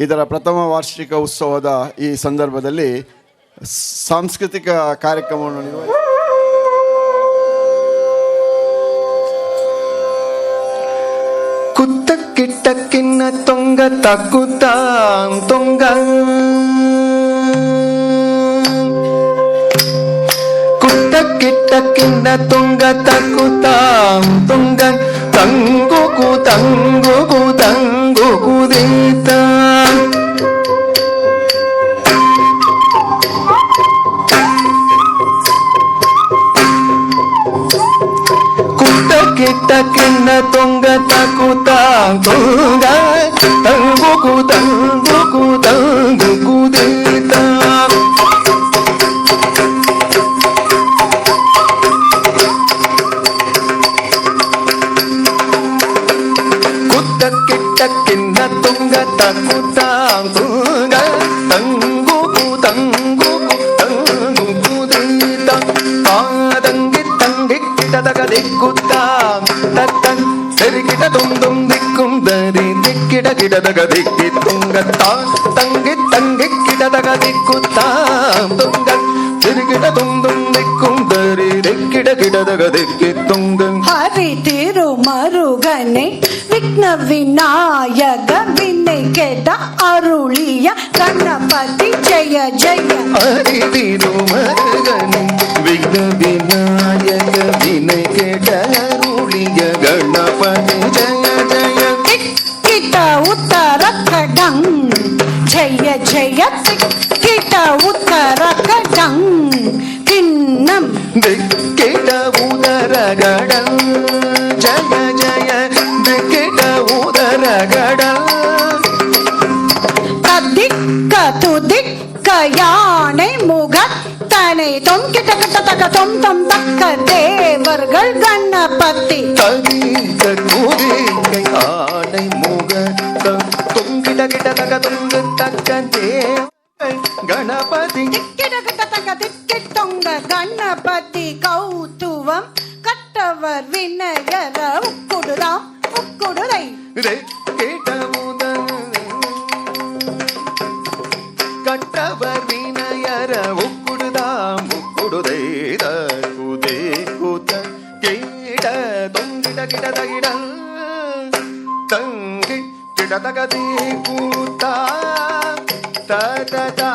ಇದರ ಪ್ರಥಮ ವಾರ್ಷಿಕ ಉತ್ಸವದ ಈ ಸಂದರ್ಭದಲ್ಲಿ ಸಾಂಸ್ಕೃತಿಕ ಕಾರ್ಯಕ್ರಮವನ್ನು ನಿರ್ವಹಿಸಿ ಕುತ್ತ ಕಿಟ್ಟ ಕಿನ್ನ ತೊಂಗ ತಕ್ಕುತ್ತ ತೊಂಗ ಕುತ್ತ ಕಿಟ್ಟ ಕಿನ್ನ ತೊಂಗ ತಕ್ಕುತ್ತ ತೊಂಗ ತಂಗುಕು ತಂಗುಕು ತಂಗುಕು ದೇತ ಕಿಟ್ಟ ಕಿನ್ನ ತೊಂಗ ತಕುತ ತೊಂಗ ತಂಗುಕು ತಂಗುಕು ತಂಗುಕು ದೇತ ಕುತ್ತ ಕಿಟ್ಟ ಕಿನ್ನ ತೊಂಗ ತಕುತ ತೊಂಗ ತಂಗುಕು ತಂಗುಕು ತಂಗುಕು ದೇತ ಪಾದಂಗಿ ತಂಗಿ ಕಿಟದಗ ದಿಕ್ಕುತ್ತ ಕಿಟ ತುಂ ತುಂ ದಿಕ್ಕುಂ ದರಿ ದಿಕ್ಕಿಡ ಕಿಡದಗ ದಿಕ್ಕಿ ತುಂಗತ್ತ ತಂಗಿ ತಂಗಿ ಕಿಡದಗ ದಿಕ್ಕುತ್ತ ತುಂಗ ತಿರುಗಿಡ ತುಂ ತುಂ ದಿಕ್ಕುಂ ದರಿ ದಿಕ್ಕಿಡ ಕಿಡದಗ ದಿಕ್ಕಿ ತುಂಗ ಹರಿತಿರು ಮರುಗನೆ ವಿಘ್ನ ವಿನಾಯಕ ವಿನಯ ಕೆಡ ಅರುಳಿಯ ಗಣಪತಿ ಜಯ ಜಯ. ಹರಿತಿರು ಮರುಗನೆ ವಿಘ್ನ ವಿನಾಯಕ ವಿನಯ ಕೆಡ ಅರುಳಿಯ ಗಣಪತಿ ಜಯ ಜಯ. ಕಿಟ ಉತ್ತರ ಕಡಂ ಜಯ ಜಯ ಕಿಟ ಉತ್ತರ ಕಡಂ ಕಿನ್ನಂ ದಿಕ್ಕಿಟ ಉದರ ಗಡಂ ಜಯ ಜಯ ದಿಕ್ಕಿಟ ಉದರ ಗಡಂ ದಿಕ್ಕ ತುದಿಕ್ಕ ಯಾಣೆ முகத்தனை தொம் கிட்ட கிட்ட தக்க தொம் தொம் தக்க தேவர்கள் கணபதி ததிக்க துதிக்க யானை முகத்த தொங்கிட கிட்ட தக்க தொங்கு தக்க தேவ கணபதி திக்கிட கிட்ட தக்க திக்கி தொங்க கணபதி கௌதுவம் கட்டவர் வினயர உக்குடுதாம் உக்குடுதை கேட்ட கட்டவர் வினயர உக்குடுதாம் உக்குடுதைத குதே குத கேட தொங்கிட கிட தகிட தங்கி கிட தகதி கூத்தா ததா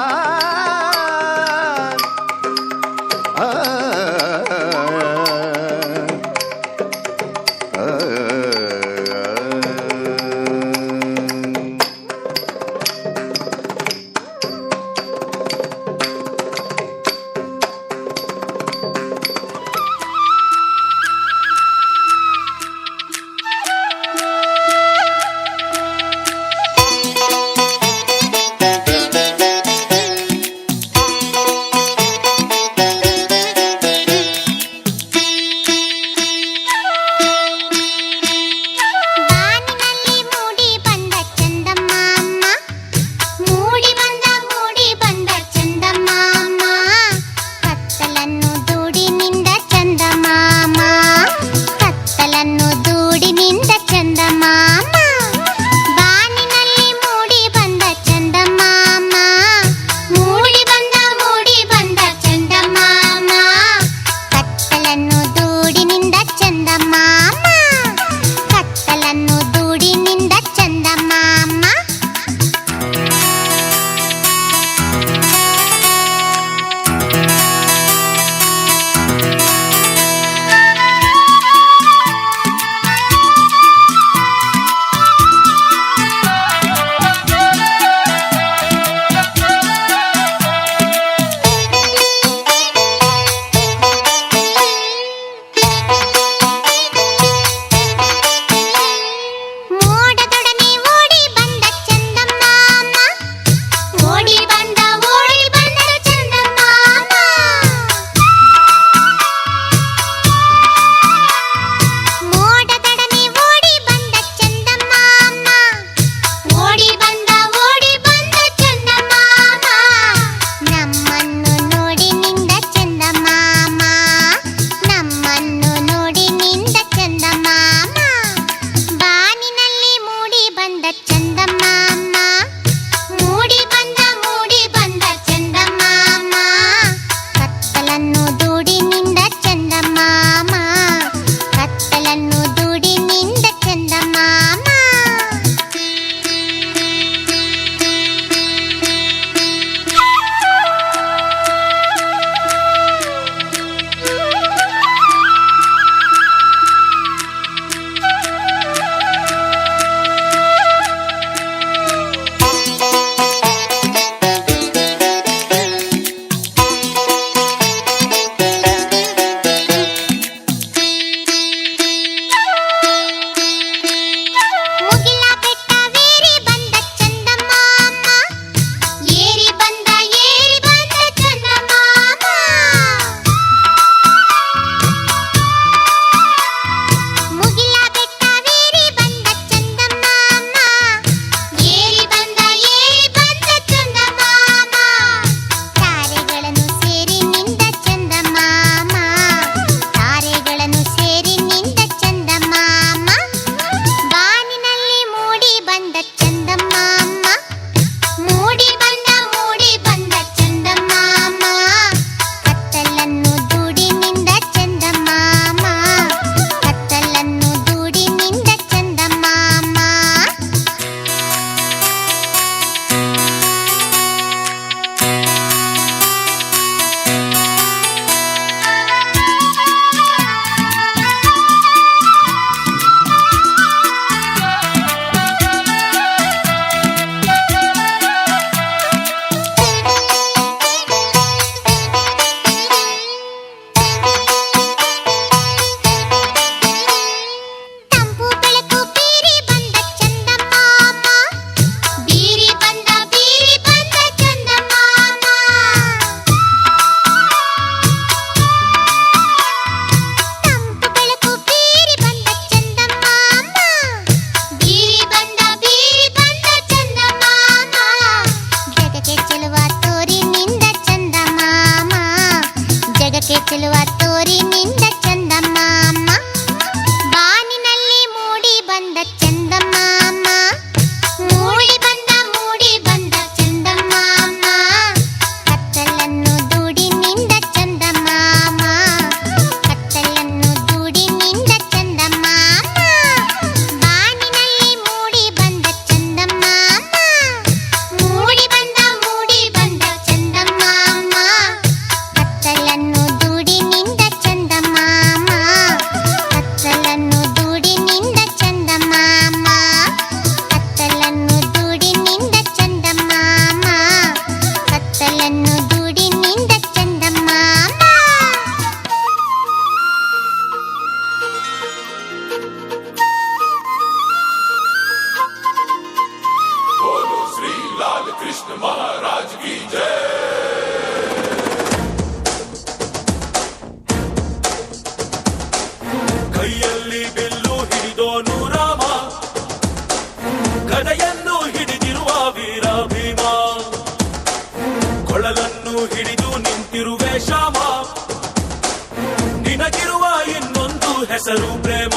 ಹೆಸರು ಪ್ರೇಮ.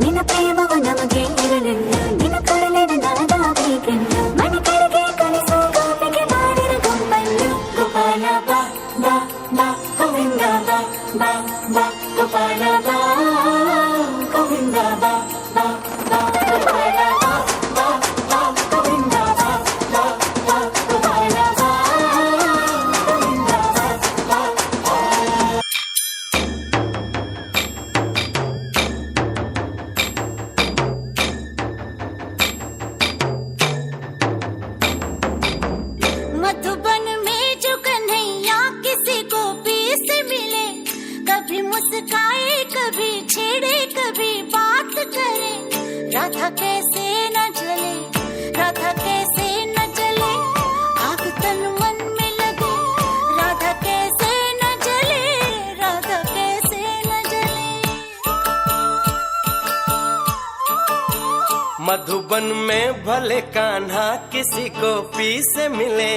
ನಿನ್ನ ಪ್ರೇಮವು ನಮಗೆ ಇರಲಿಲ್ಲ, ನಿನ್ನ ಕೊಡಲಿನ ನಾದಾಗಬೇಕೆಂದು ಮನೆ ಕಡೆಗೆ ಕಳಿಸೋ ಗೋಪಿಗೆ ಮಾಡಿರ ಗೊಂಬನ್ನು. ಗೋಪಾಲ ಬಾ ಬಾ ಬಾ ಗೋವಿಂದ ಬಾ ಬಾ ಬಾ ಗೋಪಾಲ ಬಾ ಗೋವಿಂದ ಬಾ ಬಾ ಬಾ ಗೋಪಾಲ ಬಾ ಬಾ ಬಾ ಗೋವಿಂದ ಬಾ ಬಾ ಬಾ ಗೋಪಾಲ ಬಾ ಗೋವಿಂದ ಬಾ ಬಾ. मधुबन में जो कन्हैया किसी गोपी से मिले, कभी मुस्काए कभी छेड़े कभी बात करे, राधा कैसे न जले, राधा कैसे न जले, आग तन मन में लगे, राधा कैसे न जले, राधा कैसे न जले. मधुबन में भले कान्हा किसी को पी से मिले,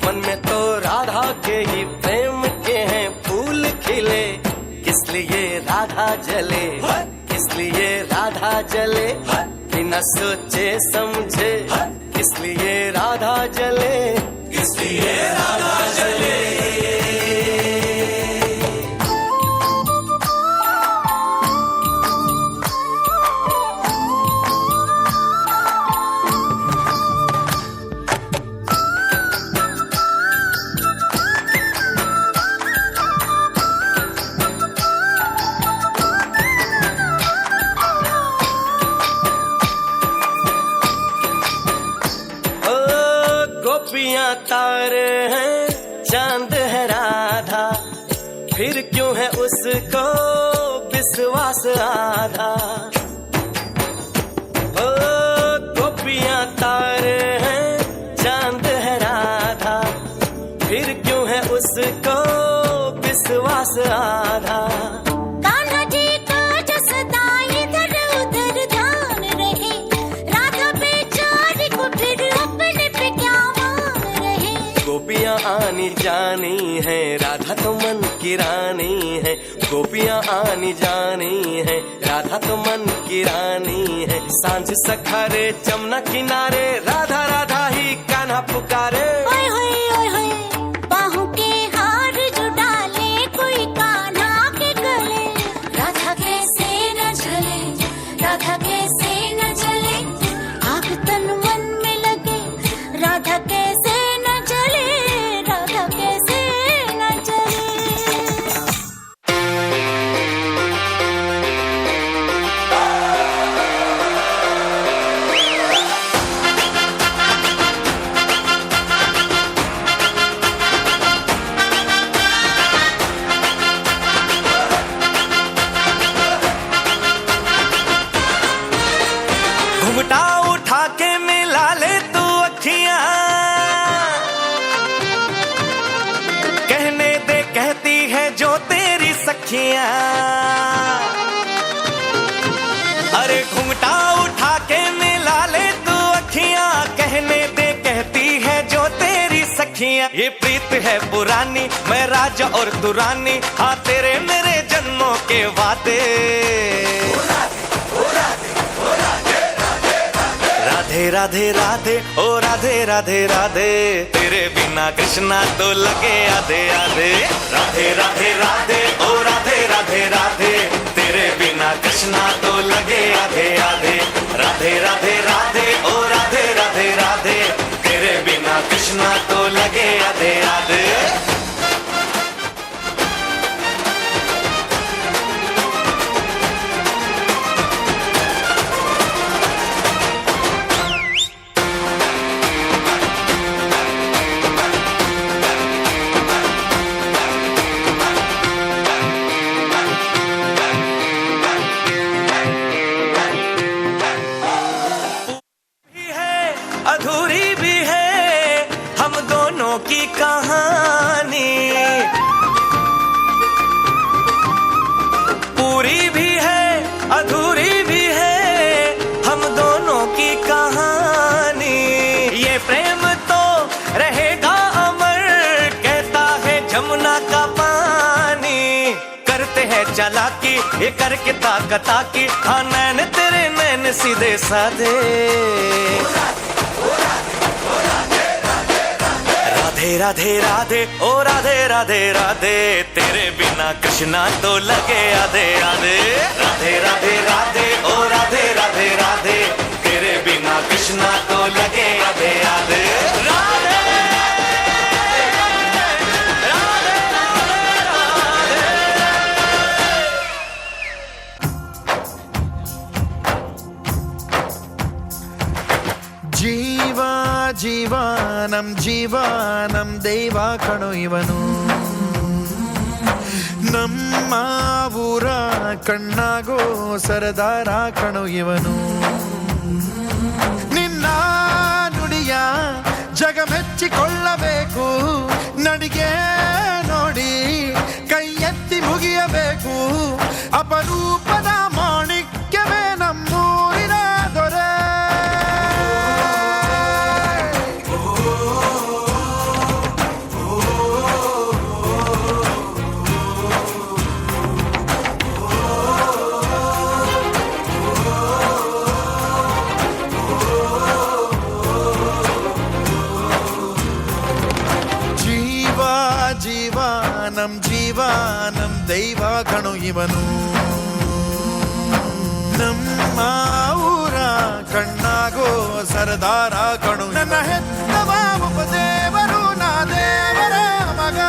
मन में तो राधा के ही प्रेम के हैं फूल खिले. किस लिए राधा जले, किस लिए राधा जले, बिना सोचे समझे किस लिए राधा जले, किस लिए राधा जले. ओ गोपियां तारे हैं चांद है राधा, फिर क्यों है उसको विश्वास आधा. ओ गोपियां तारे हैं चांद है राधा, फिर क्यों है उसको विश्वास आधा. कान्हा जी का जो सदा इधर उधर ध्यान रहे, राधा बेचारी को फिर अपने पे क्या मान रहे. गोपियां आनी जानी है, राधा तो मन की रानी है. गोपियां आनी जानी है, राधा तो मन की रानी है. सांझ सखारे जमुना किनारे, राधा राधा ही कान्हा पुकारे. ओए होए ओए होए, बाहों के हार जो डाले कोई कान्हा के गले, राधा कैसे न जले, राधा कैसे न जले, आग तन मन में लगे, राधा कैसे न जले, राधा कैसे न जले. घुमटा उठा के मिला ले तू अखियां, कहने दे कहती है जो तेरी सखियां. अरे घुमटा उठा के मिला ले तू अखियां, कहने दे कहती है जो तेरी सखियां. ये प्रीत है पुरानी, मैं राजा और तू रानी, हाँ तेरे मेरे जन्मों के वादे. राधे राधे राधे ओ राधे राधे राधे, तेरे बिना कृष्णा तो लगे आधे आधे. राधे राधे राधे ओ राधे राधे राधे, तेरे बिना कृष्णा तो लगे आधे आधे. राधे राधे राधे ओ राधे राधे राधे, तेरे बिना कृष्णा तो लगे आधे आधे. चालाकी ये करके ताकी हाँ नैन तेरे नैन सीधे साधे राधे राधे राधे ओ राधे राधे राधे तेरे बिना कृष्णा तो लगे आधे आधे राधे राधे राधे ओ राधे राधे राधे तेरे बिना कृष्णा तो लगे आधे आधे राधे ಜೀವ ನಮ್ ದೈವ ಕಣೋ ಇವನು ನಮ್ಮ ಊರ ಕಣ್ಣಾಗೋ ಸರದಾರ ಕಣೋ ಇವನು ನಿನ್ನ ನುಡಿಯ ಜಗ ಮೆಚ್ಚಿಕೊಳ್ಳಬೇಕು ನಡಿಗೆ ನೋಡಿ ಕೈ ಎತ್ತಿ ಮುಗಿಯಬೇಕು ಅಪರೂಪದ ಮಾಣಿಕ್ಯವೇ ನಮ್ಮೂರಿನ ದೊರೆ ನಮ್ ದೈವ ಕಣೋ ಇವನು ನಮ್ಮ ಊರ ಕಣ್ಣಾಗೋ ಸರದಾರ ಕಣೋ ನನ್ನ ಹೆತ್ತವ ಉಪದೇವರು ನಾ ದೇವರ ಮಗ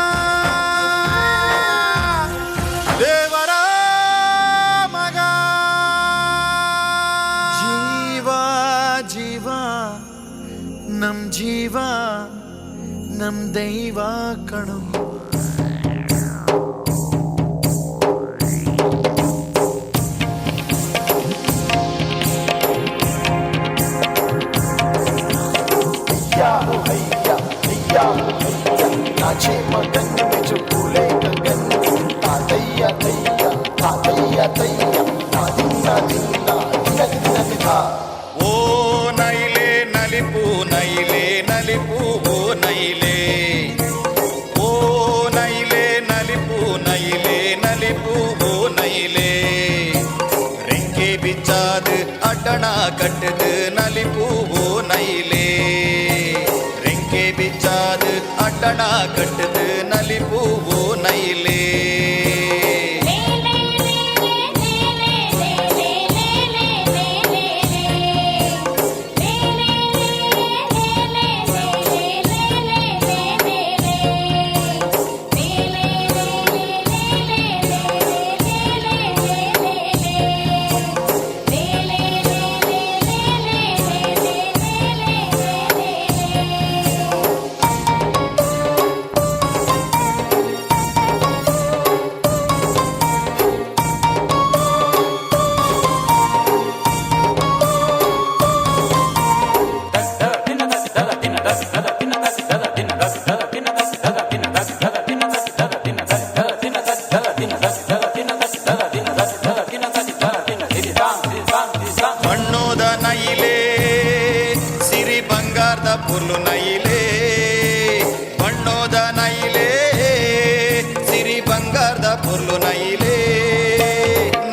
ದೇವರ ಮಗ ಜೀವ ನಮ್ ದೈವ ಕಣೋ नाचे मगन में जो भूले गगन तातैया तैया तातैया तैया नादिना दिना दिनक दिनक था ओ नैले नलिपू नैले नलिपू ओ नैले ओ नैले नलिपू नैले नलिपू ओ नैले रिंके बिचाद अटना कटद नलिपू ओ नैले बिचाद अटना कटद नलिपू वो नैले ಮಣ್ಣೋದ ನೈಲೆ ಸಿರಿ ಬಂಗಾರದ ಪುಲ್ಲು ನೈಲೆ ಮಣ್ಣೋದ ನೈಲೆ ಸಿರಿ ಬಂಗಾರದ ಪುಲ್ಲು ನೈಲೆ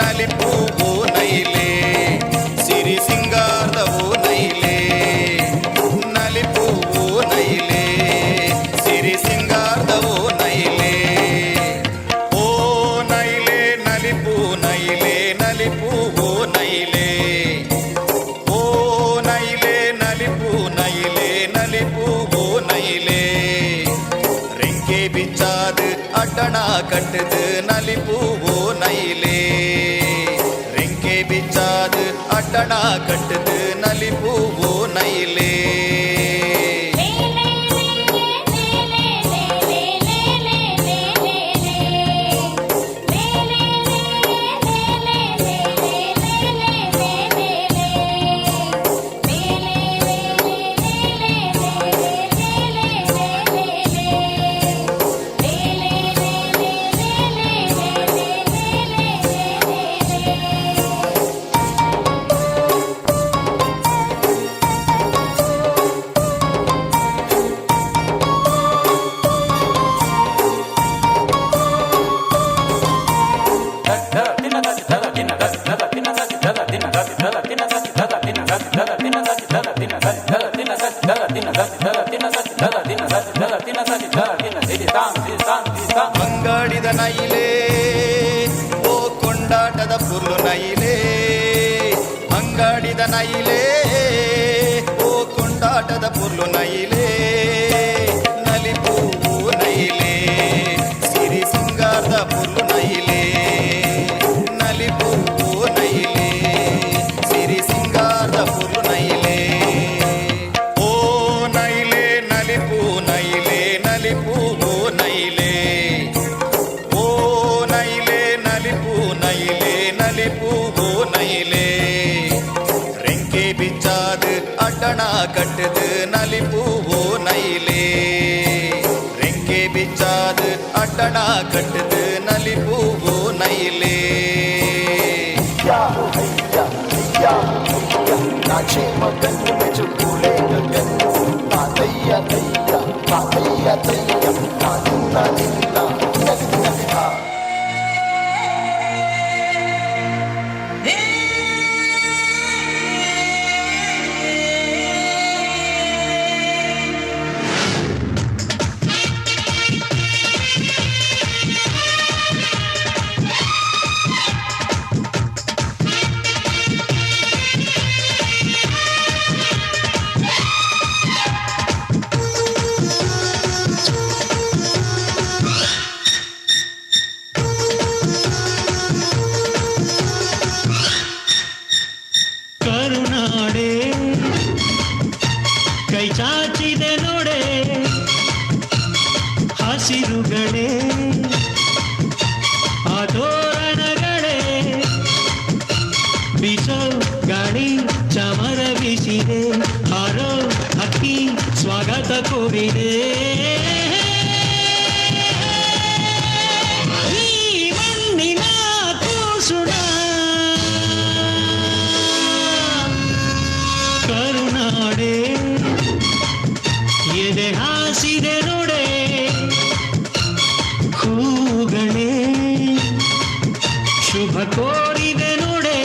ನಲಿಪೂವು ನೈಲೆ ಸಿರಿ ಸಿಂಗಾರದವು ನೈಲೆ ನಲಿಪೂವು ನೈಲೆ ಸಿರಿ ಸಿಂಗಾರದವು ನೈಲೆ ಓ ನೈಲೆ ನಲಿಪೂ ನೈಲೆ ನಲಿಪೂವು ನೈಲೆ ಓ ನೈಲೆ ನಲಿಪೂ ನೈಲೆ ನಲಿಪೂ ಓ ನೈಲೆ ರೆಂಕೆ ಬಿಚ್ಚಾದ ಅಟಣ ಕಟ್ಟದ ನಲಿಪೂ ಓ ನೈಲೆ ರೆಂಕೆ ಬಿಚ್ಚಾದ ಅಟಣ ಕಟ್ಟದ ನಲಿಪೂ ಓ ನೈಲೆ ಅಂಗಾಡಿದ ನೈಲೇ ಓ ಕೊಂಡಾಟದ ಪುಲ್ಲು ನೈಲೇ ಅಂಗಾಡಿದ ನೈಲೇ ಓ ಕೊಂಡಾಟದ ಪುಲ್ಲು ನೈಲೇ ನಲಿಪು ನೈಲೇ ಸಿರಿ ಸಿಂಗಾರದ ಪುಲ್ಲು ನೈಲೇ ನಲಿಪು ನೈಲೇ ಸಿರಿ ಸಿಂಗಾರದ ಪುಲ್ಲು ನೈಲೇ ಓ ನೈಲೇ ನಲಿಪು ನೈಲೇ ನಲಿಪು ಓ ನೈಲೇ ಓ ನೈಲೇ ನಲಿಪು ನೈಲೇ ನಲಿಪು ಓ ನೈಲೇ ரெங்கே பிச்சாது அட்டனா கட்டுது நலிப்பு ஓ நைலே ரெங்கே பிச்சாது அட்டனா கட்டுது நலிப்பு ஓ நைலே ಕರುನಾಡೆ ಕೈ ಚಾಚಿದೆ ನೋಡೆ ಹಸಿರುಗಳೇ ಆತೋರಣಗಳೇ ಬಿಸೋ ಗಾಳಿ ಚಮರ ಬಿಸಿದೆ ಹಾರೋ ಹಕ್ಕಿ ಸ್ವಾಗತ ಕೋರಿದೆ ಈ ಮಣ್ಣಿನ ಕೂಸುಣ ಕರುನಾಡೆ ಎದೆ ಹಾಸಿದೆ ನೋಡೆ ಹೂಗಳೇ ಶುಭ ಕೋರಿದೆ ನೋಡೆ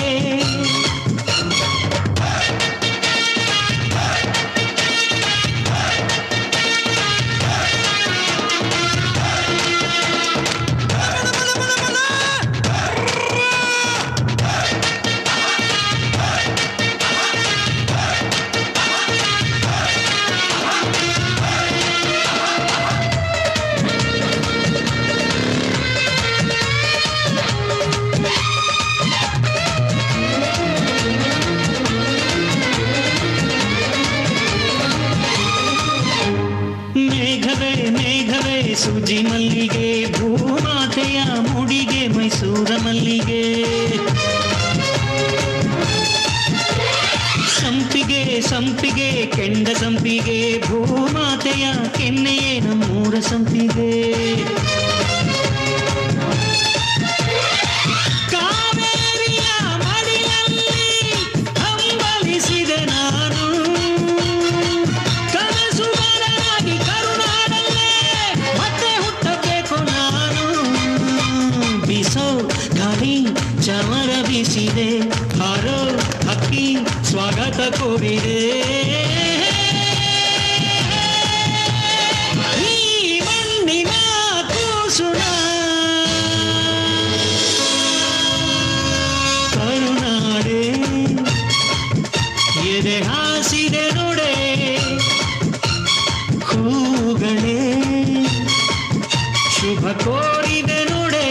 ಮೇಘವೇ ಮೇಘವೇ ಸೂಜಿ ಮಲ್ಲಿಗೆ ಭೂಮಾತೆಯ ಮುಡಿಗೆ ಮೈಸೂರ ಮಲ್ಲಿಗೆ ಸಂಪಿಗೆ ಸಂಪಿಗೆ ಕೆಂಡ ಸಂಪಿಗೆ ಭೂಮಾತೆಯ ಕೆನ್ನೆಯೇ ನಮ್ಮೂರ ಸಂಪಿಗೆ ಕಾವೇರಿಯ ಮಡಿಲಲ್ಲಿ ಹಂಬಲಿಸಿದೆ ನಾನು ಕನಸು ಬರನಾಗಿ ಕರುನಾಡಲ್ಲೇ ಮತ್ತೆ ಹುಟ್ಟಬೇಕು ನಾನು ಬಿಸೋ ಗಾಳಿ ಚಮರ ಬೀಸಿದೆ ಹಾರೋ ಹಕ್ಕಿ ಸ್ವಾಗತ ಕೋರಿದೆ ಈ ಮಣ್ಣಿನ ಕೂಸುಣ ಕರುನಾಡೆ ಎದೆ ಹಾಸಿದೆ ನೋಡೆ ಹೂಗಳೇ ಶುಭ ಕೋರಿದೆ ನೋಡೆ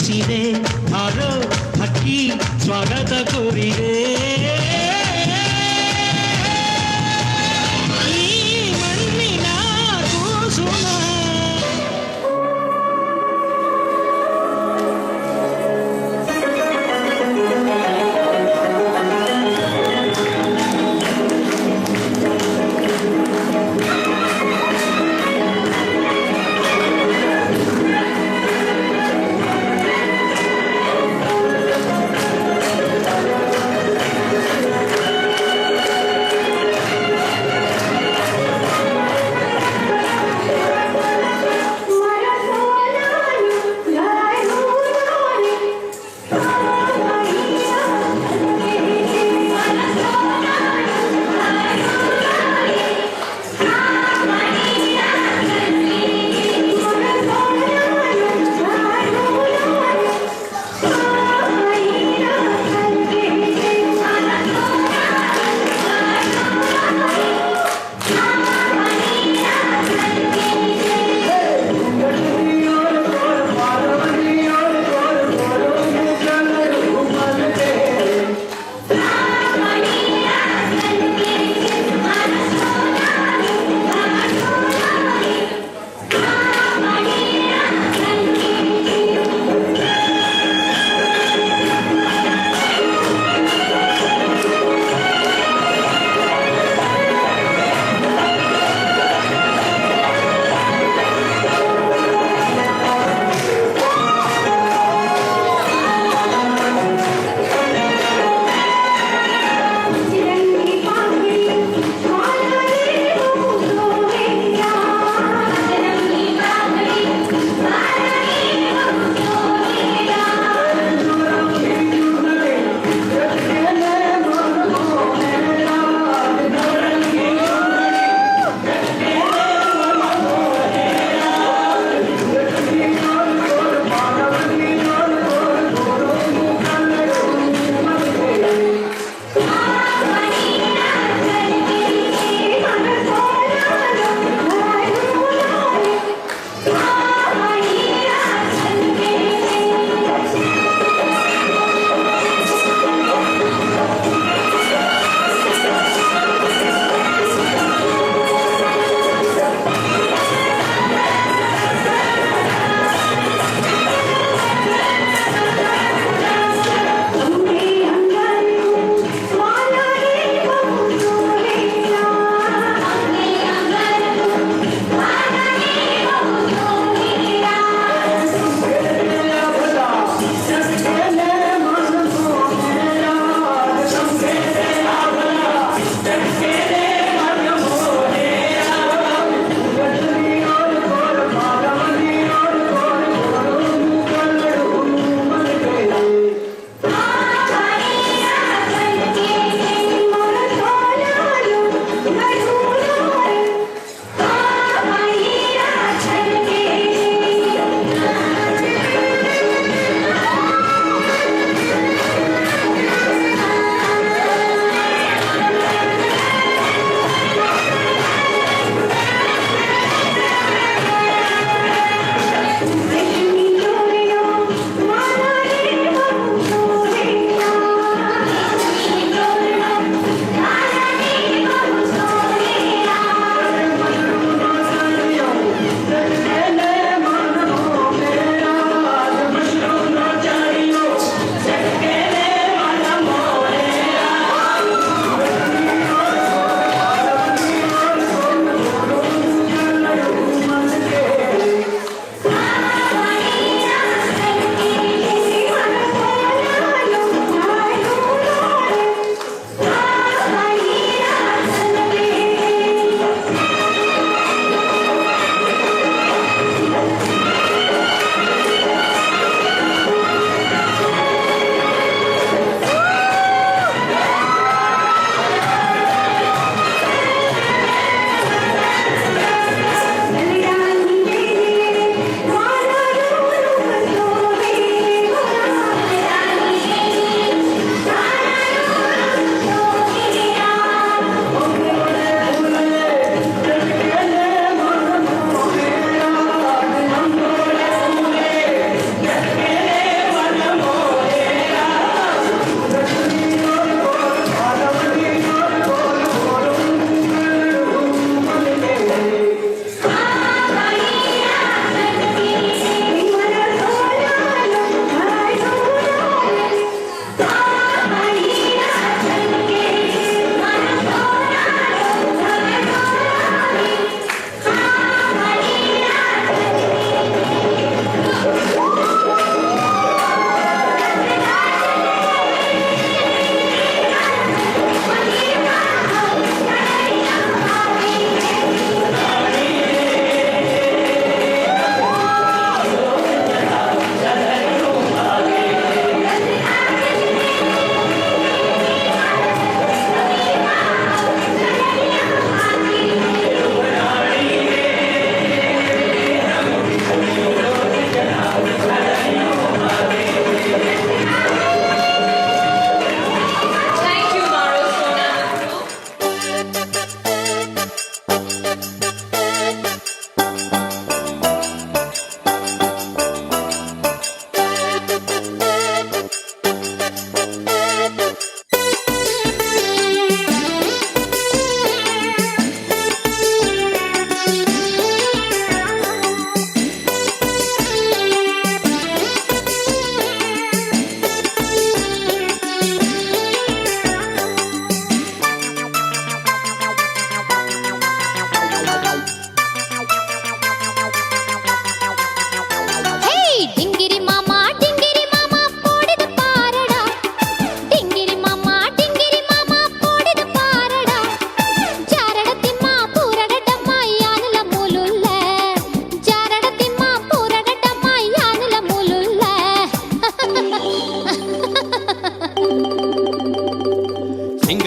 ವಂದಿಸಿದೆ ಹಾರೋ ಹಕ್ಕಿ ಸ್ವಾಗತ ಕೋರಿದೆ ಈ ಮಣ್ಣಿನ ಕೂಸುನ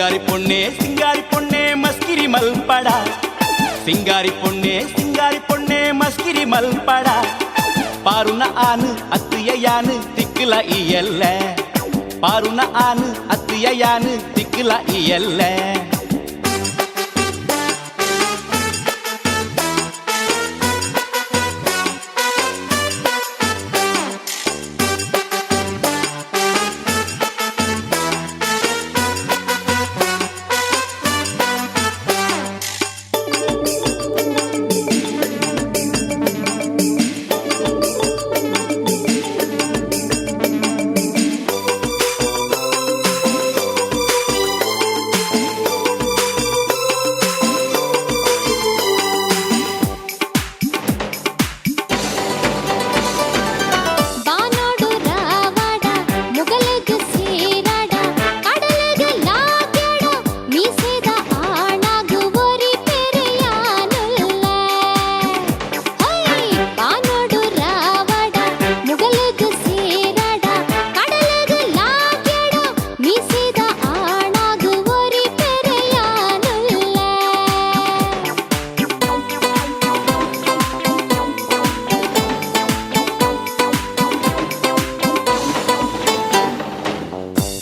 ಸಿಂಗಾರಿ ಪೊಣ್ಣೆ ಮಸ್ಕಿರಿ ಮಲ್ಪಡ ಸಿಂಗಾರಿ ಪೊಣ್ಣೆ ಮಸ್ಕಿರಿ ಮಲ್ಪಡ ಪಾರುನ ಆನು ಅತ್ತಿಯ ಯಾನು ತಿಕ್ಕಲ ಇಯಲ್ಲ ಪಾರುನ ಆನು ಅತ್ತಿಯ ಯಾನು ತಿಕ್ಕಲ ಇಯಲ್ಲ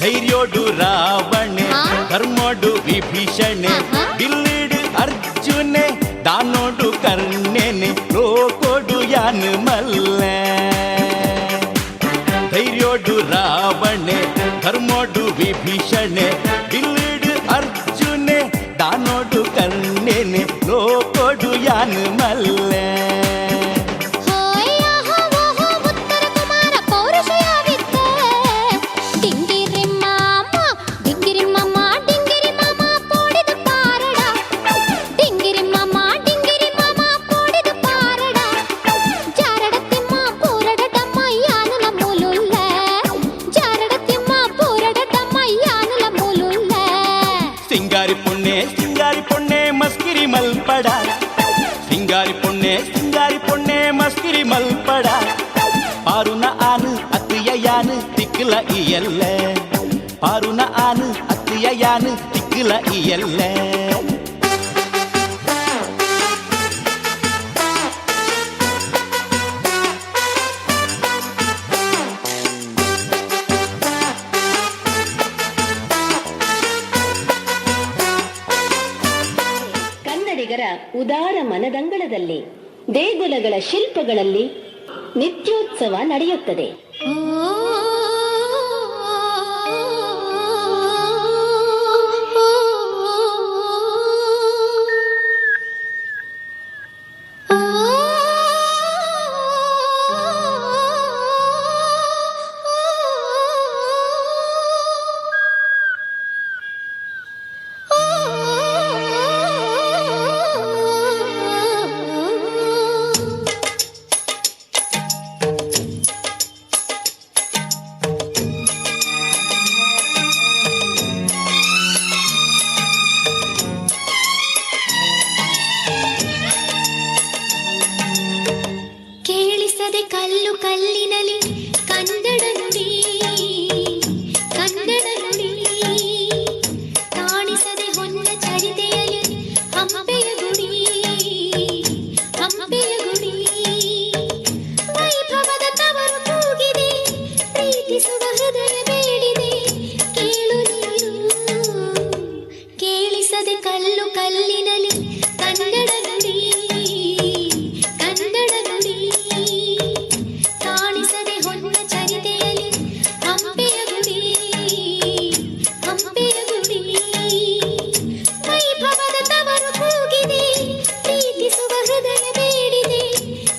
ಧೈರ್ಯೋಡು ರಾವಣೆ ಧರ್ಮೋಡು ವಿಭೀಷಣೆ ಬಿಲ್ಲಿಡು ಅರ್ಜುನೆ ದಾನೋಡು ಕರ್ಣೆನೆ ಲೋಕೋಡು ಯಾನು ಮಲ್ಲೆ ಧೈರ್ಯೋಡು ರಾವಣೆ ಧರ್ಮೋಡು ವಿಭೀಷಣೆ ಬಿಲ್ಲಿಡು ಅರ್ಜುನೆ ದಾನೋಡು ಕರ್ಣೆನೆ ಲೋಕೋಡು ಯಾನು ಮಲ್ಲೆ ಸಿಂಗಾರಿ ಪೊಣ್ಣೆ ಮಸ್ಕಿರಿ ಮಲ್ಪಡ ಸಿಂಗಾರಿ ಪೊಣ್ಣೆ ಮಸ್ಕಿರಿ ಮಲ್ಪಡ ಪಾರುನ ಆನು ಅತ್ತಿಯ ಯಾನು ತಿಕ್ಕಲ ಇಯಲ್ಲ ಪಾರುನ ಆನು ಅತ್ತಿಯ ಯಾನು ತಿಕ್ಕಲ ಇಯಲ್ಲ ಉದಾರ ಮನದಂಗಳದಲ್ಲಿ ದೇಗುಲಗಳ ಶಿಲ್ಪಗಳಲ್ಲಿ ನಿತ್ಯೋತ್ಸವ ನಡೆಯುತ್ತದೆ. ಕಲ್ಲು ಕಲ್ಲಿನಲಿ ಕನ್ನಡ ನುಡಿ ಕನ್ನಡ ನುಡಿ ಕಾಣಿಸದೆ ಹೊನ್ನ ಚರಿತೆಯಲ್ಲಿ ಹಂಪೆಯ ಗುಡಿ ಹಂಪೆಯ ಗುಡಿ ವೈಭವದ ತವರು ಕೂಗಿದೆ ಪ್ರೀತಿಸುವ ಹೃದಯ ಬೇಡಿದೆ ಕೇಳು ನೀರು ಕೇಳಿಸದೆ ಕಲ್ಲು ಕಲ್ಲಿನಲಿ ಕನ್ನಡ ನುಡಿ ಕನ್ನಡ ನುಡಿ ಕಾಣಿಸದೆ ಹೊನ್ನ ಚರಿತೆಯಲ್ಲಿ ಹಂಪೆಯ ಗುಡಿ ಹಂಪೆಯ ಗುಡಿ ವೈಭವದ ತವರು ಕೂಗಿದೆ ಪ್ರೀತಿಸುವ ಹೃದಯ ಬೇಡಿದೆ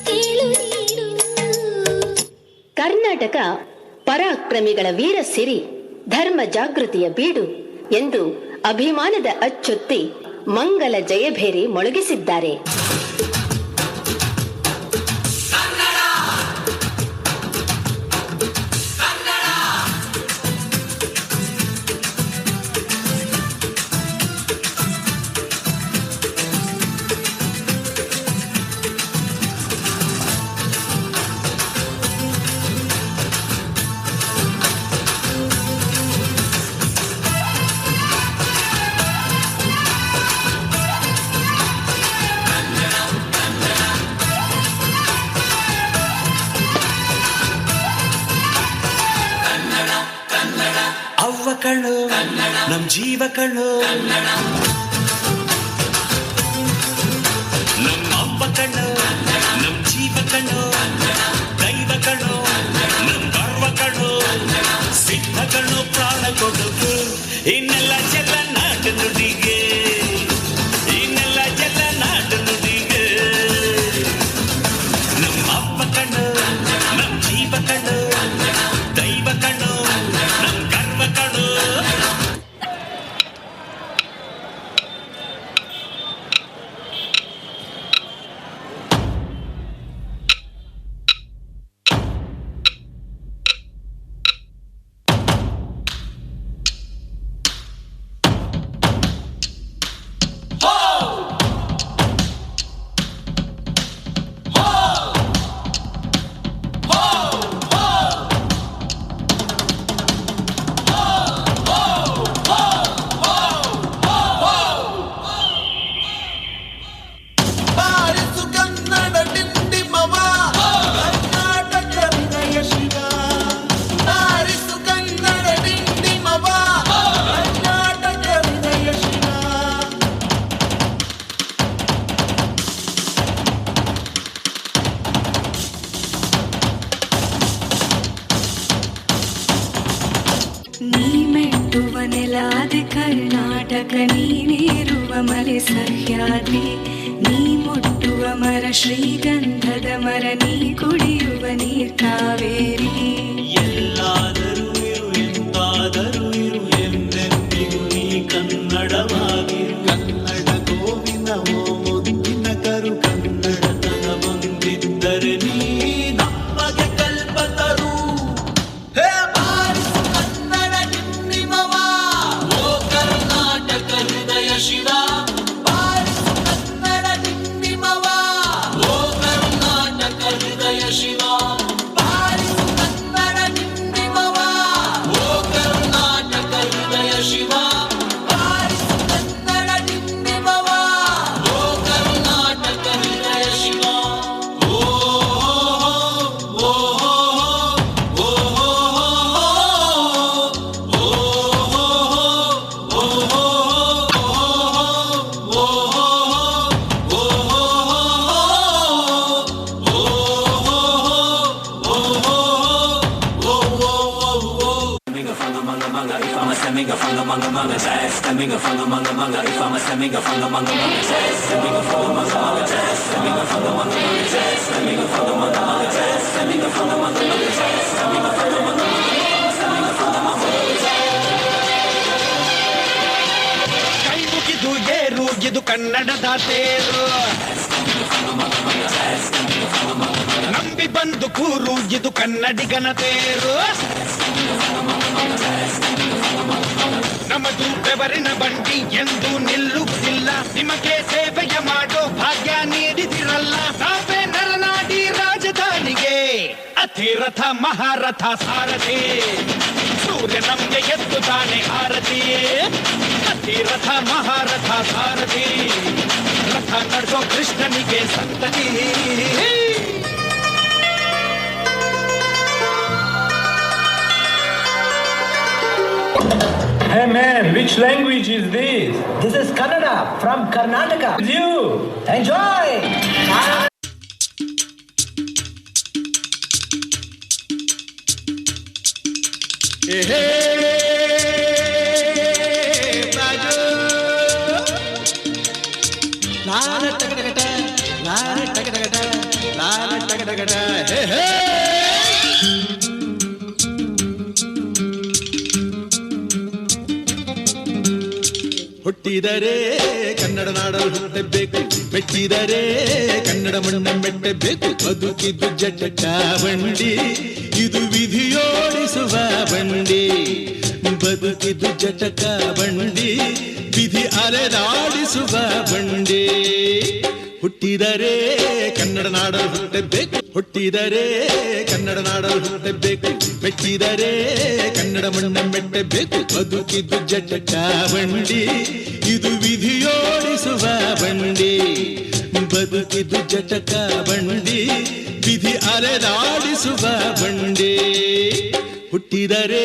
ಕೇಳು ನೀರು. ಕರ್ನಾಟಕ ಪರಾಕ್ರಮಿಗಳ ವೀರ ಸಿರಿ ಧರ್ಮ ಜಾಗೃತಿಯ ಬೀಡು ಎಂದು ಅಭಿಮಾನದ ಅಚ್ಚೊತ್ತಿ ಮಂಗಲ ಜಯಭೇರಿ ಮೊಳಗಿಸಿದ್ದಾರೆ. ಕಣ್ಣು ನಮ್ ಜೀವ ಕಣ್ಣು ನಮ್ಮ ಅಪ್ಪ ಕಣ್ಣು ನಮ್ ಜೀವ ಕಣ್ಣು ದೈವ ಕಣ್ಣು ನಮ್ ಗರ್ವ ಕಣ್ಣು ಸಿದ್ಧ ಕಣ್ಣು ಪ್ರಾಣ ಕೊಡುಗೆ ಇನ್ನೆಲ್ಲ ಜಲ ನಾಡು ನುಡಿಗೆ ಇನ್ನೆಲ್ಲ ಜಲ ನಾಡು ನುಡಿಗೆ ನಮ್ಮ ಅಪ್ಪ ಕಣ್ಣು ನಮ್ ಜೀವ ಕಣ್ಣು ದೈವ ಕಣ್ಣು ನಮ್ ಗರ್ವ ಕಣ್ಣು ಕರ್ನಾಟಕ ನೀನಿರುವ ಮಲೆ ಸಹ್ಯಾದ್ರಿ ನೀ ಮುಟ್ಟುವ ಮರ ಶ್ರೀಗಂಧದ ಮರ ನೀ ಕುಡಿಯುವ ನೀರ್ ಕಾವೇರಿ ಎಲ್ಲಾದರೂ ಇರು ಎಂದಾದರೂ ಇರು ಎಂದೆಂದಿಗೂ ನೀ ಕನ್ನಡವಾಗಿರು ಕನ್ನಡ ಗೋವಿನವೋ ಮುದ್ದಿನ ಕರು ಕನ್ನಡತನ ಬಂದಿದ್ದರೆ ನೀ ನಮಗೆ ಕಲ್ಪತರು ಶಿವ ಬಾರಿಸು ಕನ್ನಡ ನಿಮ್ಮಿಮವ ಓ ಕರ್ನಾಟಕ ಹೃದಯ ಶಿವ ಬಾರಿಸು ಕನ್ನಡ ನಿಮ್ಮಿಮವ ಓ ಕರ್ನಾಟಕ ಹೃದಯ ಶಿವ ಬಾರಿಸು ಕನ್ನಡ ನಿಮ್ಮಿಮವ ಓ ಕರ್ನಾಟಕ ಹೃದಯ ಶಿವ ಓ ಕೈ ಮುಗಿದು ಏರು ಇದು ಕನ್ನಡದ ತೇರು ನಂಬಿ ಬಂದು ಕೂರು ಇದು ಕನ್ನಡಿಗನ ತೇರು ನಮ್ಮದು ಬೆವರಿನ ಬಂಡಿ ಎಂದು ನಿಲ್ಲುತ್ತಿಲ್ಲ ನಿಮಗೆ ಸೇವೆಯ ಮಾಡೋ ಭಾಗ್ಯ ನೀಡಿದಿರಲ್ಲ ನಾವೇ ನರನಾಡಿ ರಾಜಧಾನಿಗೆ ಅತಿರಥ ಮಹಾರಥ ಸಾರಥಿ ಸೂರ್ಯ ನಮ್ಗೆ ಎದ್ದು ತಾನೆ ಆರತಿ ಅತಿರಥ ಮಹಾರಥ ಸಾರಥಿ ರಥ ನಡೆಸೋ ಕೃಷ್ಣನಿಗೆ ಸಂತತಿ Hey man, which language is this? This is Kannada from Karnataka. You! Enjoy! ಹುಟ್ಟಿದರೆ ಕನ್ನಡ ನಾಡಲು ಹುಟ್ಟಬೇಕು ಮೆಟ್ಟಿದರೆ ಕನ್ನಡ ಮಣ್ಣ ಮೆಟ್ಟಬೇಕು ಬದುಕಿದ್ದು ಜಟಕ ಬಂಡಿ ಇದು ವಿಧಿಯೋಡಿಸುವ ಬಂಡಿ ಬದುಕಿದ್ದು ಜಟಕ ಬಂಡಿ ವಿಧಿ ಅಲೆದಾಡಿಸುವ ಬಂಡಿ ಹುಟ್ಟಿದರೆ ಕನ್ನಡ ನಾಡಲು ಹುಟ್ಟಬೇಕು ಹುಟ್ಟಿದರೆ ಕನ್ನಡ ನಾಡಲು ಹುಟ್ಟಬೇಕು ಮೆಟ್ಟಿದರೆ ಕನ್ನಡ ಮಣ್ಣ ಮೆಟ್ಟಬೇಕು ಬದುಕಿದ್ದು ಜಟಕ ಬಂಡಿ ಇದು ವಿಧಿಯೋಡಿಸುವ ಬಂಡಿ ಬದುಕಿದ್ದು ಜಟಕ ಬಂಡಿ ವಿಧಿ ಅಲೆದಾಡಿಸುವ ಬಂಡಿ ಹುಟ್ಟಿದರೆ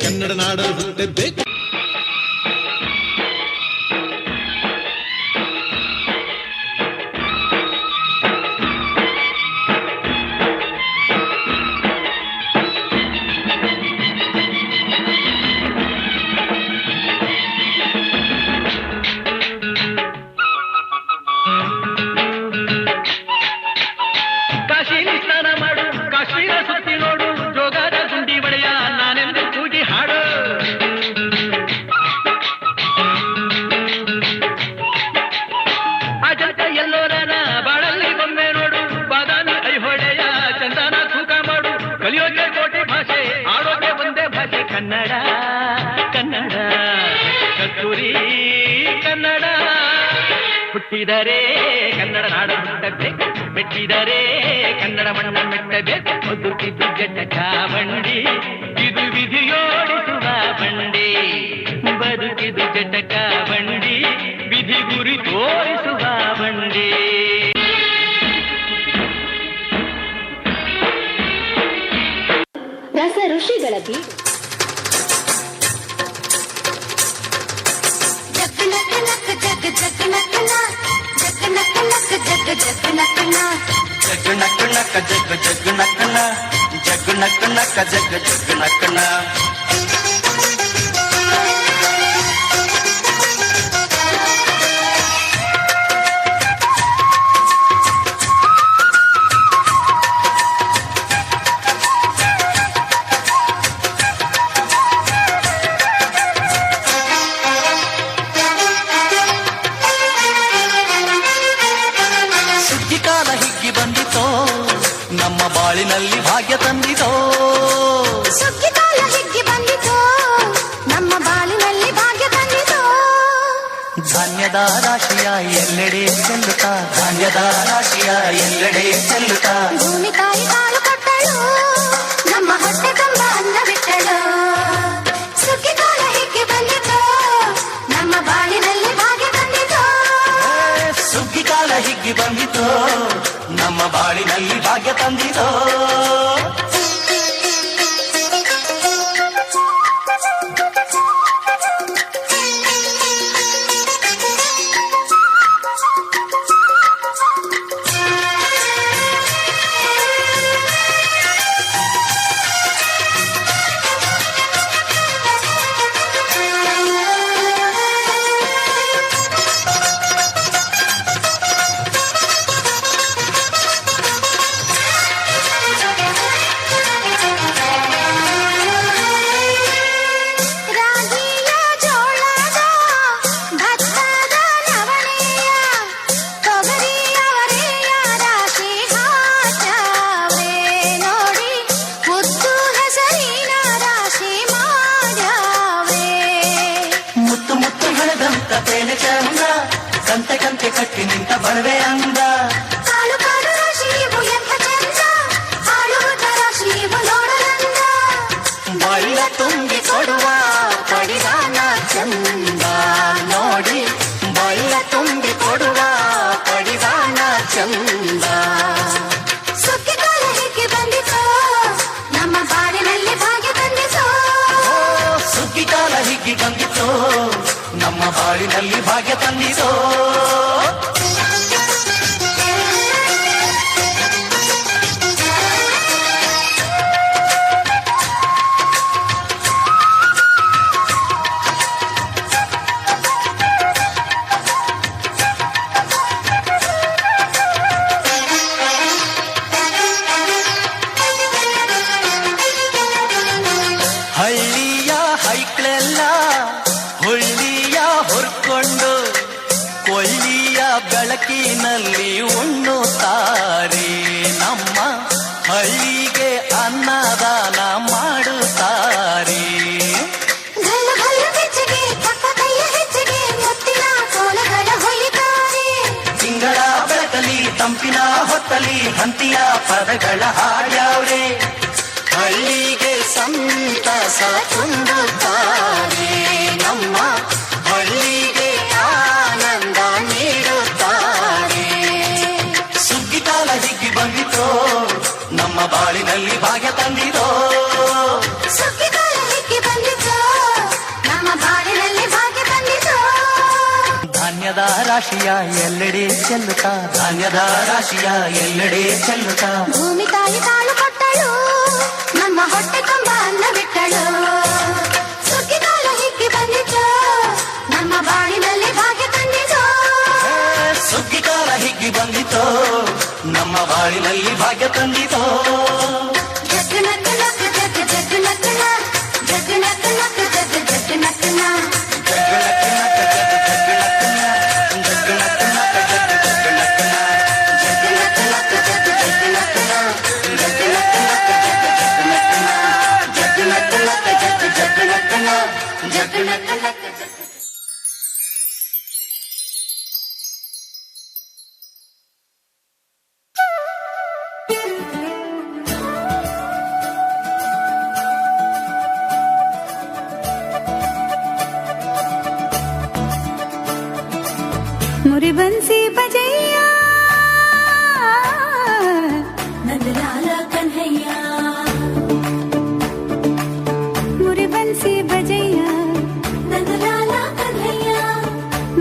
ಕನ್ನಡ ನಾಡಲು ಹುಟ್ಟಬೇಕು. ಕಾಶಿಲಿ ಸ್ನಾನ ಮಾಡು, ಕಾಶ್ಮೀರ ಸುತ್ತಿ ನೋಡು, ಜೋಗದ ಗುಂಡಿ ಬಳೆಯ ನಾನೆಂದು ಕೂಗಿ ಹಾಡು. ಅಜಂತ ಎಲ್ಲೋರನ ಬಾಳಲ್ಲಿ ಬೊಮ್ಮೆ ನೋಡು, ಬಾದಾಮಿ ಐಹೊಳೆಯ ಚಂದನ ತೂಕ ಮಾಡು. ಕಲಿಯೋಕೆ ಕೋಟಿ ಭಾಷೆ, ಆಡೋಕೆ ಒಂದೇ ಭಾಷೆ ಕನ್ನಡ. ಕನ್ನಡ ಕಸ್ತೂರಿ ಕನ್ನಡ. ಹುಟ್ಟಿದರೆ ಕನ್ನಡ ನಾಡು ಹುಟ್ಟಬೇಕು, ಮೆಟ್ಟಿದರೆ ಕನ್ನಡ ಮಣ್ಣ ಮೆಟ್ಟಬೇಕು. ಬದುಕಿದ್ದು ಜಟಕ ಬಂಡಿ, ಇದು ವಿಧಿಯೋಡಿಸುವ ಬಂಡಿ. ಬದುಕಿದು ಜಟಕ ಬಂಡಿ, ವಿಧಿ ಗುರಿ ತೋರಿಸುವ ಬಂಡಿ. ರಸ ಋಷಿಗಳ ಬೀಡು. ಜಗ್ ನಕ್ ನಕ ಜಗ್ ಜಗ್ ನಕನ, ಜಗ್ ನಕ್ ನಕ ಜಗ್ ಜಗ್ ನಕನ. ಸುಗ್ಗಿ ಕಾಲ ಹಿಗ್ಗಿ ಬಂದಿತೋ, ನಮ್ಮ ಬಾಳಿನಲ್ಲಿ ಭಾಗ್ಯ ತಂದಿತೋ. ಸುಗ್ಗಿ ಕಾಲ ಹಿಗ್ಗಿ ಬಂದಿತೋ, ನಮ್ಮ ಬಾಳಿನಲ್ಲಿ ಭಾಗ್ಯ ತಂದಿತೋ. ಧಾನ್ಯದ ರಾಶಿಯ ಎಲ್ಲೆಡೆ ಚೆಲ್ಲುತ್ತಾ, ಧಾನ್ಯದ ರಾಶಿಯ ಎಲ್ಲೆಡೆ ಚೆಲ್ಲುತ್ತಾ. ಭೂಮಿ ತಾಯಿ ಕಾಳು ಕೊಟ್ಟಳು, ನಮ್ಮ ಹೊಟ್ಟೆ ತುಂಬ ಅನ್ನ ಬಿಟ್ಟಳು. ಸುಗ್ಗಿ ಕಾಲ ಹಿಗ್ಗಿ ಬಂದಿತೋ, ನಮ್ಮ ಬಾಳಿನಲ್ಲಿ ಭಾಗ್ಯ ತಂದಿತೋ. ಸುಗ್ಗಿ ಕಾಲ ಹಿಗ್ಗಿ ಬಂದಿತೋ, ನಮ್ಮ ಬಾಳಿನಲ್ಲಿ ಭಾಗ್ಯ ತಂದಿತೋ. ರಾಗಿಯ ಜೋಳದ ಭತ್ತದ ನವಣೆಯ ತೊಗರಿಯವರೆಯ ರಾಶಿ ಹಾಕ್ಯಾವ್ರೆ ನೋಡಿ, ಮುದ್ದು ಹೆಸರಿನ ರಾಶಿ ಮಾಡ್ಯಾವ್ರೆ. ಮುತ್ತು ಮುತ್ತು ಹಣದಂತ ತೇನೆ ಚಂದ, ಕಂತೆ ಕಂತೆ ಕಟ್ಟಿ ನಿಂತ ಬಣವೆ ಅಂದ. ಕಾಳು ಕಾಳು ರಾಶಿ ಇವು ಎಂಥ ಚಂದ, ಆಳುವುದ ರಾಶಿ ಇವು ನೋಡಲಂದ. ಬಳ್ಳ ತುಂಬಿ ಕೊಡುವ ಪಡಿದಾನ ಚಂದ ನೋಡಿ, ಬಳ್ಳ ತುಂಬಿ ಕೊಡುವ ಪಡಿದಾನ ಚಂದ. ಸುಗ್ಗಿ ಕಾಲ ಹಿಗ್ಗಿ ಬಂದಿತೋ, ನಮ್ಮ ಬಾಳಿನಲ್ಲಿ ಭಾಗ್ಯ ತಂದಿತೋ. ಸುಗ್ಗಿ ಕಾಲ ಹಿಗ್ಗಿ ಬಂದಿತೋ, ನಮ್ಮ ಬಾಳಿನಲ್ಲಿ ಭಾಗ್ಯ ತಂದಿತೋ. ಹಳ್ಳಿಯ ಹೈಕ್ಳೆಲ್ಲ ಹುಳ್ಳಿಯ ಹೊರ್ಕೊಂಡು, ಕೊಳ್ಳಿಯ ಬೆಳಕಿನಲ್ಲಿ ಉಣ್ಣುತ್ತಾರೆ. ನಮ್ಮ ಹಳ್ಳಿಗೆ ಅನ್ನದಾನ ಮಾಡುತ್ತಾರೆ. ಗಲ್ಲು ಗಲ್ಲು ಬೆಚ್ಚಗೆ, ಪಕ್ಕ ಕೈಯ ಹೆಜ್ಜೆಗೆ, ಮುತ್ತಿನ ಕೋಲಗಳ ಹೊಲಿತಾರೆ. ತಿಂಗಳ ಬೆಳಕಲಿ ತಂಪಿನ ಹೊತ್ತಲಿ ಹಂತಿಯ ಪದಗಳ ಹಾಡ್ಯಾವ್ರೆ. ಹಳ್ಳಿಗೆ ಸಂತಸ ತುಂಬುತ್ತಾರೆ, ನಮ್ಮ ಹಳ್ಳಿಗೆ ಆನಂದ ನೀಡುತ್ತಾರೆ. ಸುಗ್ಗಿ ಕಾಲ ಹಿಗ್ಗಿ ಬಂದಿತೋ, ನಮ್ಮ ಬಾಳಿನಲ್ಲಿ ಭಾಗ್ಯ ತಂದಿತೋ. ರಾಶಿಯ ಎಲ್ಲೆಡೆ ಚೆಲ್ಲುತ್ತಾ ಧಾನ್ಯದ ರಾಶಿಯ ಎಲ್ಲೆಡೆ ಚೆಲ್ಲುತ್ತಾ ಭೂಮಿ ತಾಯಿ ತಾಳು ಕೊಟ್ಟಳು ನಮ್ಮ ಹೊಟ್ಟೆ ತುಂಬ ಅನ್ನ ಬಿಟ್ಟಳು ಸುಗ್ಗಿಕಾಲ ಹಿಕ್ಕಿ ಬಂದಿತು ನಮ್ಮ ಬಾಳಿನಲ್ಲಿ ಭಾಗ್ಯ ತಂದಿತು ಸುಗ್ಗಿಕಾಲ ಹಿಗ್ಗಿ ಬಂದಿತೋ ನಮ್ಮ ಬಾಳಿನಲ್ಲಿ ಭಾಗ್ಯ ತಂದಿತೋ ಜಗ್ ನಕ್ ನಕ್ ಜಗ್ ಜಗ್ ನಕ್ ನ ಜಗ್ ನಕ್ ನಕ್ ಜಗ್ ಜಗ್ ನಕ್ ನ मुरी बंसी बजैया नंदलाल कन्हैया मुरी बंसी बजैया नंदलाल कन्हैया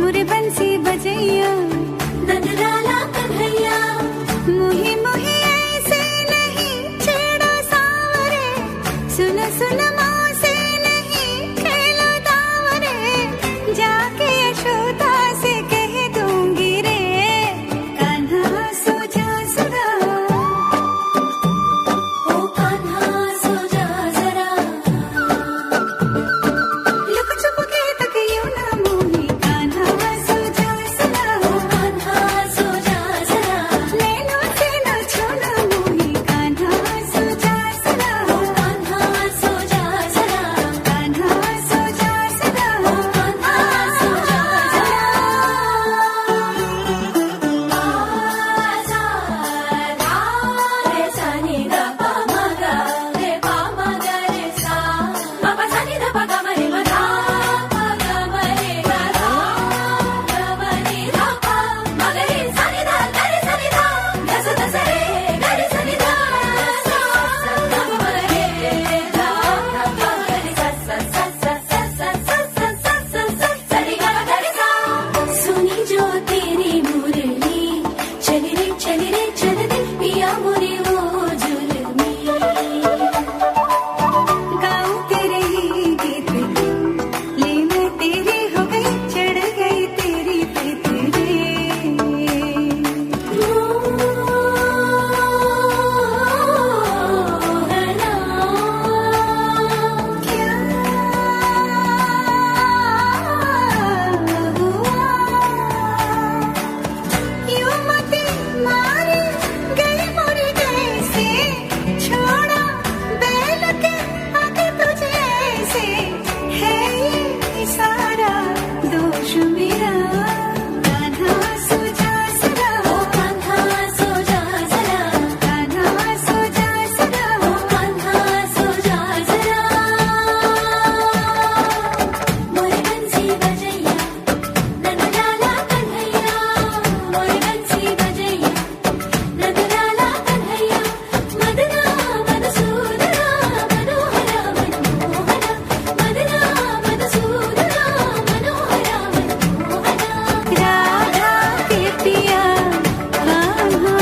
मुरी बंसी बजैया नंदलाल कन्हैया मुही मुही ऐसे नहीं छेड़ो सावरे सुन सुन से नहीं खेलो दावरे जाके यशोदा से कह दूंगी रे कान्हा सो जा सदा ओ कान्हा सो जा जरा लुक छुप के तक यूं ना मोही कान्हा सो जा सदा ओ कान्हा सो जा जरा नैनों से ना छोड़ो मोही कान्हा सो जा सदा ओ कान्हा सो जा जरा कान्हा सो जा सदा ओ कान्हा सो जा जरा रे सा नि ध प म ग रे प म ग रे सा म प सा नि ध प ग म रे म धा प ग म रे ग धा ग म नि ध प म ग रे सा नि ध ग रे सा नि ध ग स ध स रे ग रे सा नि ध सा ध प म रे ध प ग रे सा सा सा सा सा सा सा सा सा सा सा सा रे ग ग रे सा सुनी जो तेरी मुरली चली रे चल दे पिया मुरी वो जुलमी गाऊं तेरे ही गीत ले मैं तेरी हो गई चढ़ गई तेरी पे तेरे क्या हुआ यूं मत मारे गई मोरी जैसे छोड़ा बैल के आगे तुझे ऐसे है ये सारा दोष मेरा कान्हा सो जा सदा ओ कान्हा सो जा जरा कान्हा सो जा सदा ओ कान्हा सो जा जरा मोरे बंसी बजैया नंदलाला कन्हैया मोरे बंसी बजैया नंदलाला कन्हैया मदना मधुसूदना मनोहरा मनमोहना मदना मधुसूदना मनोहरा मनमोहना राधा के पिया कान्हा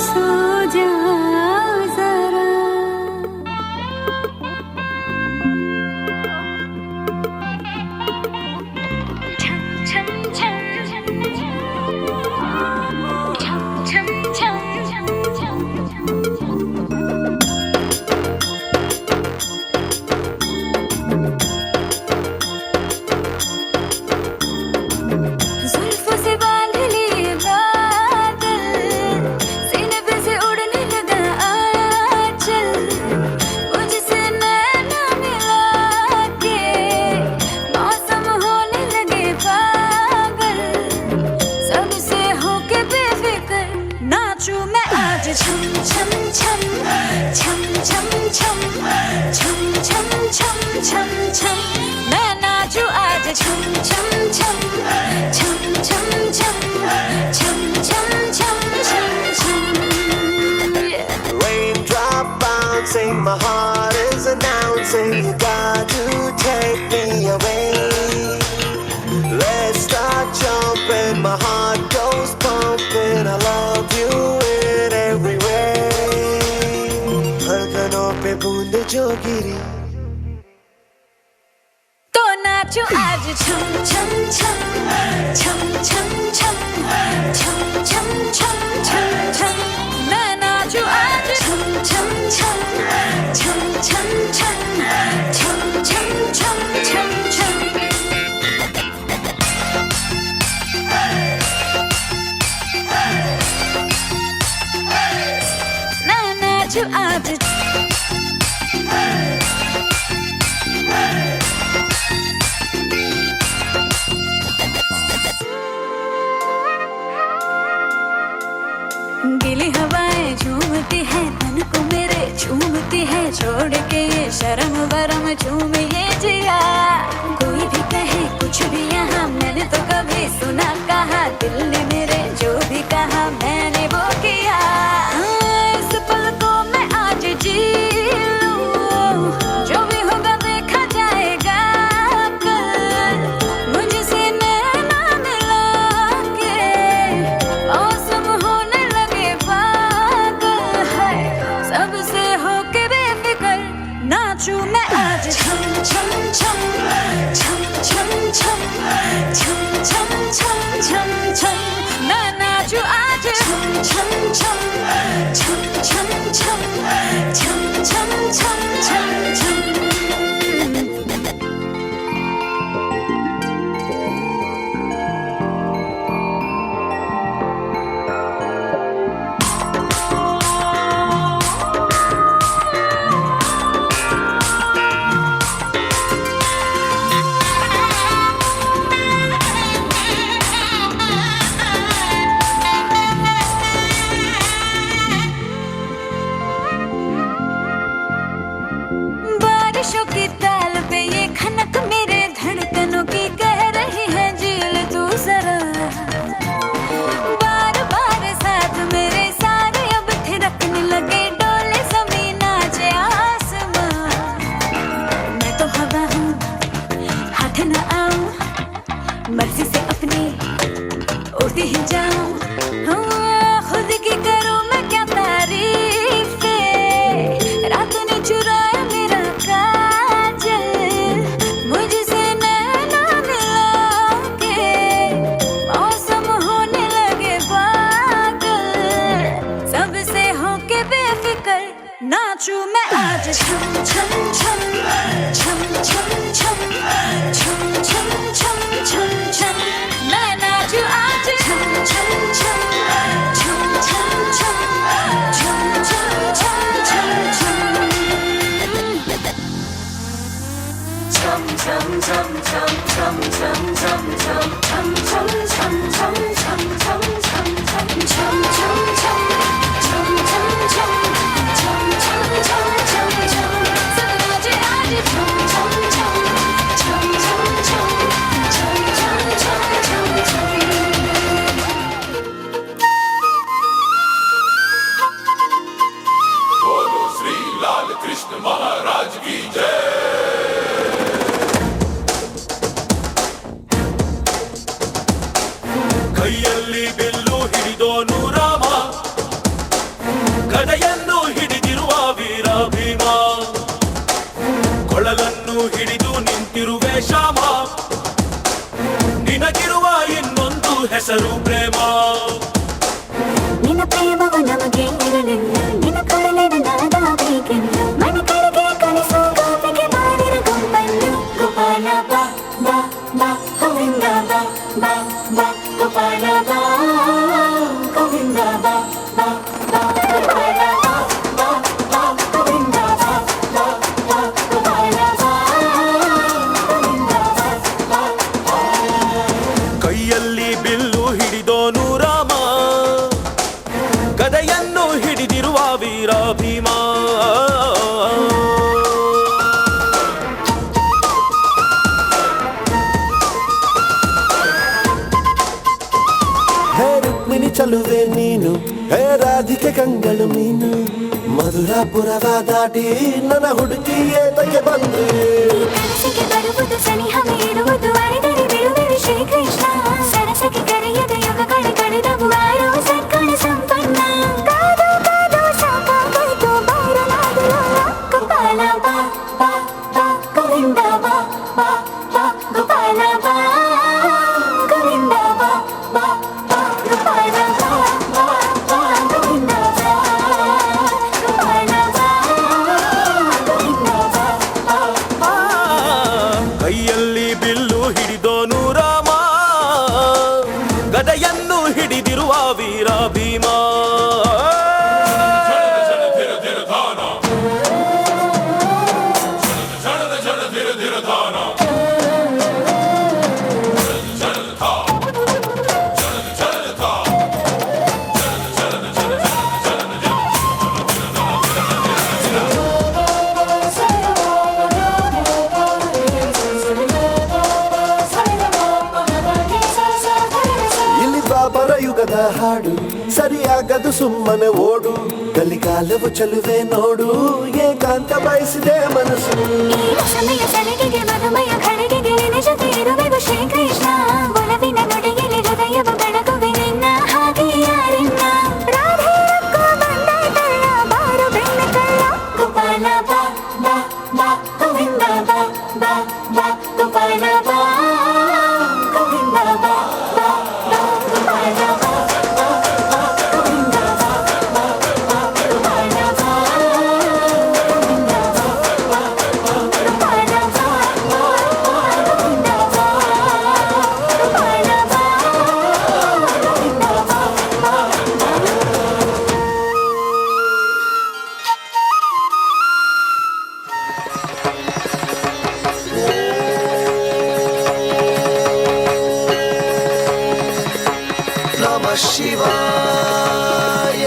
सो जा जरा छम छम छम छम छम छम छम जुल्फों से बांध लिए बादल सीने पे से उड़ने लगा आंचल मुझसे नैना मिला के मौसम होने लगे पागल सबसे होके बेफिक्र नाचूं मैं आज छम छम छम छम छम छम छम छम छम छम छम मैं नाचूं आज छम छम छम छम छम छम छम छम छम छम छम Raindrop bouncing, my heart is announcing, you got to take me away. Let's start my heart goes pumping. I love you in every way. धड़कनों पे बूंद जो गिरी तो नाचो आज छम छम छम छम छम छम छम छम छम छम छम मैं नाचो आज छम छम छम छम छम छम छम छम छम छम छम मैं नाचो आज गीली हवाएं झूमती है तन को मेरे झूमती है छोड़ के ये शर्म वरम झूम ये जिया कोई भी कहे कुछ भी यहाँ मैंने तो कभी सुना कहा दिल ने मेरे जो भी कहा मैंने वो किया इस पल को मैं आज जी लूं जो भी होगा देखा जाएगा कल मुझसे नैना मिला के मौसम होने लगे पागल है सबसे होके बेफिक्र नाचूं मैं आज छम छम छम छम छम छम छम छम छम छम छम मैं नाचूं आज छम छम छम छम छम छम छम छम छम छम छम बारिशों की ताल पे ये खनक मेरे धड़कनों की कह रही है झील तू जरा बार बार साथ मेरे सारे अब थिरकने लगे डोले जमीन नाचे आसमां मैं तो हवा हूँ हाथ न आऊं मर्जी से अपनी उड़ती ही जाऊं खुद की करूं मैं क्या तारीफ रात ने चुराया मेरा काजल मुझसे नैना मिला के मौसम होने लगे पागल सबसे होके बेफिक्र नाचूं मैं आज छम छम छम छम छम छम छम छम छम छम छम मैं नाचूं आज छम छम छम छम छम छम छम छम छम छम छम बोलो श्री लाल कृष्ण महाराज की जय। ಕೈಯಲ್ಲಿ ಬಿಲ್ಲು ಹಿಡಿದೋನು ರಾಮ ಗದೆಯನ್ನು ಹಿಡಿದಿರುವ ವೀರ ಭೀಮ ಕೊಳಲನ್ನು ಹಿಡಿದು ನಿಂತಿರುವೆ ಶ್ಯಾಮ ನಿನಗಿರುವ ಇನ್ನೊಂದು ಹೆಸರು ಪ್ರೇಮ ನಿನ್ನ ಪ್ರೇಮವು ನಮಗೆ ಇರಲಿಲ್ಲ ನಿನ್ನ ಕೊಡಲಿನ ನಾದಾಬೇಕೆಂದು ಮನ ಕಡೆಗೆ ಕಲಿಸೋ ಗಾಪಿಗೆ ಮಾಡಿರ ಗುಂಪನ್ನು ಗೋಪಾಲ ಬಾ ಬಾ ಬಾ ಗೋವಿಂದ ಬಾ ಬಾ ಬಾ ಗೋಪಾಲ ಬಾ ಗೋವಿಂದ ಬಾ ಬಾ ಬಾ ಗೋಪಾಲ ಬಾ ಬಾ ಬಾ ಗೋವಿಂದ ಬಾ ಬಾ ಬಾ ಗೋಪಾಲ ಬಾ ಗೋವಿಂದ ಬಾ ಬಾ ಕೈಯಲ್ಲಿ ಬಿಲ್ಲು ಹಿಡಿದೋನು ರಾಮ ಗದೆಯನ್ನು ಹಿಡಿದಿರುವ ವೀರ ಭೀಮ ಹೇ ರುಕ್ಮಿಣಿ ಚಲುವೆ ನೀನು ಹೇ ರಾಧಿಕೆ ಕಂಗಳು ಮೀನು ಮಧುರಾಪುರವ ದಾಟಿ ನನ್ನ ಹುಡುಕಿ ಏತಕ್ಕೆ ಬಂದು ಕನಸಿಗೆ ಬರುವುದು ಸನಿಹ ಇರುವುದು ಅರಿದರೆ ಬಿಡುವೆ ಶ್ರೀಕೃಷ್ಣ ಸರಸಕ್ಕೆ ಕರೆಯದೆ ಬಾ ಬಾ ಬಾ ಗೋವಿಂದ ಬಾ ಬಾ ಬಾ ಗೋಪಾಲ ಬಾ ಗೋವಿಂದ ಬಾ ಬಾ ಬಾ ಗೋಪಾಲ ಬಾ ಬಾ ಬಾ ಗೋವಿಂದ ಬಾ ಗೋಪಾಲ ಬಾ ಗೋವಿಂದ ಬಾ ಬಾ ಬಾ. ಕೈಯಲ್ಲಿ ಬಿಲ್ಲು ಹಿಡಿದೋನು ರಾಮ, ಗದೆಯನ್ನು ಹಿಡಿದಿರುವ ವೀರ ಭೀಮ. ಇಲ್ಲಿ ಬಾಬರ ಯುಗದ ಹಾಡು, ಸರಿಯಾಗದು ಸುಮ್ಮನೆ ಓಡು. ಕಲಿಕಾಲವು ಚಲುವೆ ನೋಡು, ಏಕಾಂತ ಬಯಸಿದೆ ಮನಸ್ಸು. ಈ ರಸಮಯ ಸಲಿಗೆಗೆ ಮಧುಮಯ ಘಳಿಗೆಗೆ ನಿನ್ನ ಜೊತೆ ಇರುವೆವು ಶ್ರೀಕೃಷ್ಣ. ಒಲವಿನ ನುಡಿಯಲ್ಲಿ ಹೃದಯವ ಬೆಳಗುವೆ ನಿನ್ನ ಹಾಗೆ ಯಾರಿನ್ನ. ರಾಧೆ ರೊಕ್ಕ ಬಂದಾಯ್ತಲ್ಲ ಬಾರು ಬೆಣ್ಣ ಕಳ್ಳ. ಗೋಪಾಲ ಬಾ ಬಾ ಬಾ ಗೋವಿಂದ ಬಾ ಬಾ ಬಾ ಗೋಪಾಲ ಬಾ ಗೋವಿಂದ ಬಾ ಬಾ ಬಾ ಗೋಪಾಲ ಬಾ ಬಾ ಬಾ ಗೋವಿಂದ ಬಾ ಬಾ ಬಾ ಗೋಪಾಲ ಬಾ ಗೋವಿಂದ ಬಾ ಬಾ ಬಾ ಗೋಪಾಲ ಬಾ ಬಾ ಬಾ ಗೋವಿಂದ ಬಾ ಗೋಪಾಲ ಬಾ ಗೋವಿಂದ ಬಾ ಬಾ ಬಾ. ನಮ ಶಿವಾಯ.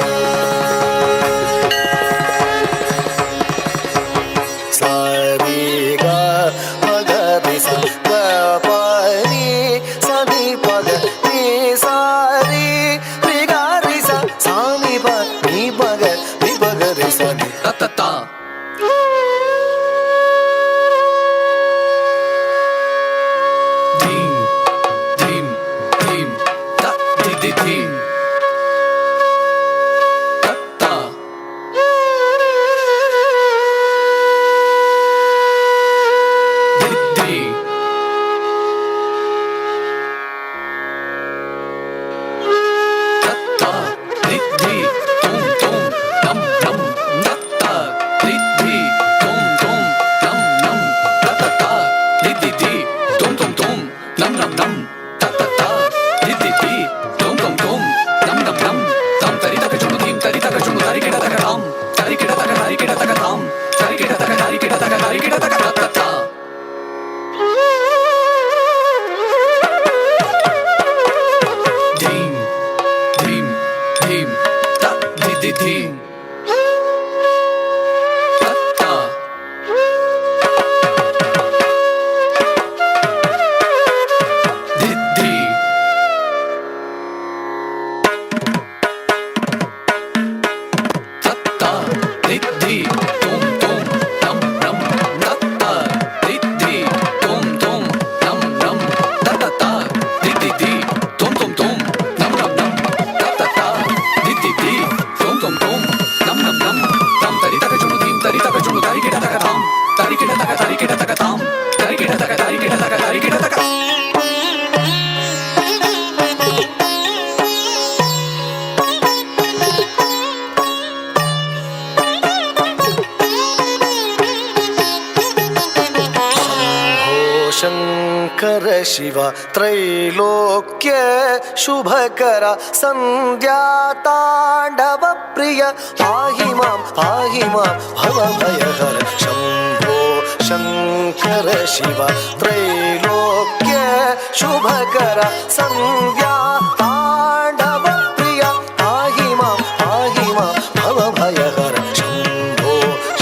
ಸಾರಿ ಗ ಮಗ ರಿ ಸ ಗ ಪ ನಿ ಸ ನಿ ಪ ಗ ನಿ ಸಾರಿ ರಿ ಗ ರಿ ಸ ಸಾ ನಿ ಪ ನಿ ಪ ಗ ನಿ ಪ ಗ ರಿ ಸ ನಿ ತ ತ ತ. ಧೀಂ ಧೀಂ ಧೀಂ ತ ಧಿ ಧಿ ಧೀಂ ತ ತ. ಧಿ ಧಿ. ತ ತ ಧಿ ಧಿ ತುಂ ತುಂ ನಂ ನಂ ತ ತ ಧಿ ಧಿ ತುಂ ತುಂ ನಂ ನಂ ತ ತ ತ ಧಿ ಧಿ ಧಿ ತುಂ ತುಂ ತುಂ ನಂ ನಂ ನಂ ತ ತ ತ ಧಿ ಧಿ ಧಿ ತುಂ ತುಂ ತುಂ ನಂ ನಂ ನಂ ತಂ ತರಿ ತಕ ಚುಣು ಧೀಂ ತರಿ ತಕ ಚುಣು ದಾರಿ ಕಿಡ ತಕ ರಾಮ್ ತರಿ ಕಿಡ ತಕ ದಾರಿ ಕಿಡ ತಕ ರಾಮ್ ತರಿ ಕಿಡ ತಕ ದಾರಿ ಕಿಡ ತಕ ದಾರಿ ಕಿಡ ತಕ ತ ತ ತ. ಧೀಂ ಧೀಂ ಧೀಂ ತ ಧಿ ಧಿ ಧೀಂ ತ ತ. ಧಿ ಧಿ. ತ ತ ಧಿ ಧಿ ತುಂ ತುಂ ನಂ ನಂ ತ ತ ಧಿ ಧಿ ತುಂ ತುಂ ನಂ ನಂ ತ ತ ತ ಧಿ ಧಿ ಧಿ ತುಂ ತುಂ ತುಂ ನಂ ನಂ ನಂ ತ ತ ತ ಧಿ ಧಿ ಧಿ ತುಂ ತುಂ ತುಂ ನಂ ನಂ ನಂ ತಂ ತರಿ ತಕ ಚುಣು ಧೀಂ ತರಿ ತಕ ಚುಣು ದಾರಿ ಕಿಡ ತಕ ರಾಮ್ ತರಿ ಕಿಡ ತಕ ದಾರಿ ಕಿಡ ತಕ ತಾಮ್ ತರಿ ಕಿಡ ತಕ ದಾರಿ ಕಿಡ ತಕ ದಾರಿ ಕಿಡ ತಕ. ಶಂಕರ ಶಿವ ತ್ರೈಲೋಕ್ಯ ಶುಭಕರ ಸಂಧ್ಯಾ ತಾಂಡವ ಪ್ರಿಯ ಪಾಹಿ ಮಾಂ ಭವ ಭಯಹರ. ಶಂಭೋ ಶಂಕರ ಶಿವ ತ್ರೈಲೋಕ್ಯ ಶುಭಕರ ಸಂಧ್ಯಾ ತಾಂಡವ ಪ್ರಿಯ ಪಾಹಿ ಮಾಂ ಭವ ಭಯಹರ. ಶಂಭೋ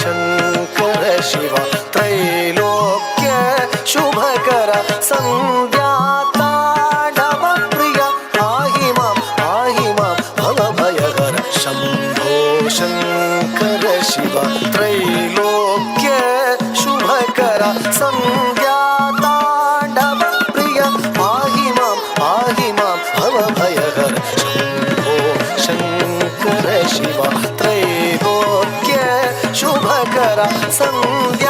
ಶಂಕರ ಶಿವ ತ್ರೈಲೋಕ್ಯ ಶುಭಕರ ಸಂಧ್ಯಾ ತಾಂಡವ ಪ್ರಿಯ ಪಾಹಿ ಮಾಂ ಭವ ಭಯಹರ. ಶಂಭೋ ಶಂಕರ ಶಿವ ತ್ರೈಲೋಕ್ಯ ಶುಭಕರ ಸಂಧ್ಯಾ ತಾಂಡವ ಪ್ರಿಯ ಪಾಹಿ ಮಾಂ ಭವ ಭಯಹರ. ಶಂಭೋ ಶಂಕರ ಶಿವ ತ್ರೈಲೋಕ್ಯ ಶುಭಕರ ಸಂಧ್ಯಾ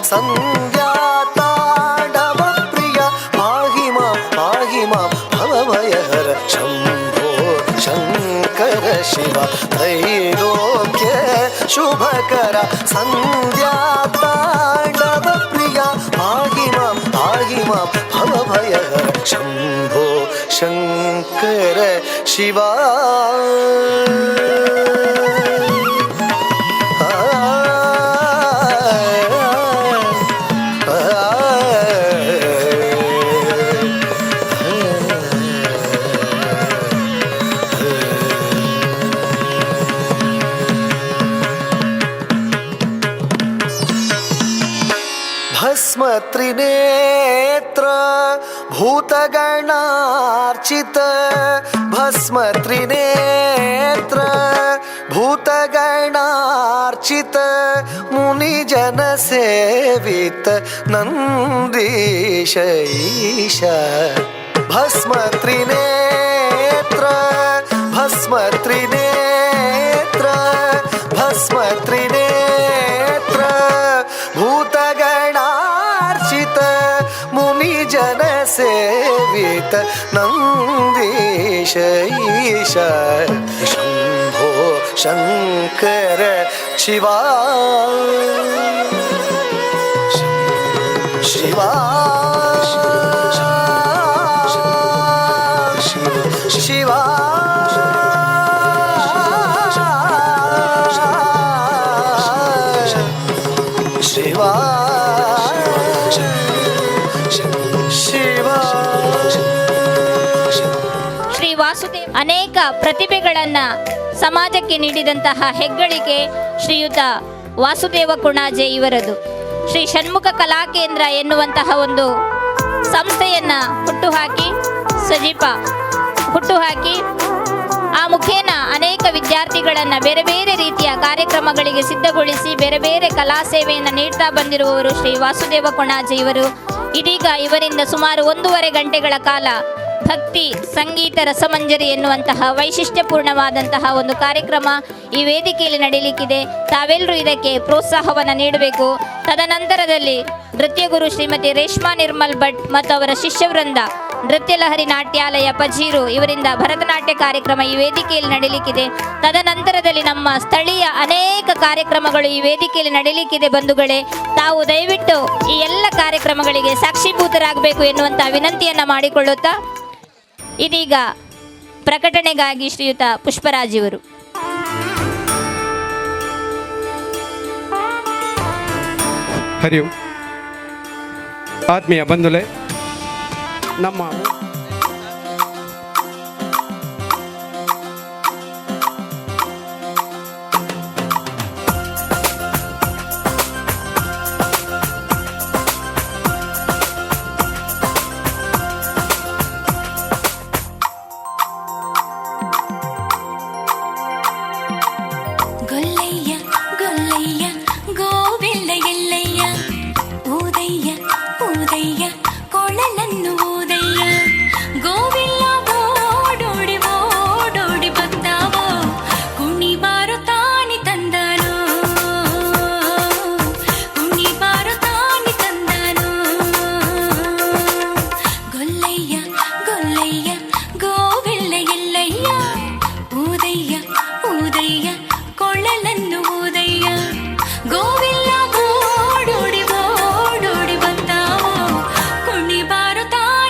ಸಂಧ್ಯಾ ತಾಂಡವ ಪ್ರಿಯ ಪಾಹಿ ಮಾಂ ಭವಭಯಹರ ಶಂಭೋ ಶಂಕರ ಶಿವ ತ್ರೈಲೋಕ್ಯ ಶುಭಕರ ಸಂಧ್ಯಾ ತಾಂಡವ ಪ್ರಿಯ ಪಾಹಿ ಮಾಂ ಭವಭಯಹರ ಶಂಭೋ ಶಂಕರ ಶಿವ. ಭಸ್ಮ ತ್ರಿನೇತ್ರ ಭೂತಗಣಾರ್ಚಿತ ಭಸ್ಮ ತ್ರಿನೇತ್ರ ಭೂತಗಣಾರ್ಚಿತ ಮುನಿಜನ ಸೇವಿತ ನಂದೀಶ ಈಶ ಭಸ್ಮ ತ್ರಿನೇತ್ರ ಭಸ್ಮ ತ್ರಿನೇತ್ರ ಭಸ್ಮ ತ್ರಿನೇತ್ರ ಭೂತಗಣಾರ್ಚಿತ ಮುನಿಜನ ಸೇವಿತ ನಂದೀಶ ಈಶ ಶಂಭೋ ಶಂಕರ ಶಿವ ಶಿವ ಶಿವ ಶಿವ ಶ್ರೀ ವಾಸುದೇವ ಅನೇಕ ಪ್ರತಿಭೆಗಳನ್ನ ಸಮಾಜಕ್ಕೆ ನೀಡಿದಂತಹ ಹೆಗ್ಗಳಿಕೆ ಶ್ರೀಯುತ ವಾಸುದೇವ ಕುಣಾಜೆ ಇವರದು. ಶ್ರೀ ಷಣ್ಮುಖ ಕಲಾಕೇಂದ್ರ ಎನ್ನುವಂತಹ ಒಂದು ಸಂಸ್ಥೆಯನ್ನ ಹುಟ್ಟುಹಾಕಿ ಆ ಮುಖೇನ ಅನೇಕ ವಿದ್ಯಾರ್ಥಿಗಳನ್ನ ಬೇರೆ ಬೇರೆ ರೀತಿಯ ಕಾರ್ಯಕ್ರಮಗಳಿಗೆ ಸಿದ್ಧಗೊಳಿಸಿ ಬೇರೆ ಬೇರೆ ಕಲಾ ಸೇವೆಯನ್ನು ನೀಡ್ತಾ ಬಂದಿರುವವರು ಶ್ರೀ ವಾಸುದೇವ ಕೊಣಾಜೆ ಇವರು. ಇದೀಗ ಇವರಿಂದ ಸುಮಾರು 1.5 ಗಂಟೆಗಳ ಕಾಲ ಭಕ್ತಿ ಸಂಗೀತ ರಸಮಂಜರಿ ಎನ್ನುವಂತಹ ವೈಶಿಷ್ಟ್ಯಪೂರ್ಣವಾದಂತಹ ಒಂದು ಕಾರ್ಯಕ್ರಮ ಈ ವೇದಿಕೆಯಲ್ಲಿ ನಡೆಯಲಿಕ್ಕಿದೆ. ತಾವೆಲ್ಲರೂ ಇದಕ್ಕೆ ಪ್ರೋತ್ಸಾಹವನ್ನು ನೀಡಬೇಕು. ತದನಂತರದಲ್ಲಿ ನೃತ್ಯ ಗುರು ಶ್ರೀಮತಿ ರೇಷ್ಮಾ ನಿರ್ಮಲ್ ಭಟ್ ಮತ್ತು ಅವರ ಶಿಷ್ಯವೃಂದ ನೃತ್ಯ ಲಹರಿ ನಾಟ್ಯಾಲಯ ಪಜೀರು ಇವರಿಂದ ಭರತನಾಟ್ಯ ಕಾರ್ಯಕ್ರಮ ಈ ವೇದಿಕೆಯಲ್ಲಿ ನಡೆಯಲಿಕ್ಕಿದೆ. ತದನಂತರದಲ್ಲಿ ನಮ್ಮ ಸ್ಥಳೀಯ ಅನೇಕ ಕಾರ್ಯಕ್ರಮಗಳು ಈ ವೇದಿಕೆಯಲ್ಲಿ ನಡೆಯಲಿಕ್ಕಿದೆ. ಬಂಧುಗಳೇ, ತಾವು ದಯವಿಟ್ಟು ಈ ಎಲ್ಲ ಕಾರ್ಯಕ್ರಮಗಳಿಗೆ ಸಾಕ್ಷೀಭೂತರಾಗಬೇಕು ಎನ್ನುವಂಥ ವಿನಂತಿಯನ್ನು ಮಾಡಿಕೊಳ್ಳುತ್ತಾ ಇದೀಗ ಪ್ರಕಟಣೆಗಾಗಿ ಶ್ರೀಯುತ ಪುಷ್ಪರಾಜ್ ಇವರು. ಹರಿ ಓಂ. ಆತ್ಮೀಯ ಬಂಧುಗಳೇ, ನಮ್ಮ ಗೊಲ್ಲಯ್ಯ ಗೊಲ್ಲಯ್ಯ ಗೋವಿಲ್ಲ ಎಲ್ಲಯ್ಯ ಊದಯ್ಯ ಊದಯ್ಯ ಕೊಳಲನ್ನು ಊದಯ್ಯ ಗೋವಿಲ್ಲ ಓಡೋಡಿ ಓಡೋಡಿ ಬಂದಾವೋ ಕುಣಿಬಾರು ತಾನಿ ತಂದಾನೋ ಕುಣಿಬಾರು ತಾನಿ ತಂದಾನೋ ಗೊಲ್ಲಯ್ಯ ಗೊಲ್ಲಯ್ಯ ಗೋವಿಲ್ಲ ಎಲ್ಲಯ್ಯ ಊದಯ್ಯ ಊದಯ್ಯ ಕೊಳಲನ್ನು ಊದಯ್ಯ ಗೋವಿಲ್ಲ ಓಡೋಡಿ ಓಡೋಡಿ ಬಂದಾವೋ ಕುಣಿಬಾರು ತಾನಿ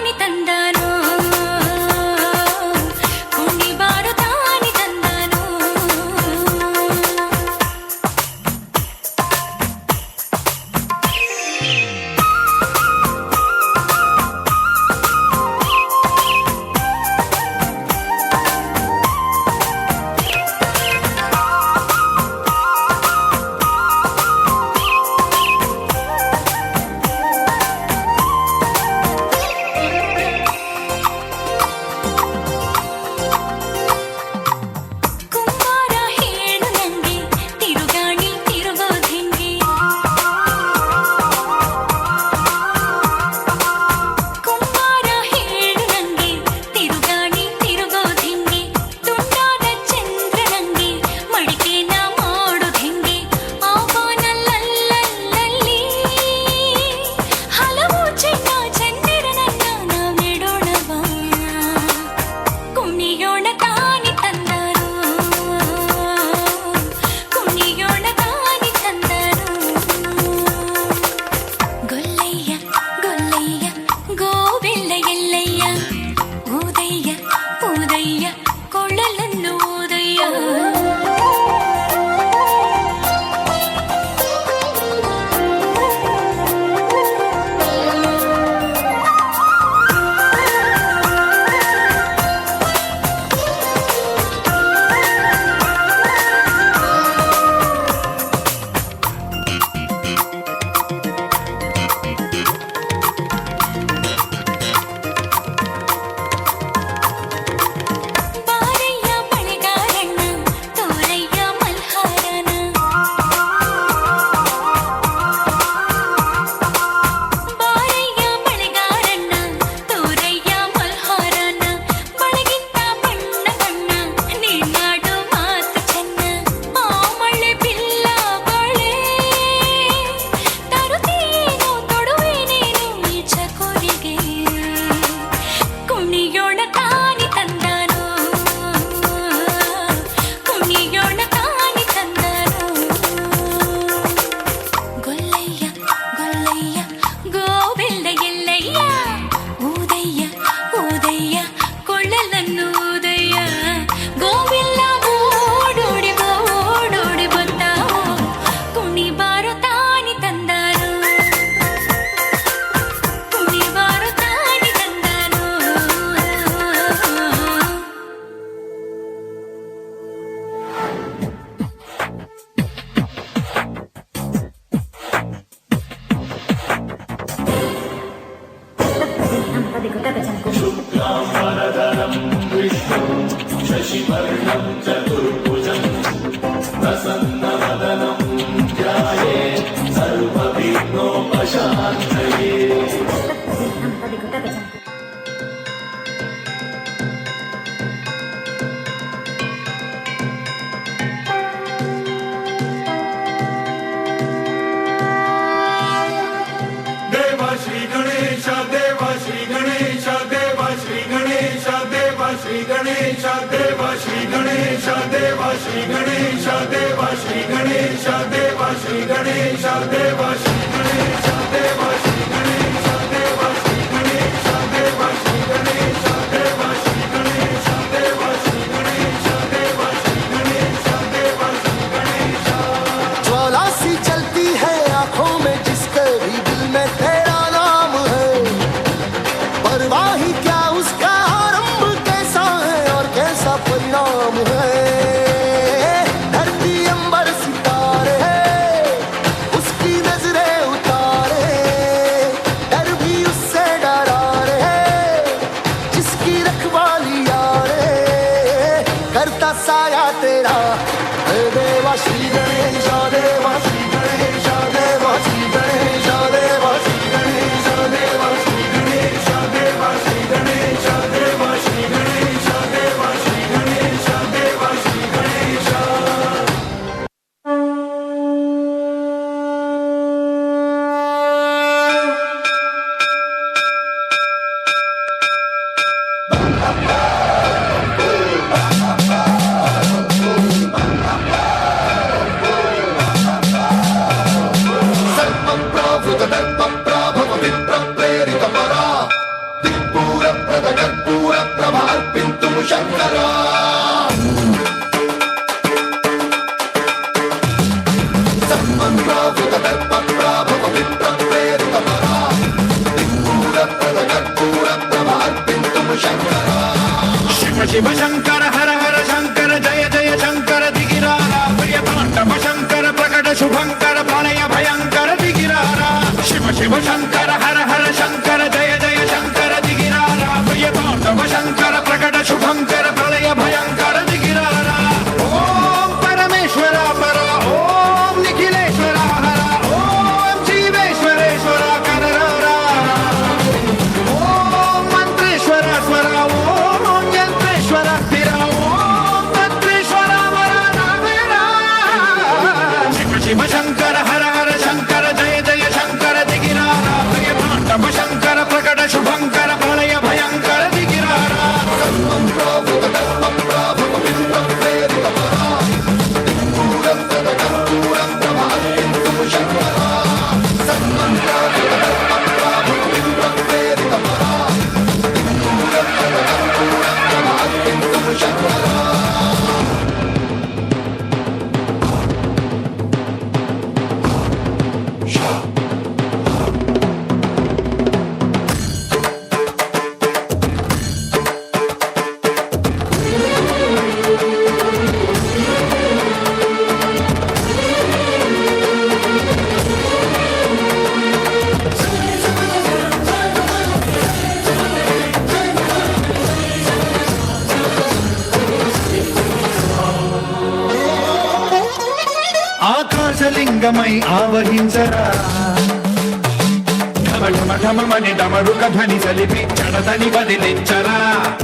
शशिवर्णं चतुर्भुजं प्रसन्नवदनं ध्यायेत् सर्वविघ्नोपशान्तये। देवा श्री गणेश देवा श्री गणेश देवा श्री गणेश देवा श्री गणेश देवा श्री गणेश देवा श्री गणेश देवा श्री गणेश देवा श्री गणेश देवा श्री गणेश देवा श्री गणेश देवा श्री गणेश देवा श्री गणेश देवा श्री गणेश देवा श्री गणेश देवा श्री गणेश देवा श्री गणेश। ज्वाला सी चलती है आंखों में जिसके भी दिल में तेरा नाम है, परवाही क्या उसका आरंभ कैसा है और कैसा परिणाम है। धरती अंबर सितारे उसकी नजरें उतारे, डर भी उससे डरा रे जिसकी रखवाली यारे करता साया तेरा। देवा श्री गणेश देवा श्री गणेश देवा श्री गणेश देवा श्री गणेश देवा श्री गणेश देवा श्री गणेश देवा श्री गणेश देवा श्री गणेश देवा श्री गणेश। शिव शिव शंकर हर हर शंकर जय जय शंकर दिगिरारा प्रियतांडव शंकर प्रकट शुभंकर प्रलय भयंकर दिगिरारा। शिव शिव शंकर हर हर शंकर जय जय शंकर दिगिरारा प्रियतांडव शंकर प्रकट शुभंकर प्रलय भयंकर दिगिरारा। ओम परमेश्वरा परा ओम निखिलेश्वरा हरा ओम जीवेश्वरेश्वरा कररा ओम मंत्रेश्वरा स्वरा ओम यंत्रेश्वरा स्थिरा ओम तत्रेश्वरा वरा नावेरा। शिव शिव शंकर हर हर शंकर जय जय शंकर दिगिरारा प्रियतांडव शंकर प्रकट शुभंकर प्रलय भयंकर दिगिरारा। ఆకాశలింగమై ఆవహించరా ఢమఢమఢమని డమరుక ధ్వని సలిపి చడదని వదిలించరా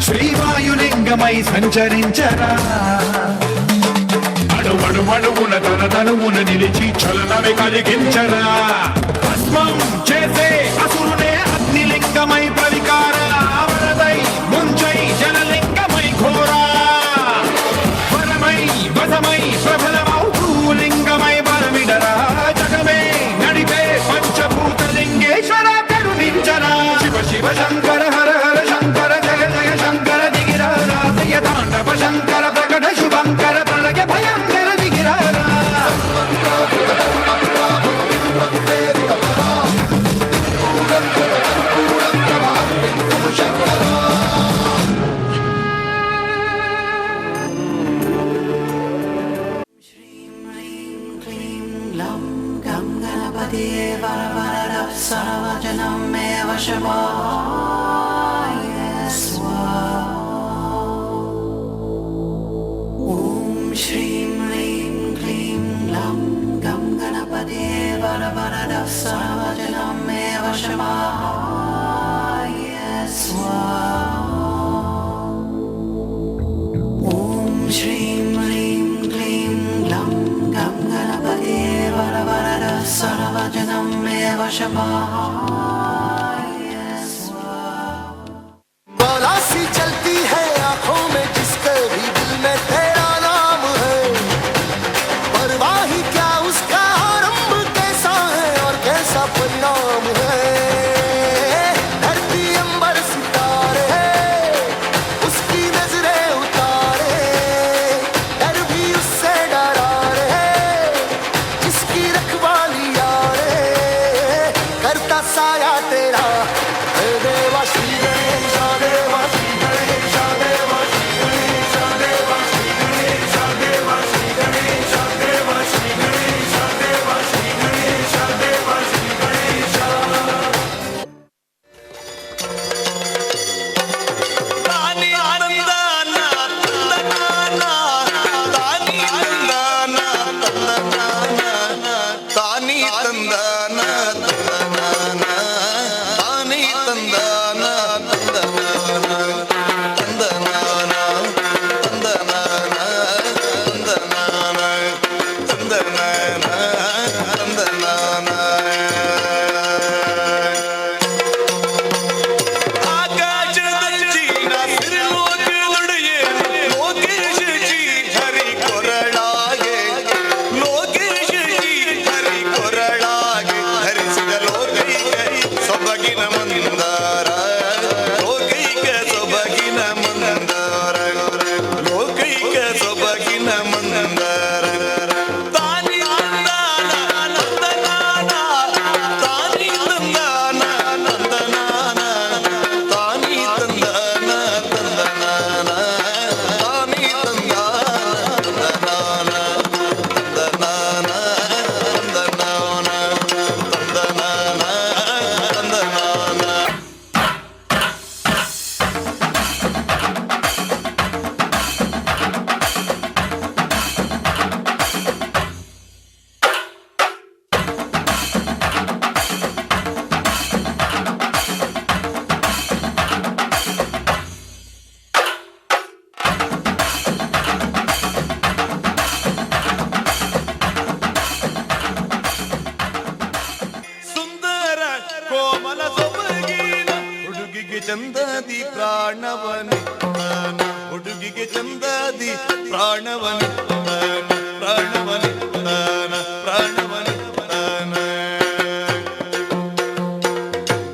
శ్రీవాయులింగమై సంచరించరా అడువడువడువున తన తనువున నిలిచి చలనమే కలిగించరా భస్మం చేసే అసురునే అగ్నిలింగమై ప్రవికార వరదై ముంచై జలలింగమై ఘోరా వరమై వసమై ప్రబలమౌ లింగమై బలమిడరా జగమే నడిపే పంచభూతలింగేశ్వర కరుణించరా। శివ శివ శంకర హర హర శంకర జయ జయ శంకర దిగిరారా ప్రియతాండవ శంకర ప్రకట శుభంకర ప్రళయ భయంకర దిగిరారా। सर्वजनमेव शिवो बोला सी चलती है आंखों में जिसके भी दिल में तेरा नाम है, परवाही क्या उसका आरंभ कैसा है और कैसा परिणाम है। धरती अंबर सितारे उसकी नजरें उतारे, डर भी उससे डरा रे जिसकी रखवाली यारे, करता साया तेरा हे देवा श्री गणेश देवा श्री गणेश देवा श्री गणेश देवा श्री गणेश देवा श्री गणेश देवा श्री गणेश देवा श्री गणेश देवा श्री गणेश। तानी तंदाना तंदनाना, तानी तंदाना तंदनाना, तानी तंदाना तंदनाना, तानी तंदाना तंदनाना, तंदनाना तंदनाना, तंदनाना तंदनाना, ಆಕಾಶದಂಚಿನ ಸಿರಿಲೋಕದೊಡೆಯೇ ಲೋಕೇಶ ಜಿ ಹರಿ ಕೊರಳಾಗೆ, ಲೋಕೇಶ ಜಿ ಹರಿ ಕೊರಳಾಗೆ ಧರಿಸಿದ ಲೋಕೈಕ ಸೊಬಗಿನ ಮಂದಾರ, ಲೋಕೈಕ ಸೊಬಗಿನ ಮಂದಾರ, ಲೋಕೈಕ ಸೊಬಗಿನ ಮಂದಾರ, ತಾನಿ ತಂದಾನ ನಂದನಾನ, ತಾನಿ ತಂದಾನ ನಂದನಾನ, ತಾನಿ ತಂದಾನ ತಂದನಾನ, ತಾನಿ ತಂದಾನ ತಂದನಾನ, ತಂದನಾನ ತಂದನಾನ, ತಂದನಾನ ತಂದನಾನ. ಸುಂದರ ಕೋಮಲ ಸೊಬಗಿನ ಹುಡುಗಿಗೆ ಚಂದದಿ ಪ್ರಾಣವನಿ, ಹುಡುಗಿಗೆ ಚಂದದಿ ಪ್ರಾಣವನಿ, ಪ್ರಾಣವನಿ ಪ್ರಾಣವನಿ.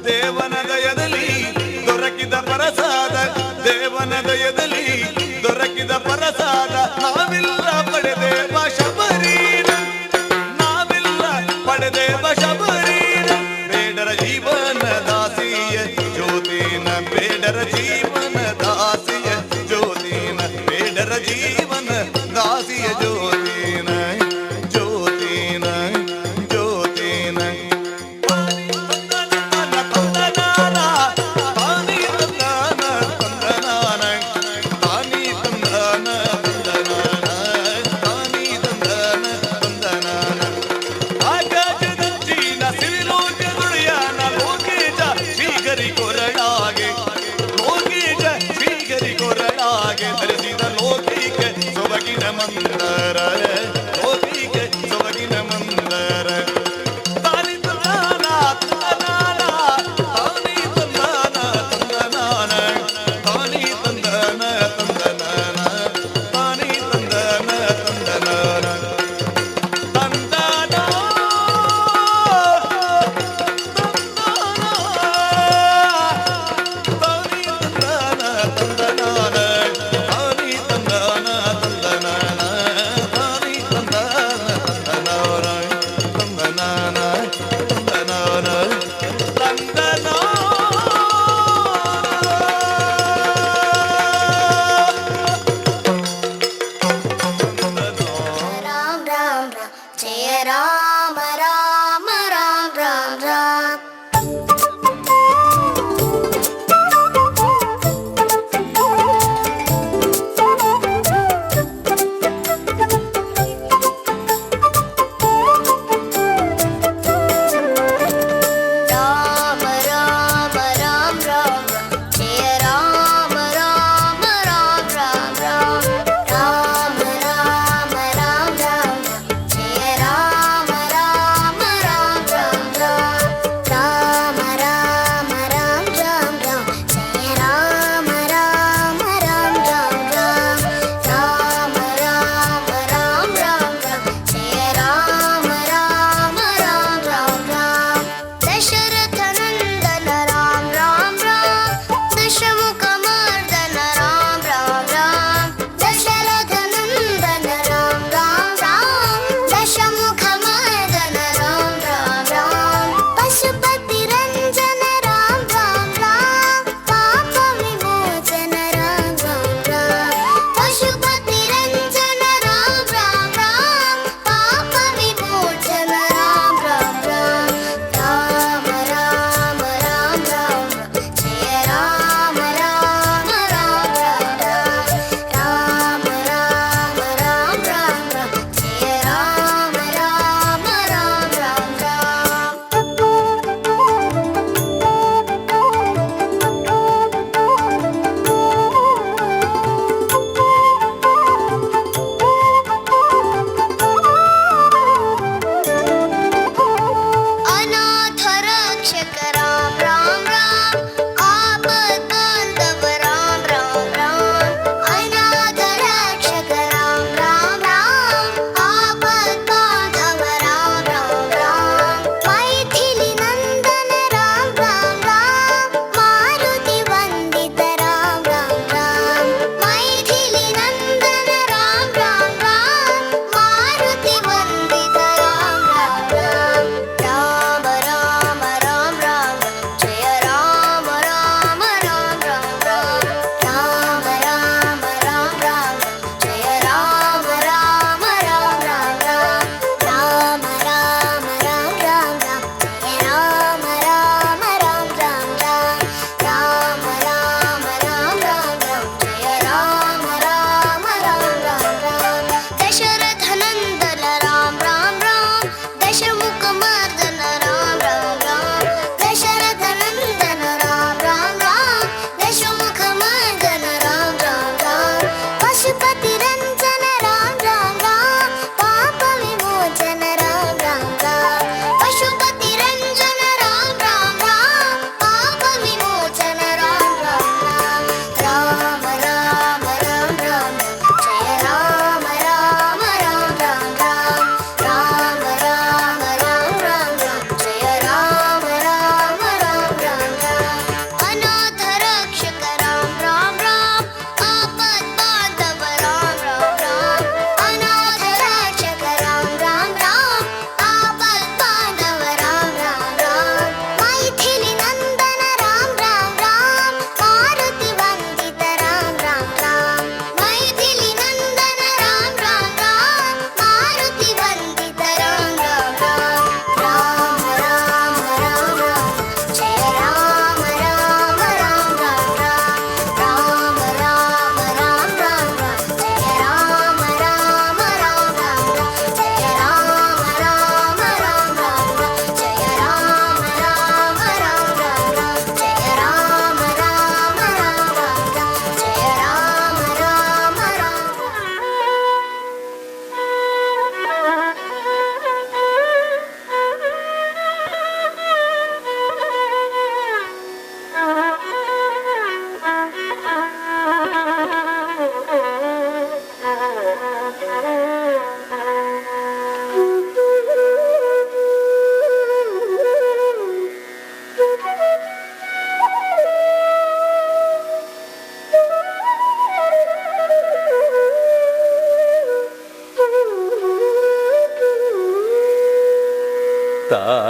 ದೇವನ ದಯದಲ್ಲಿ ದೊರಕಿದ ಪರಸಾದ, ದೇವನ ದಯದಲ್ಲಿ ದೊರಕಿದ ಪರಸಾದ, ನಾವಿಲ್ಲ ಪಡೆದೇವ ಶಬರೀನ, ನಾವಿಲ್ಲ ಪಡೆದೇವ ಶಬರೀನ, ಬೇಡರ ಜೀವನ ದಾಸಿಯ ಜ್ಯೋತಿನ, ಬೇಡರ ಜೀವನ ದಾಸಿಯ ಜ್ಯೋತಿನ, ಬೇಡರ ಜೀವನ ದಾಸಿಯ ಜ್ಯೋತಿನ, ಜ್ಯೋತಿನ ಜ್ಯೋತಿನ. ಆಕಾಶದಂಚಿನ ಸಿರಿಲೋಕದೊಡೆಯನ ಲೋಕೇಶ ಶ್ರೀಗರಿ ಕೊರಳಾಗೆ, ಲೋಕೇಶ ಶ್ರೀ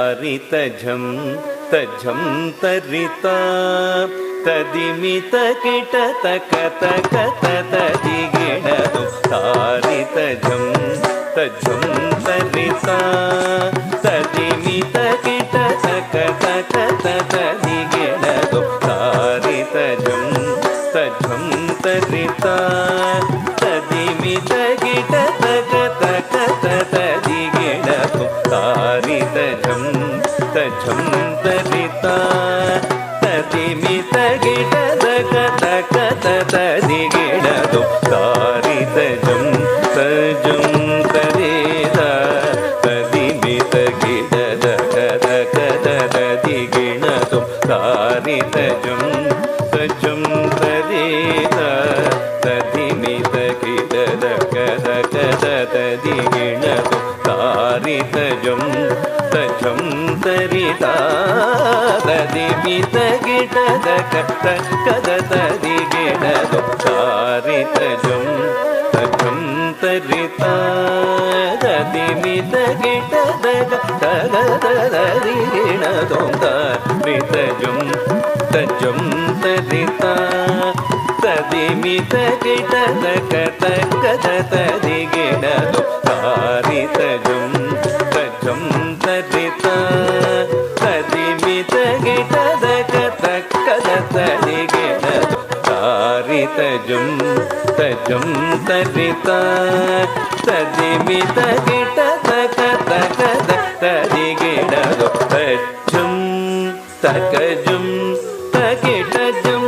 ತಾರಿತ ಝಂ ತಜ್ಜಂ ತರಿತ ತದಿಮಿತ ಕಿಟ ತಕ ತಕ ತದಿಗಿಣದು ತಾರಿತ ಝಂ ತಜ್ಜಂ ತರಿತ ತದಿಮಿತ ಕಿಟ ತಕ ತಕ ತದಿಗಿಣದು ತಾರಿತ ಝಂ ತಜ್ಜಂ ತರಿತ ತದಿಮಿತ ಕಿಟ ತಕ ತಕ ತದಿಗಿಣದು ತಾರಿತ ಝಂ ತಜ್ಜಂ ತರಿತ ತದಿಮಿತ ಗಿಡ ದಕ ತಕ ತದಿಗಿಣದು ತಾರಿತ ಝಂ ತಜಂ ತರಿತ ತದಿಮಿತ ಗಿಡ ದಕ ತಕ ತದಿಗಿಣದು ತಾರಿತ ಝಂ ತಜಂ ತರಿತ ತದಿಮಿತ ಗಿಡ ದಕ ತಕ ತದಿಗಿಣದು ತಾರಿತ ಝಂ ತಜಂ ತರಿತ ತದಿಮಿತ ಗಿಡ ದಕ ತಕ ತದಿಗಿಣದು ತಾರಿತ ಝಂ ತಜಂ ತರಿತ ತದಿಮಿತ ಗಿಡ ದಕ ತಕ ತದಿಗಿಣದು ತಾರಿತ ಝಂ ತಜಂ ತರಿತ ತದಿಮಿತ ಗಿಡ ದಕ ತಕ ತದಿಗಿಣದು ತಾರಿತ ಝಂ ತಜಂ ತರಿತ ತದಿಮಿತ ಗಿಡ ದಕ ತಕ ತದಿಗಿಣದು ತಾರಿತ ಝಂ ತಜಂ ತರಿತ ತದಿಮಿತ ಗಿಡ ದಕ ತಕ ತದಿಗಿಣದು ತಜ್ಜಂ ತಕಜಂ ತಕಿಟ ಜಂ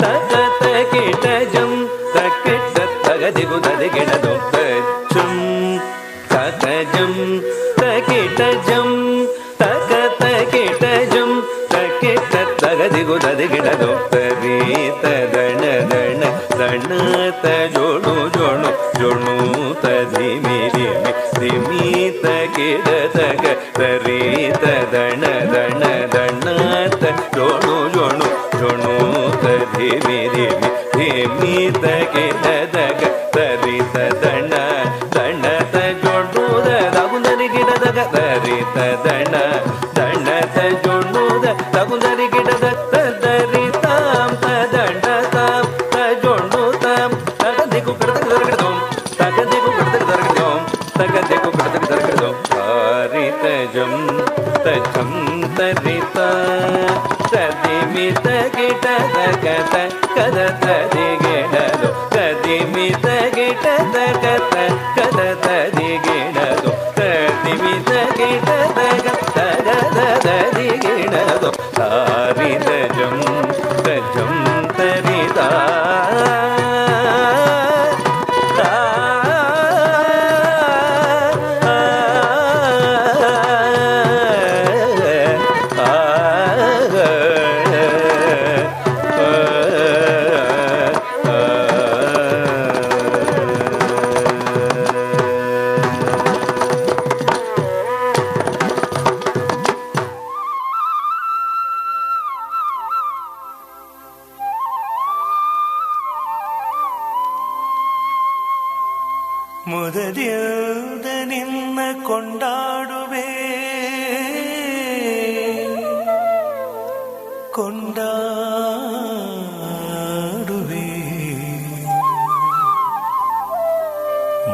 ತಕ ತಕಿಟ ಜಂ ತಕಿಟ ತಗದಿಗು ತದಿಗಿಣದು ತಜ್ಜಂ ತಕಜಂ ತಕಿಟ ಜಂ ತಕ ತಕಿಟ ಜಂ ತಕಿಟ ತಗದಿಗು ತದಿಗಿಣದು ತರೀತ ದಣ ದಣ ದಣ ತ ಜೋಣು ಜೋಣು ಜೋಣು ತದಿಮಿ ದಿಮಿ ದಿಮಿ ತಕಿಡ ತಗ ತರೀತ ದಣ ದಣ ದಣ ತ ಜೋಣು ಜೋಣು ಜೋಣು ತದಿಮಿ ದಿಮಿ ದಿಮಿ ತಕಿಡ ತಗ ತರೀತ ದಣ ದಣ ತ ಜೋಣು ದಗುಂದರಿ ಗಿಡ ದಗ ತರೀತ ದಣ ದಣ ತ ಜೋಣು ದಗುಂದರಿ ಗಿಡ ದಗ ತರಿತಾಂ ತದಂಡ ತಾಂ ತ ಜೋಣು ತಾಂ ತಗದಿಗು ಕಡದಗ ದರಗಡೋಂ ತಗದಿಗು ಕಡದಗ ದರಗಡೋಂ ತಗದಿಗು ಕಡದಗ ದರಗಡೋಂ ತಾರಿತ ಝಂ ತಜಂ ತರಿತ ತದಿಮಿತ ಗಿಡ ದಕ ತಕ ತದಿಗಿಣದು ತದಿಮಿತ ಗಿಡ ದಕ ತಕ ತದಿಗಿಣದು ತದಿಮಿತ ಗಿಡ ದಕ ತಕ ತದಿಗಿಣದು ತಾರಿತ ಝಂ ತಜಂ ತರಿತ ಮುದದಿಂದ ನಿನ್ನ ಕೊಂಡಾಡುವೆ ಕೊಂಡಾಡುವೆ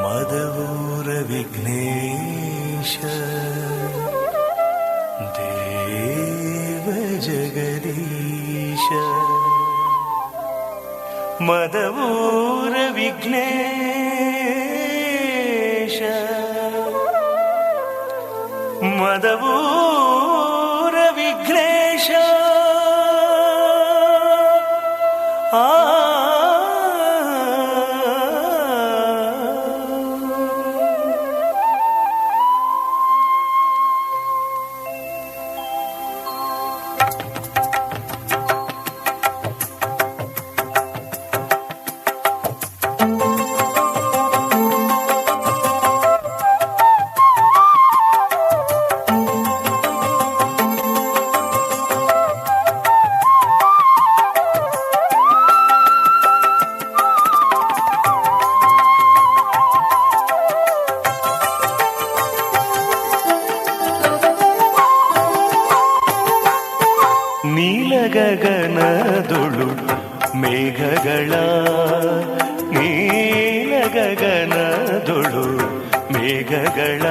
ಮದವೂರ ವಿಘ್ನೇಶ ದೇವ ಜಗದೀಶ ಮದವೂರ ವಿಘ್ನೇಶ ಮದವೂರ ವಿಘ್ನೇಶ ಆ ಮೇಘಗಳ ನೀಲ ಗಗನದೊಳು ಮೇಘಗಳ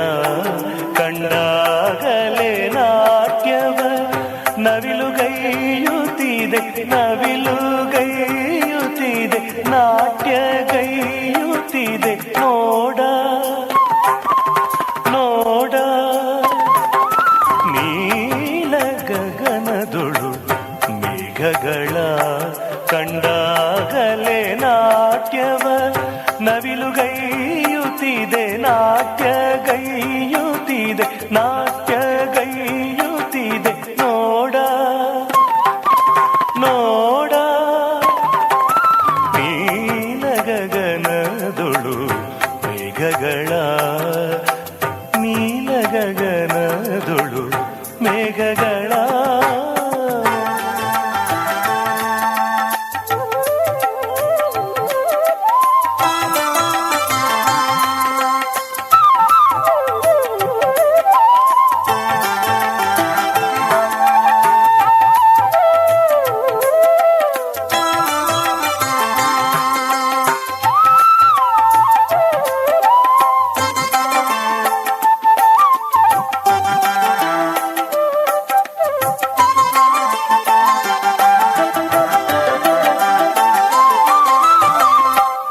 ಕಂಡಾಗಲೇ ನಾಟ್ಯವ ನವಿಲುಗೈಯುತ್ತಿದೆ ನವಿಲುಗೈಯುತ್ತಿದೆ ನಾಟ್ಯಗೈಯುತ್ತಿದೆ ನೋಡ ನೋಡ ನೀಲ ಗಗನದೊಳು ಮೇಘಗಳ ಕಂಡಾಗಲೇ ನಾಟ್ಯವ ನವಿಲುಗೈಯುತ್ತಿದೆ ನಾಟ್ಯಗೈಯುತ್ತಿದೆ ನಾಟ್ಯಗೈಯುತ್ತಿದೆ ನೋಡ ನೋಡ ನೀಲ ಗಗನದೊಳು ಮೇಘಗಳ ನೀಲ ಗಗನದೊಳು ಮೇಘಗಳ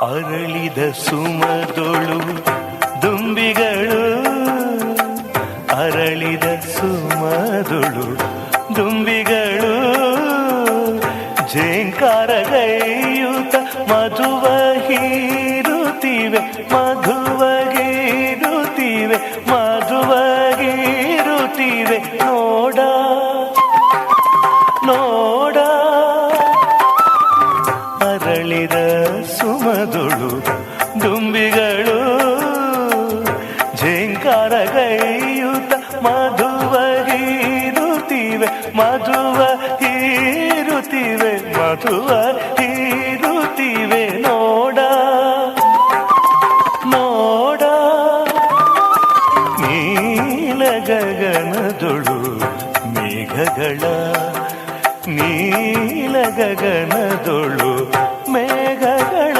ಅರಳಿದ ಸುಮದೊಳು ದುಂಬಿಗಳು ಅರಳಿದ ಸುಮದೊಳು ದುಂಬಿಗಳು ಝೇಂಕಾರಗೈಯುತ ಮಧುವ ಹೀರುತ್ತಿವೆ ಮಧುವ ಗೀರುತ್ತಿವೆ ಮಧುವ ಗೀರುತ್ತಿವೆ ನೋಡ ನೋಡ ಅರಳಿದ ಸುಮದೊಳು ದುಂಬಿಗಳು ಝೇಂಕಾರಗೈಯುತ ಮಧುವ ಹೀರುತ್ತಿವೆ ಮಧುವ ಹೀರುತ್ತಿವೆ ಮಧುವ ಹೀರುತ್ತಿವೆ ನೋಡ ನೋಡ ನೀಲ ಗಗನದೊಳು ಮೇಘಗಳ ನೀಲ ಗಗನದೊಳು ಮೇಘಗಳ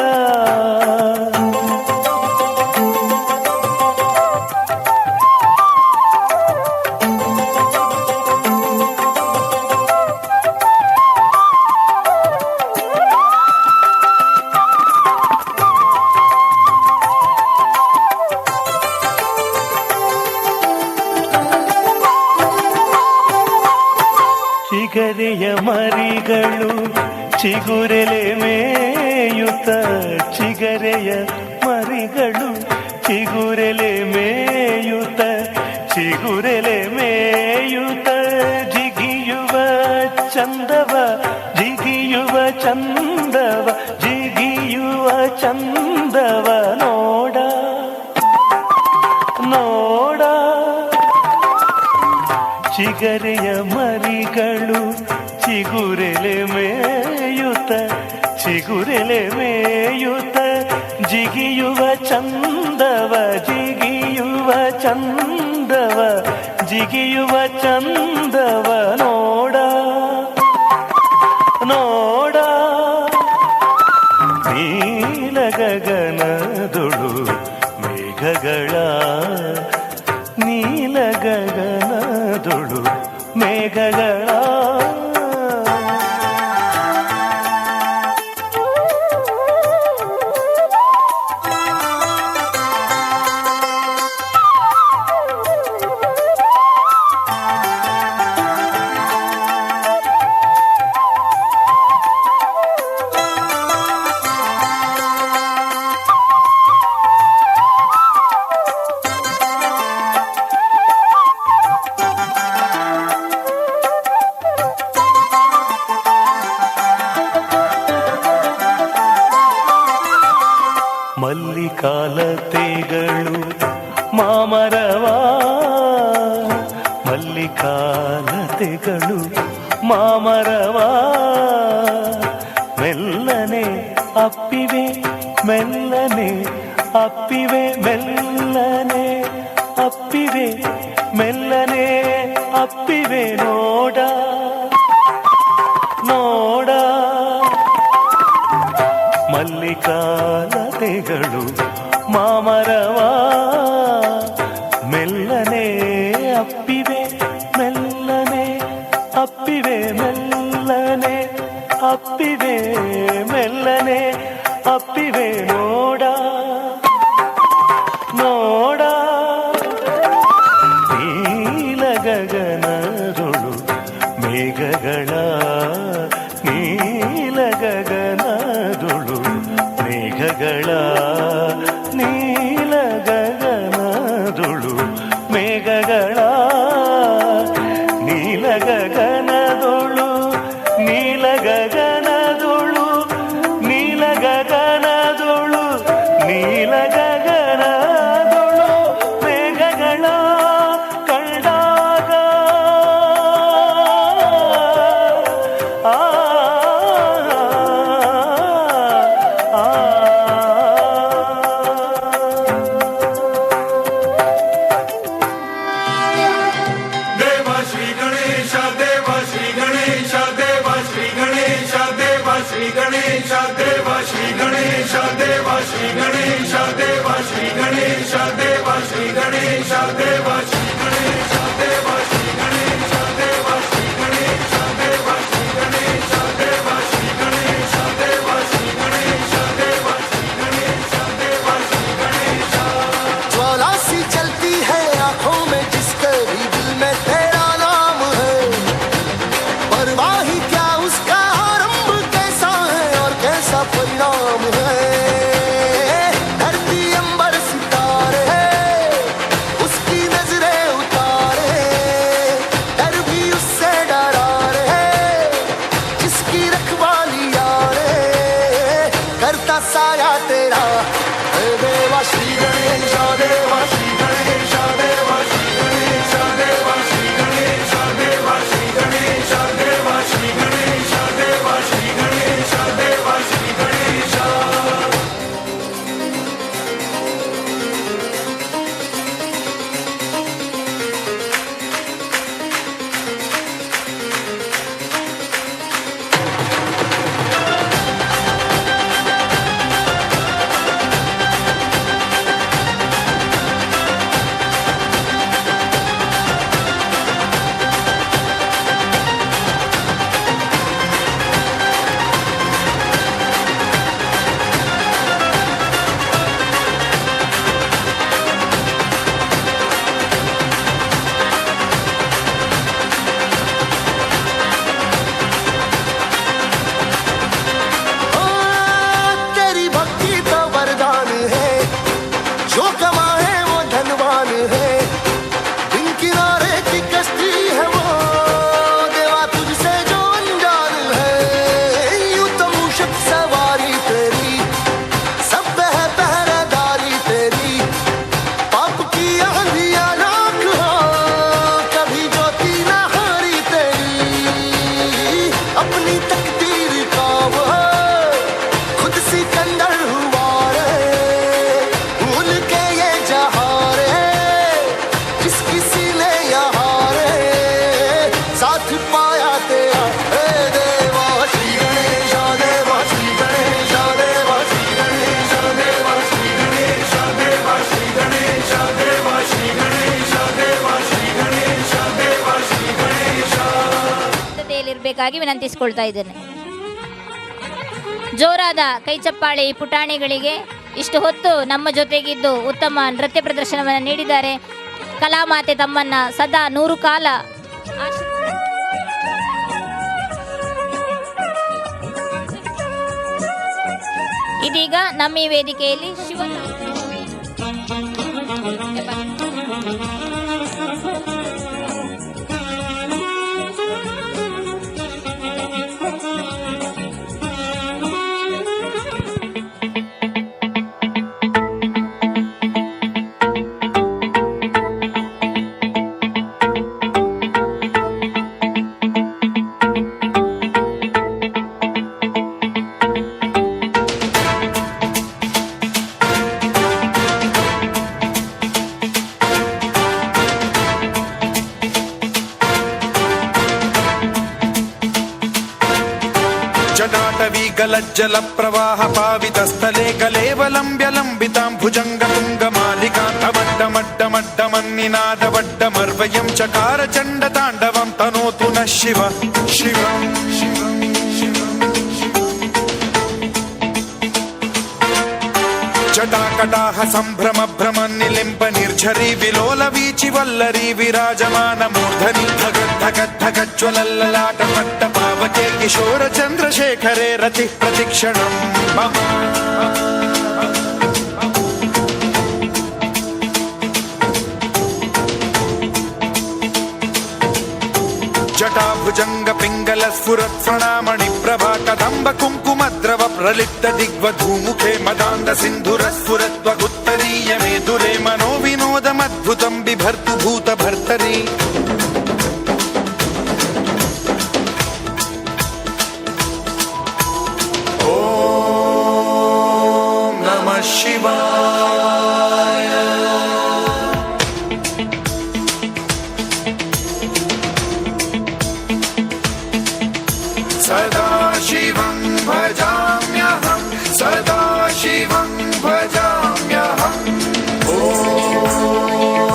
ಚಿಗರೆಯ ಮರಿಗಳು ಚಿಗುರೆಲೆ ಮೇಯುತ್ತ ಚಿಗರೆಯ ಮರಿಗಳು ಚಿಗುರೆಲೆ ಮೇಯುತ್ತ ಚಿಗುರೆಲೆ ಮೇಯುತ್ತ ಜಿಗಿಯುವ ಚಂದವ ಜಿಗಿಯುವ ಚಂದವ ಜಿಗಿಯುವ ಚಂದವ ನೋಡ ನೋಡ ಚಿಗರೆಯ ಮರಿಗಳು ಚಿಗುರೆಲೆ ಮೇಯುತ್ತ ಚಿಗುರೆಲೆ ಮೇಯುತ್ತ ಜಿಗಿಯುವ ಚಂದವ ಜಿಗಿಯುವ ಚಂದವ ಜಿಗಿಯುವ ಚಂದವ ನೋಡ ನೋಡ ನೀಲ ಗಗನದೊಳು ಮೇಘಗಳ ನೀಲ ಗಗನದೊಳು ಮೇಘಗಳ ಮಲ್ಲಿಕಾಲತೆಗಳು ಮಾಮರವ ಮಲ್ಲಿಕಾಲತೆಗಳು ಮಾಮರವ ಮೆಲ್ಲನೆ ಅಪ್ಪಿವೆ ಮೆಲ್ಲನೆ ಅಪ್ಪಿವೆ ಮೆಲ್ಲನೆ ಅಪ್ಪಿವೆ ಮೆಲ್ಲನೆ ಅಪ್ಪಿವೆ ನೋಡ ನೋಡ ಮಲ್ಲಿಕಾಲತೆಗಳು ಮಾಮರವ ಮೆಲ್ಲನೆ ಅಪ್ಪಿವೆ ಮೆಲ್ಲನೆ ಅಪ್ಪಿವೆ ಮೆಲ್ಲನೆ ಅಪ್ಪಿವೆ ಮೆಲ್ಲನೆ ಅಪ್ಪಿವೆ ನೋಡ ನೋಡ ನೀಲ ಗಗನದೊಳು ಮೇಘಗಳ ನೀಲ ಗಗನದೊಳು ಮೇಘಗಳ ನೀಲ ಗಗನದೊಳು ಮೇಘಗಳ ನೀಲ ಗಗನದೊಳು ನೀಲ ಗಗನದೊಳು ನೀಲ ಗಗನದೊಳು ನೀಲ ಗಗನದೊಳು ಮೇಘಗಳ ಕಂಡಾಗ ಆ ದೇವ ಶ್ರೀ ಗಣೇಶ ದೇವ ಶ್ರೀ ಗಣೇಶ ದೇವ ಶ್ರೀ ಗಣೇಶ ದೇವ ಶ್ರೀ ಗಣೇಶ ದೇವ ಶ್ರೀ ಗಣೇಶ ದೇವ ಶ್ರೀ ಗಣೇಶ ದೇವ ಶ್ರೀ ಗಣೇಶ ದೇವ ಶ್ರೀ ಗಣೇಶ ದೇವ ಶ್ರೀ ಗಣೇಶ ದೇವ ಶ್ರೀ ಗಣೇಶ ದೇವ ಶ್ರೀ ಗಣೇಶ ದೇವ ಶ್ರೀ ಗಣೇಶ ದೇವ ಶ್ರೀ ಗಣೇಶ ದೇವ ಶ್ರೀ ಗಣೇಶ ದೇವ ಶ್ರೀ ಗಣೇಶ ದೇವ ಶ್ರೀ गणेश ज्वाला सी चलती है आंखों में जिसके भी दिल में तेरा नाम है परवाह ही क्या उसका आरंभ कैसा है और कैसा परिणाम है धरती अंबर सितारे उसकी नजरें उतारे डर भी उससे डरा रे जिसकी रखवाली यारे करता साया तेरा हे देवा श्री गणेश देवा श्री गणेश देवा श्री गणेश देवा श्री गणेश देवा श्री गणेश देवा श्री गणेश देवा श्री गणेश देवा श्री गणेश ओ, तेरी भक्ति तो वरदान है जो कमाए वो धनवान है बिन किनारे की कश्ती है वो देवा तुझसे जो अनजान है यूं तो मूषक सवारी तेरी सब है पहरेदारी तेरी पाप की आंधियां राख हो कभी ज्योति ना हारी तेरी अपनी तकदीर का वो खुद सिकंदर हुआ रे भूल के ये जहां रे जिसकी सीने यहाँ रे साथ पाया तेरा हे देवा श्री गणेश देवा श्री गणेश देवा श्री गणेश देवा श्री गणेश देवा श्री गणेश देवा श्री गणेश देवा श्री गणेश देवा श्री गणेश ಸಿದ್ಧತೆಯಲ್ಲಿರಬೇಕಾಗಿ ವಿನಂತಿಸಿಕೊಳ್ತಾ ಇದ್ದೇನೆ. ಜೋರಾದ ಕೈ ಚಪ್ಪಾಳೆ ಈ ಪುಟಾಣಿಗಳಿಗೆ. ಇಷ್ಟು ಹೊತ್ತು ನಮ್ಮ ಜೊತೆಗಿದ್ದು ಉತ್ತಮ ನೃತ್ಯ ಪ್ರದರ್ಶನವನ್ನು ನೀಡಿದ್ದಾರೆ. ಕಲಾಮಾತೆ ತಮ್ಮನ್ನ ಸದಾ 100 ಕಾಲ ಇದೀಗ ನಮ್ಮ ಈ ವೇದಿಕೆಯಲ್ಲಿ ಶಿವನ ಲಜ್ಜಲ ಪ್ರವಾಹ ಪಾವಿತ ಸ್ಥಲೆ ಕಲೇವಲಂಬ್ಯ ಲಂಬಿತಾಂ ಭುಜಂಗ ತುಂಗ ಮಾಲಿಕಾಂತ ಮಡ್ಡ ಮಡ್ಡ ಮಡ್ಡ ಮನ್ನಿನಾದ ವಡ್ಡ ಮರ್ವಯಂ ಚಕಾರ ಚಂಡ ತಾಂಡವಂ ತನೋತು ನ ಶಿವ ಶಿವಂ ಶಿವಂ ಜಟಾಕಟಾಹ ಸಂಭ್ರಮ ಭ್ರಮ ನಿಲಿಂಬ ನಿರ್ಝರಿ ವಿಲೋಲ ವೀಚಿ ವಲ್ಲರಿ ವಿರಾಜಮಾನ ಮೂರ್ಧನಿ ಧಗದ್ ಧಗದ್ ಧಗಜ್ವಲಲ್ಲಾಟ ಪಟ್ಟ ಪಾವಕೆ ಕಿಶೋರ ಚಂದ್ರಶೇಖರೇ ರತಿ ಪ್ರತಿಕ್ಷಣಂ ಮಮ ಜಟಾಭುಜಂಗ ಪಿಂಗಲ ಸ್ಫುರತ್ ಪ್ರಣಾಮಣಿ ಪ್ರಭಾ ಕದಂಬ ಕುಂಕುಮದ್ರವ ಪ್ರಲಿಪ್ತ ದಿಗ್ವಧೂಮುಖೆ ಮದಾಂಧ ಸಿಂಧುರ ಸ್ಫುರತ್ವ ಗುತ್ತರೀಯ ಮೇದುರೆ ಮನೋ ವಿನೋದಮದ್ಭುತಂ ಬಿಭರ್ತು ಭೂತ ಭರ್ತರಿ ಓಂ ನಮಃ ಶಿವಾಯ ಸದಾ ಶಿವಂ ಭಜಾಮ್ಯಹಂ ಸದಾ ಶಿವಂ ಭಜಾಮ್ಯಹಂ ಓಂ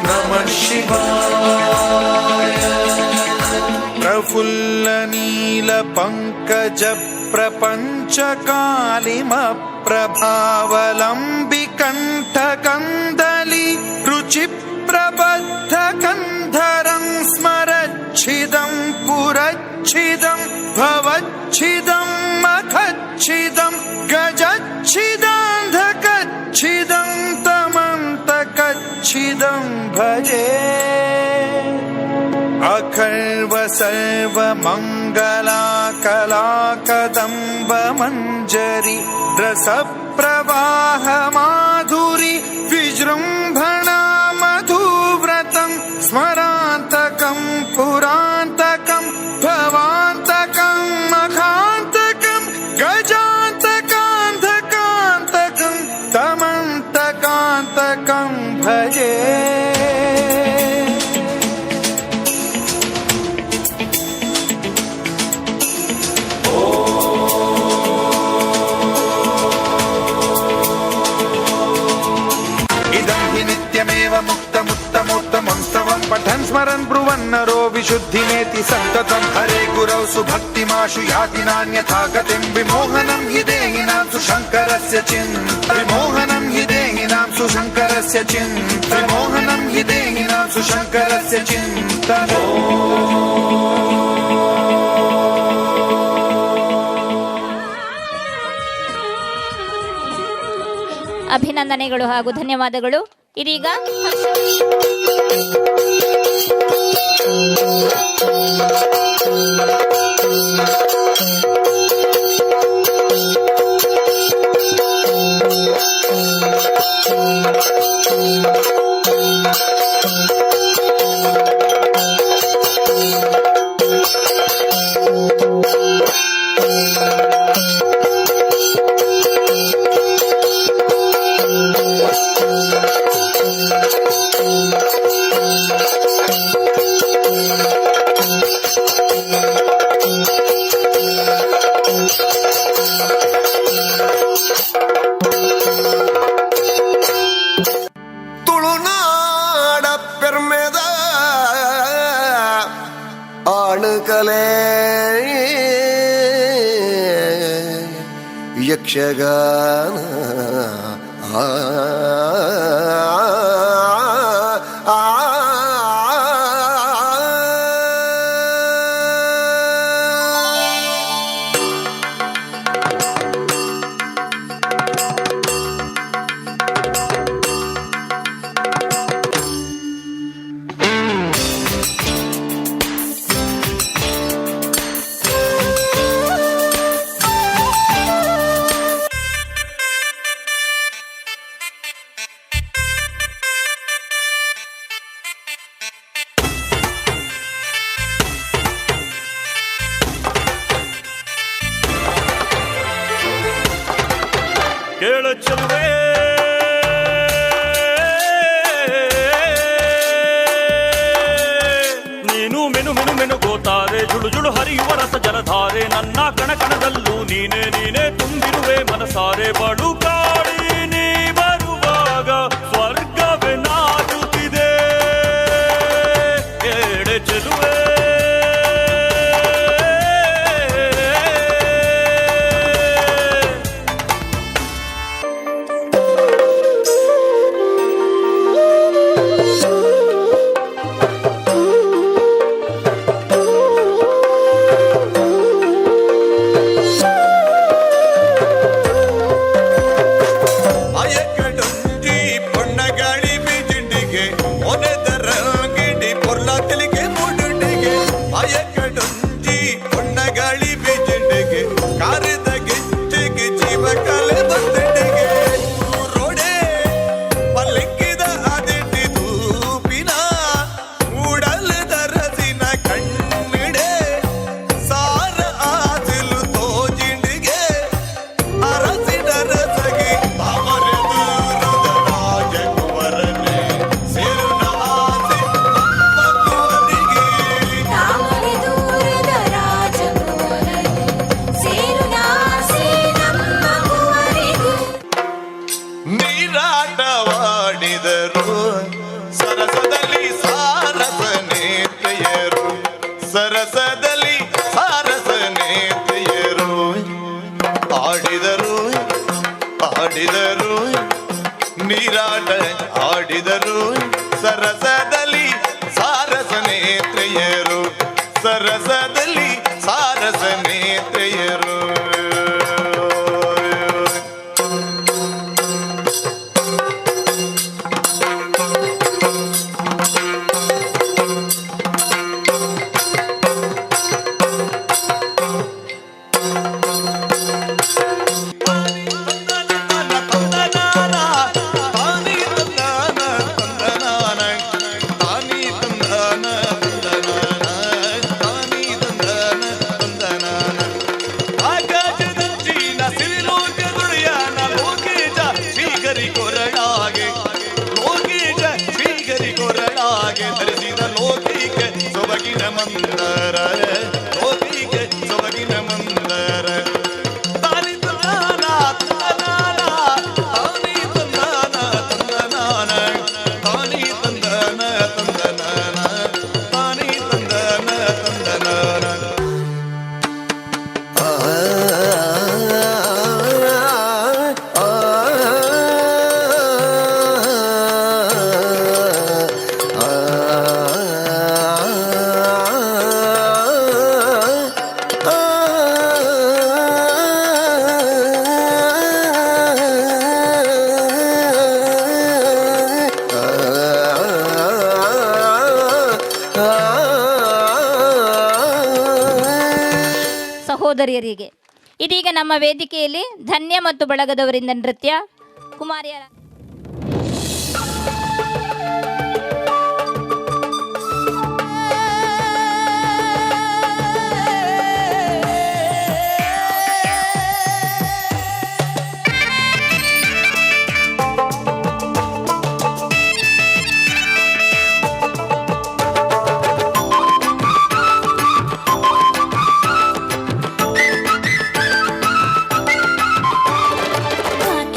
ನಮಃ ಶಿವಾಯ ಪ್ರಫುಲ್ಲ ನೀಲ ಪಂಕಜ ಪ್ರಪಂಚ ಕಾಲಿಮ ಪ್ರಭಾವಲಂಬಿ ಕಂಠ ಕಂದಲಿ ರುಚಿ ಪ್ರಬದ್ಧ ಕಂಧರಂ ಸ್ಮರಚ್ಛಿದಂ ಪುರಚ್ಛಿದಂ ಭವಚ್ಛಿದಂ ಮಖಚ್ಛಿದಂ ಗಜಚ್ಛಿದಾಂಧಕಚ್ಛಿದಂ ತಮಂತಕಚ್ಛಿದಂ ಭಜೆ ಅಖರ್ವ ಸರ್ವ ಮಂಗಲಾ ಕಲಾ ಕದಂಬ ಮಂಜರಿ ರಸ ಪ್ರವಾಹ ಮಾಧುರಿ ವಿಜೃಂಭಣಾ ಮಧುವ್ರತಂ ಸ್ಮರಾಂತಕಂ ಪುರಾಂತಕಂ ಭವಾಂತಕಂ ಮಖಾಂತಕಂ ಗಜಾಂತಕಾಂತಕಾಂತಕಂ ತಮಂತಕಾಂತಕಂ ಭಜೆ मुक्तमुत्तमोत्तमं पठन् स्मरन् ब्रुवन्नरो विशुद्धिमेति सन्ततं हरे गुरौ सुभक्तिमाशु याति नान्यथा गतिं विमोहनं हि देहिनां सुशङ्करस्य चिन्त विमोहनं हि देहिनां सुशङ्करस्य चिन्त विमोहनं हि देहिनां सुशङ्करस्य चिन्तन ಅಭಿನಂದನೆಗಳು ಹಾಗೂ ಧನ್ಯವಾದಗಳು. ಇದೀಗ ತುಳುನಾಡ ಪೆರ್ಮೆದ ಆಣುಕಲೆ ಯಕ್ಷಗಾನ ಕೇಳ ಚೆಲುವೆ ನೀನು ಮೆನು ಮೆನು ಮೆನು ಗೋತಾರೆ ಜುಳು ಜುಳು ಹರಿಯುವ ರಸ ಜಲಧಾರೆ ನನ್ನ ಕಣಕಣದಲ್ಲೂ ನೀನೇ ನೀನೇ ತುಂಬಿರುವೆ ಮನಸಾರೆ ಬಳು ಕಾಡಿ ನೀ ಬರುವಾಗ ಸ್ವರ್ಗವೇ ನಾಚುತ್ತಿದೆ ಎಡೆ ಚೆಲುವೆ ಸರಸದಲ್ಲಿ ಸಾರಸ ನೇತ್ರೆಯರು ಸರಸದಲ್ಲಿ ಸಾರಸ ನೇತ್ರೆಯರು ಆಡಿದರು ಆಡಿದರು ನೀರಾಟ ಆಡಿದರು ಸರಸದಲ್ಲಿ ಸಾರಸ ನೇತ್ರೆಯರು ಸರಸದಲ್ಲಿ ಸಾರಸ ನೇತ್ರೆಯರು ಧರಿಸಿದ ಲೋಕಿಗೆ ಸೊಬಗಿನ ಮಂದರ ಲೋಕಿಗೆ ಸೊಬಗಿನ ಮಂದರ ತಾನಿ ತಂದಾನ ತಂದನಾನ ತಾನಿ ತಂದಾನ ತಂದನಾನ ತಾನಿ ತಂದಾನ ತಂದನಾನ ತಾನಿ ತಂದಾನ ತಂದನಾನ ಸಹೋದರಿಯರಿಗೆ ಇದೀಗ ನಮ್ಮ ವೇದಿಕೆಯಲ್ಲಿ ಧನ್ಯ ಮತ್ತು ಬಳಗದವರಿಂದ ನೃತ್ಯ ಕುಮಾರಿಯರ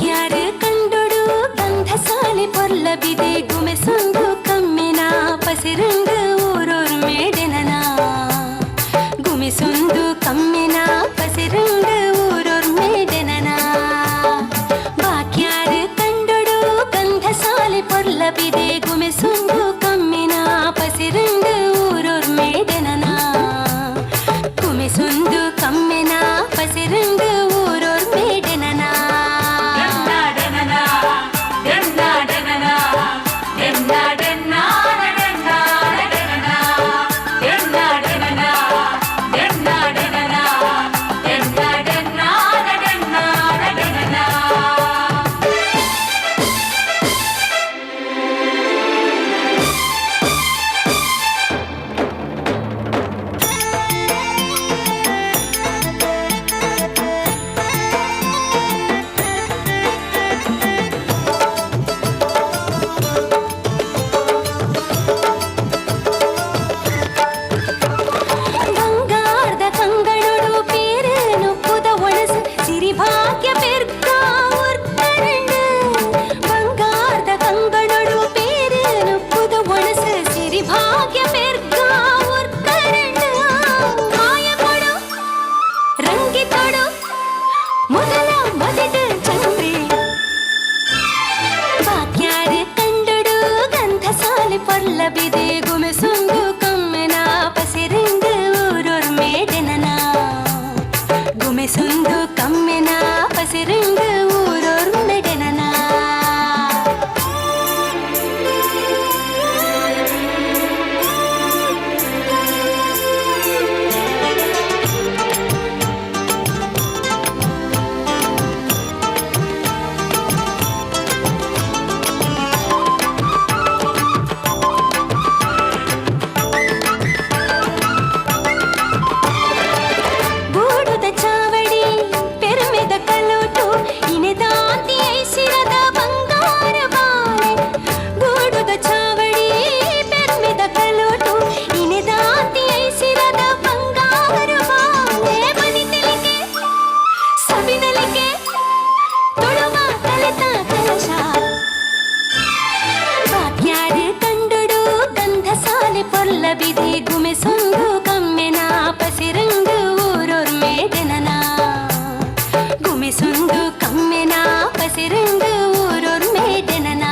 ಯಾರ ಕಂಡೊಡು ಮೊದಲು ಚಂದ್ರಿ ಬಾಕ್ಯಾರ ಕಂಡುಡು ಗಂಧ ಸಾಲಿ ಪೊಲ್ಲಬಿದೆ ಗುಮೆಸುಂದು ಕಮ್ಮೆನ ಪಸಿರಿಂದು ಊರೂರ್ ಮೇಡೆನನ ಗುಮೆಸುಂದು ಕಮ್ಮೆನ ಪಸಿರಿಂದು ಊರೂರ್ ಮೇಡೆನನ ಗೂಡುದ ಚಾವಡಿ ಪೆರ್ಮೆದ ಕಲೋಟು ಇನೆದಾಂತಿ ಐಸಿರದ ಬಂಗಾರ ಬಾಳೆ ಗೂಡುದ ಚಾವಡಿ ಪೆರ್ಮೆದ ಕಲೋಟು ಇನೆದಾಂತಿ ಐಸಿರದ ಬಂಗಾರ ಬಾಳೆ ಮನಿತಲಿಕೆ ಸವಿನಲಿಕೆ ತೊಳುವ ಕಲೆತ ಕಲಶ ಬಾಕ್ಯಾರ ಕಂಡುಡು ಗಂಧ ಸಾಲೆ ಪೊಲ್ಲಬಿದೆ ಗುಮೆಸುಂದು ಕಮ್ಮೆನ ಪಸಿರಂಗು ಊರೂರ್ ಮೇಡೆನನ ಗುಮೆಸುಂದು ಕಮ್ಮೆನ ಪಸಿರಂಗು ಊರೂರ್ ಮೇಡೆನನ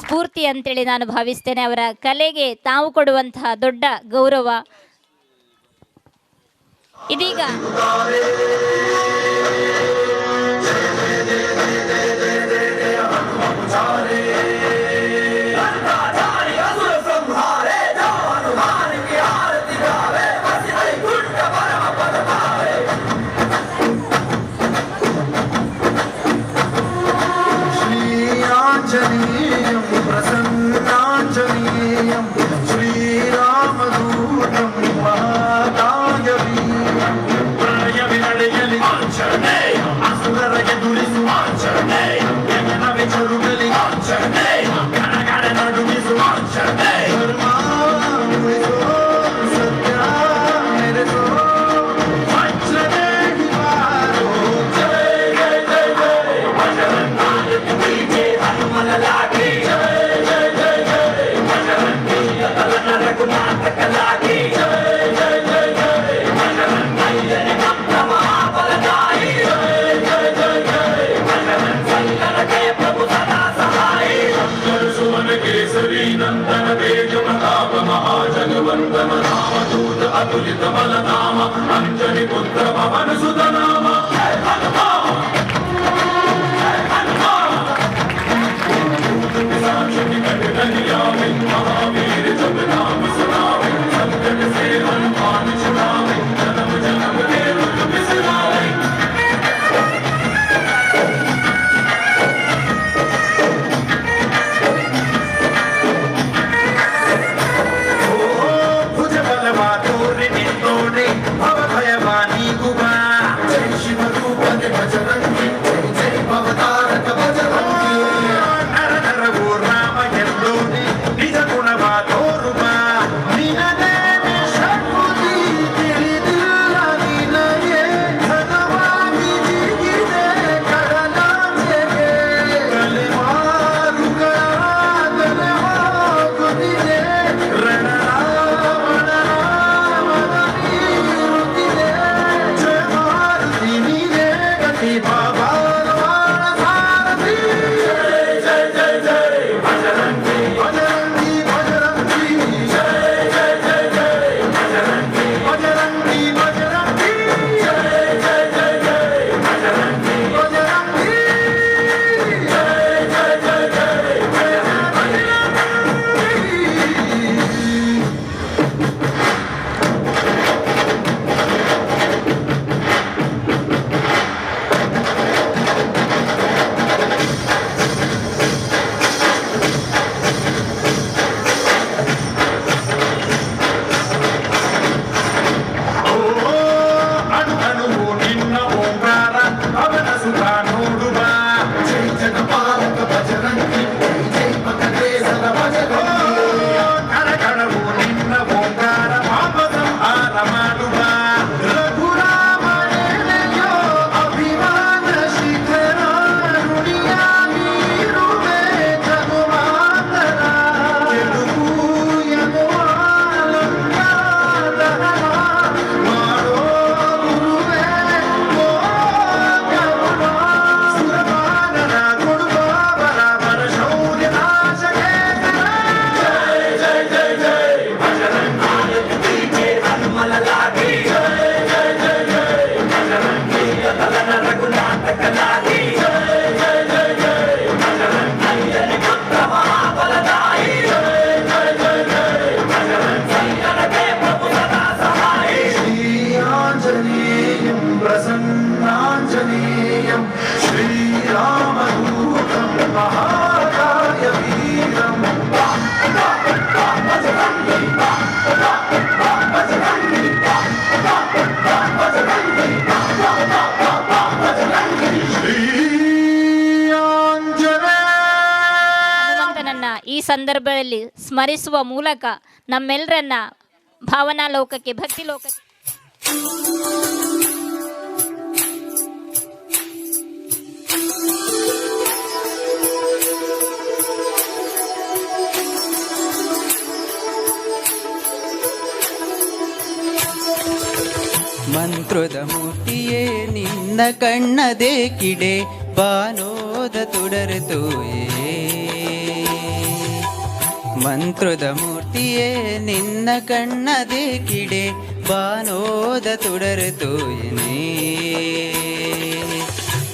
ಸ್ಫೂರ್ತಿ ಅಂತೇಳಿ ನಾನು ಭಾವಿಸ್ತೇನೆ. ಅವರ ಕಲೆಗೆ ತಾವು ಕೊಡುವಂತಹ ದೊಡ್ಡ ಗೌರವ. ಇದೀಗ श्रीराञ्जनेयं प्रसन्नाञ्जनेयं श्रीरामदूतं महाकायवीरं प्रणयविनडयलि आञ्जनेयं असुररगे दुरिसु आञ्जनेयं यज्ञनवे चरुगलि आञ्जनेयं गणगण नडुगिसु आञ्जनेयं धर्मानुरिसु सत्या मेरेसु आञ्जनेयि वारो जय जय जय जय बजरंगी हनुमललागी जय जय जय जय बजरंगी ललन रघुनाथ कलागी जय जय जय जय बजरंगी महाबलदाई जय जय जय जय बजरंग संकर के प्रभु सदा सहाय शंकर सुमन केसरी नंदन तेज प्रताप महाजगवंदन नाम दूत अतुलित बल नाम अंजनी पुत्र पवन सुत नाम जय हनुमान जय हनुमान महावीर जब नाम सुनावे संकट से हनुमान छुड़ावे जन्म जन्म के दुख बिसरावे भुज बलवा तोरे निंदोड़े भव भयवानी गुबा प्रसन्नाञ्जनेयं श्रीरामदूतं महाकाय वीरम् ಹನುಮಂತನನ್ನ ಈ ಸಂದರ್ಭದಲ್ಲಿ ಸ್ಮರಿಸುವ ಮೂಲಕ ನಮ್ಮೆಲ್ಲರನ್ನ ಭಾವನಾ ಲೋಕಕ್ಕೆ ಭಕ್ತಿ ಲೋಕಕ್ಕೆ ಮಂತ್ರದ ಮೂರ್ತಿಯೇ ನಿನ್ನ ಕಣ್ಣದೇ ಕಿಡೆ ಬಾನೋದ ತುಡರುತ್ತೋಯೇ ಮಂತ್ರದ ಮೂರ್ತಿಯೇ ನಿನ್ನ ಕಣ್ಣದೇ ಕಿಡೆ ಬಾನೋದ ತುಡರುತ್ತೋಯನೇ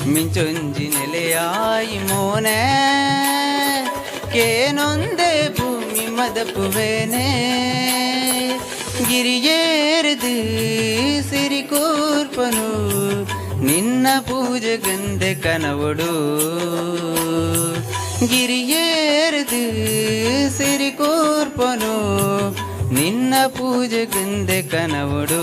ಮಿಂಚೊಂಜಿ ನೆಲೆಯಾಯಿ ಮೋನೆ ಕೇನೊಂದೇ ಭೂಮಿ ಮದಪುವೇನೆ ಗಿರಿಯೇರಿದು ಸಿರಿಕೂರ್ಪನು ನಿನ್ನ ಪೂಜೆ ಗಂದೆ ಕನವಡು ಗಿರಿಯೇರಿದು ಸಿರಿಕೂರ್ಪನು ನಿನ್ನ ಪೂಜೆ ಗಂದೆ ಕನವಡು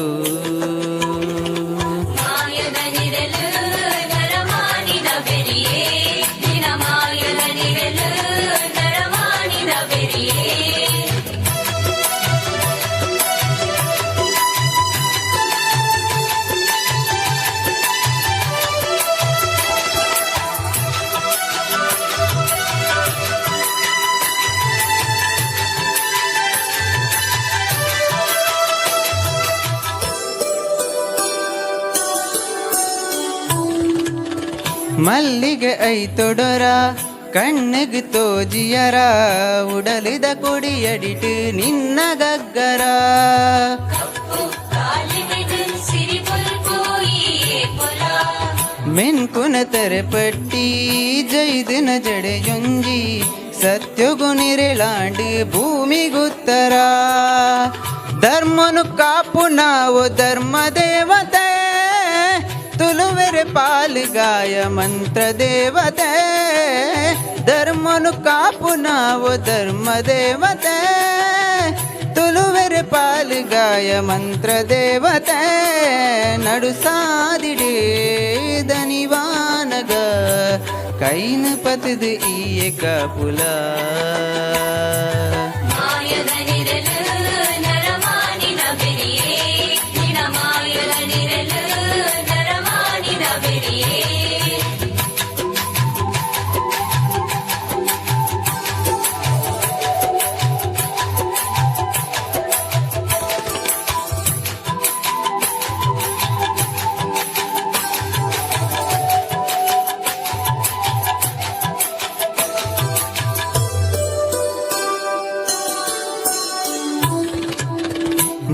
ಮಲ್ಲಿಗೆ ಐತೊಡರ ಕಣ್ಣಿಗೆ ತೋಜಿಯರ ಉಡಲಿದ ಕೊಡಿಯಡಿಟ್ಟು ನಿನ್ನ ಗಗ್ಗರ ಮೆನ್ಕುನ ತೆರೆಪಟ್ಟಿ ಜೈದಿನ ಜಡೆಯೊಂಜಿ ಸತ್ಯಗುನಿರೆಲಾಂಡು ಭೂಮಿಗುತ್ತರ ಧರ್ಮನು ಕಾಪು ನಾವು ಧರ್ಮ ದೇವತೆ ತುಲುವೆರೆ ಪಾಲುಗಾಯ ಮಂತ್ರ ದೇವತೆ ಧರ್ಮನು ಕಾಪು ನಾವು ಧರ್ಮ ದೇವತೆ ತುಲುವೆರೆ ಪಾಲುಗಾಯ ಮಂತ್ರ ದೇವತೆ ನಡು ಸಾದಿಡೇ ದನಿವಾನಗ ಕೈನ ಪತದು ಈಯ ಕಪುಲ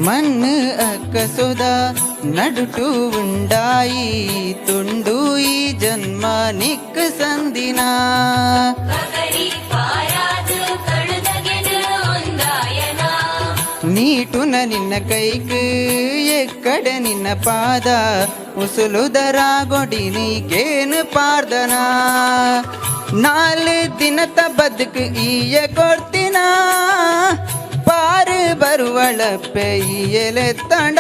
ಮಣ್ಣು ಅಕ್ಕಸೊದ ನಡುಟು ಉಂಡಾಯಿ ತುಂಡು ಈ ಜನ್ಮ ನಿಕ್ಕ ಸಂದಿನ ನೀಟುನ ನಿನ್ನ ಕೈಕ್ ಎಕ್ಕಡೆ ನಿನ್ನ ಪಾದ ಉಸುಲುದರ ಗೊಡಿ ನೀಕೇನು ಪಾರ್ದನ ನಾಲ್ಕು ದಿನದ ಬದುಕು ಈಯ ಕೊಡ್ತಿನ ಪಾರು ಬರುವಳಪ್ಪೆ ಈಯಲೆ ತಂಡ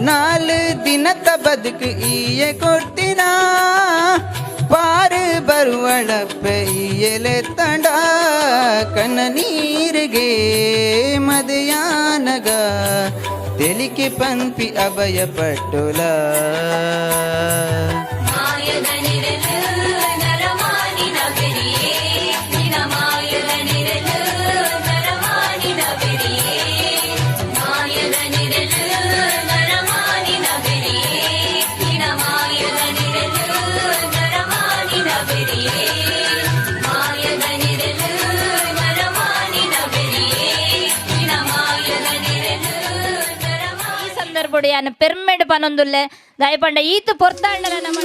ನಾಲ್ಕು ದಿನದ ಬದುಕು ಈಯ ಕೊಡ್ತಿನ ಪಾರು ಬರುವಳಪ್ಪೆ ಈಯಲೆ ತಂಡ ಕಣ್ಣ ನೀರಿಗೆ ಮದಯಾನಗ ತೆಲಿಕೆ ಪಂಪಿ ಅಭಯ ಪಟ್ಟುಲ ಪೆರ್ಮೆಡ್ ಪನೊಂದುಲ್ಲೆ ದಯಪಂಡ ಈತು ಪೊರ್ತಾಂಡಲ ನಮ್ಮ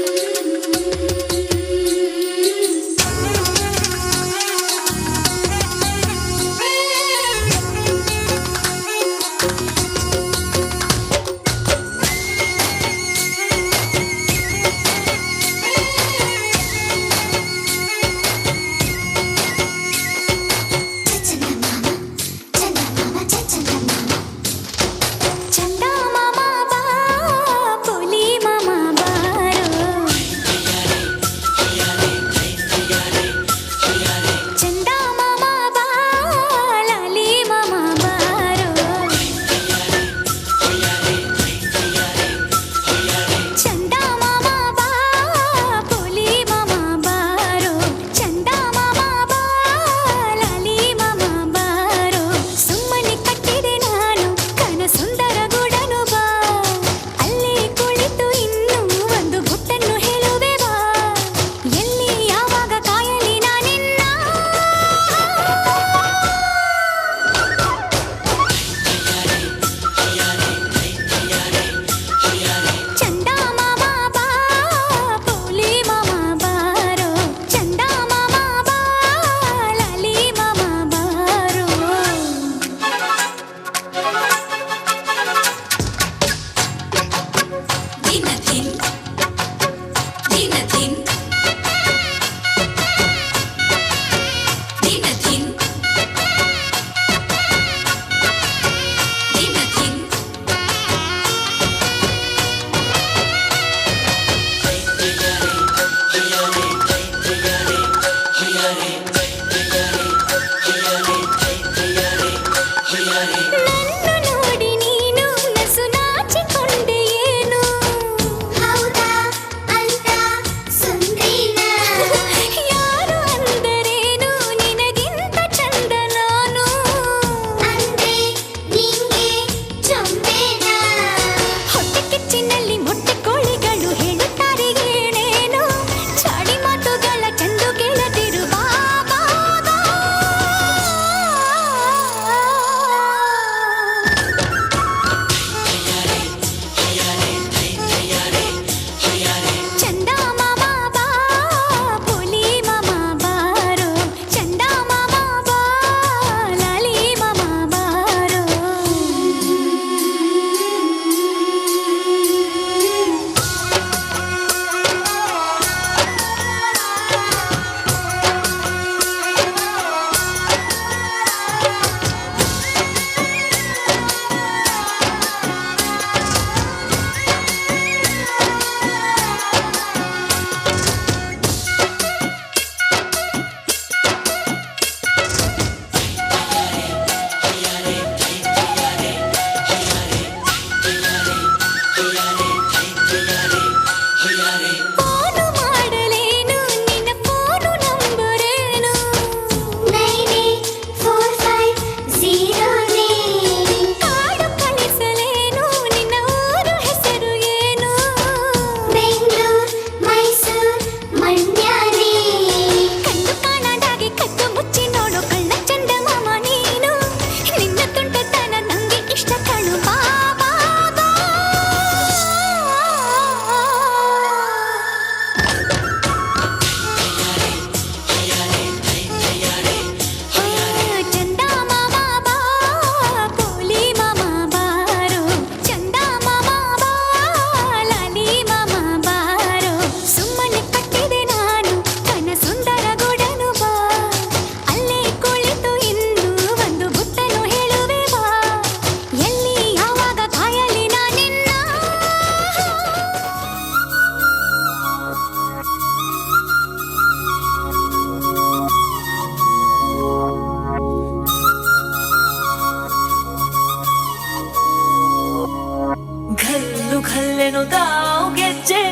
ಘಲ್ಲೆನುದಾವ್ ಗೆಜ್ಜೆ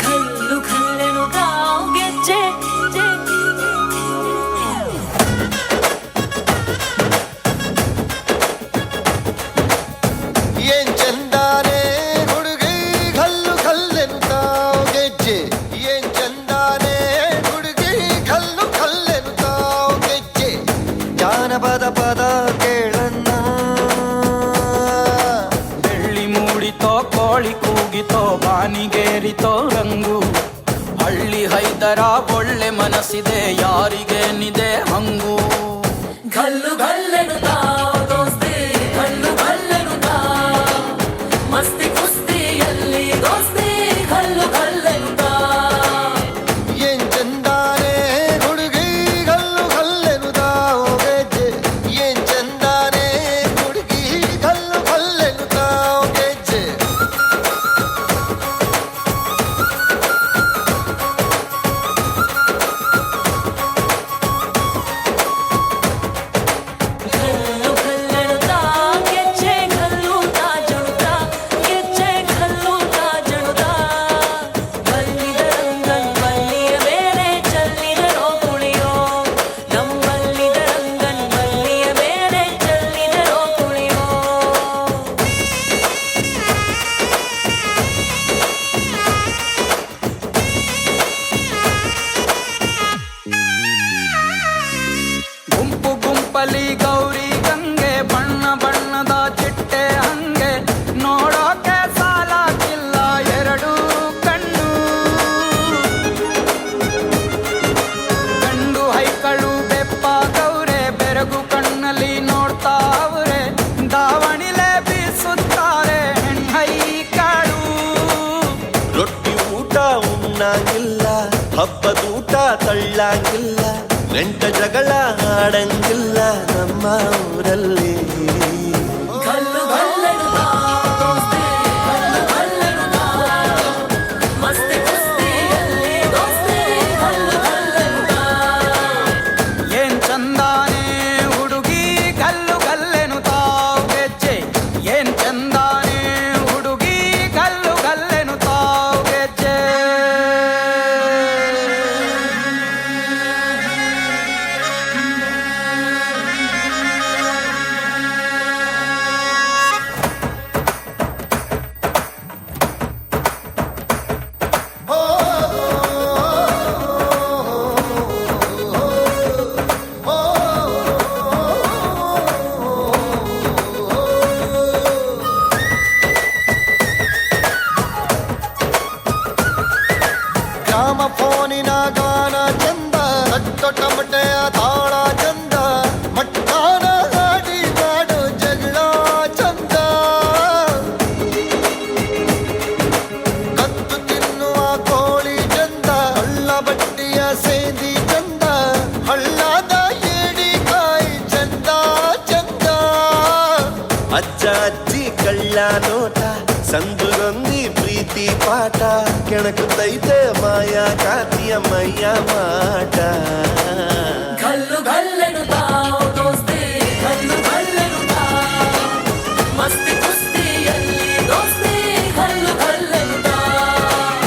ಘಲ್ಲು ಘಲ್ಲೆನುದಾವ್ ಗೆಜ್ಜೆ ಏನ್ ಚಂದಾನೆ ಹುಡುಗಿ ಘಲ್ಲು ಘಲ್ಲೆನುತ್ತಾವ್ ಗೆಜ್ಜೆ ಏನ್ ಚಂದಾನೆ ಹುಡುಗಿ ಘಲ್ಲು ಘಲ್ಲೆನುತ್ತಾವ್ ಗೆಜ್ಜೆ ಜಾನಪದ ಪದ ಕೇಳನ್ನ ಬೆಳ್ಳಿ ಮೂಡಿತೋ ಕೋಳಿ ಕೂಗಿತೋ ಬಾನಿಗೇರಿತೋ ರಂಗು ಹಳ್ಳಿ ಹೈದರ ಒಳ್ಳೆ ಮನಸ್ಸಿದೆ ಯಾರಿಗೇನಿದೆ ಹಂಗು ಘಲ್ಲು ಘಲ್ಲೆನುದಾವ್ ದೋಸ್ತಿ ಘಲ್ಲು ಘಲ್ಲೆನುದಾವ್ ಮಸ್ತಿ ಕುಸ್ತಿಯಲ್ಲಿ ದೋಸ್ತಿ ಘಲ್ಲು ಘಲ್ಲೆನುದಾವ್ ಏನ್ ಚಂದಾನೆ ಹುಡುಗಿ ಘಲ್ಲು ಘಲ್ಲೆನುತ್ತಾವ್ ಗೆಜ್ಜೆ ಏನ್ ಚಂದಾನೆ ಹುಡುಗಿ ಘಲ್ಲು ಘಲ್ಲೆನುತ್ತಾವ್ ಗೆಜ್ಜೆ ಹಬ್ಬದೂಟ ತಳ್ಳಂಗಿಲ್ಲ, ನೆಂಟ ಜಗಳ ಆಡಂಗಿಲ್ಲ ನಮ್ಮ ಊರಲ್ಲಿ. ಏನ್ ಚಂದಾನೆ ಹುಡುಗಿ ಕಲ್ಲು ಕಲ್ಲೆನು ತಾವ್ ಗೆಜ್ಜೆ, ಏನ್ ಚಂದಾನೆ ಹುಡುಗಿ ಕಲ್ಲು ಕಲ್ಲೆನು ತಾವ್ ಗೆಜ್ಜೆ. ಗ್ರಾಮ ಫೋನಿನ ಗಾನ ಚಂದ, ಟೊಟಮಟೆಯ ತಾಳ ಚಂದ, ಮಟ್ಟಾನ ಹಾಡಿ ಮಾಡೋ ಜಗಳ ಚಂದ. ಕತ್ತು ತಿನ್ನುವ ಕೋಳಿ ಚಂದ, ಹಳ್ಳ ಬಟ್ಟಿಯ ಸೇದಿ ಚಂದ, ಹಳ್ಳದ ಏಡಿಕಾಯಿ ಚಂದ ಚಂದ. ಅಜ್ಜ ಅಜ್ಜಿ ಕಳ್ಳ ನೋಟ, ಸಂದುಗೊಂದಿ ಪ್ರೀತಿ ಪಾಠ, ಕೆಣಕುತ್ತೈತೆ ಮಾಯಾ ಕಾತಿಯ ಮೈಯ ಮಾಟ. ಗಲ್ಲು ಗಲ್ಲೆನು ತಾವ್ ದೋಸ್ತಿ, ಗಲ್ಲು ಗಲ್ಲೆನು ತಾವ್, ಮಸ್ತಿ ಕುಸ್ತಿಯಲ್ಲಿ ದೋಸ್ತಿ, ಗಲ್ಲು ಗಲ್ಲೆನು ತಾವ್,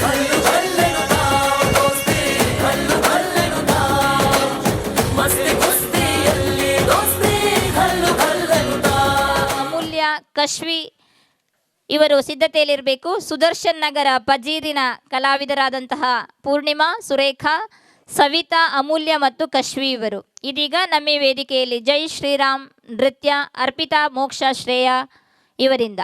ಗಲ್ಲು ಗಲ್ಲೆನು ತಾವ್ ದೋಸ್ತಿ, ಗಲ್ಲು ಗಲ್ಲೆನು ತಾವ್, ಮಸ್ತಿ ಕುಸ್ತಿಯಲ್ಲಿ ದೋಸ್ತಿ, ಗಲ್ಲು ಗಲ್ಲೆನು ತಾವ್. ಅಮೂಲ್ಯ, ಕಶ್ವಿ ಇವರು ಸಿದ್ಧತೆಯಲ್ಲಿರಬೇಕು. ಸುದರ್ಶನ್ ನಗರ ಪಜೀರಿನ ಕಲಾವಿದರಾದಂತಹ ಪೂರ್ಣಿಮಾ, ಸುರೇಖಾ, ಸವಿತಾ, ಅಮೂಲ್ಯ ಮತ್ತು ಕಶ್ವಿ ಇವರು ಇದೀಗ ನಮ್ಮ ವೇದಿಕೆಯಲ್ಲಿ ಜೈ ಶ್ರೀರಾಮ್ ನೃತ್ಯ ಅರ್ಪಿತಾ, ಮೋಕ್ಷ, ಶ್ರೇಯಾ ಇವರಿಂದ.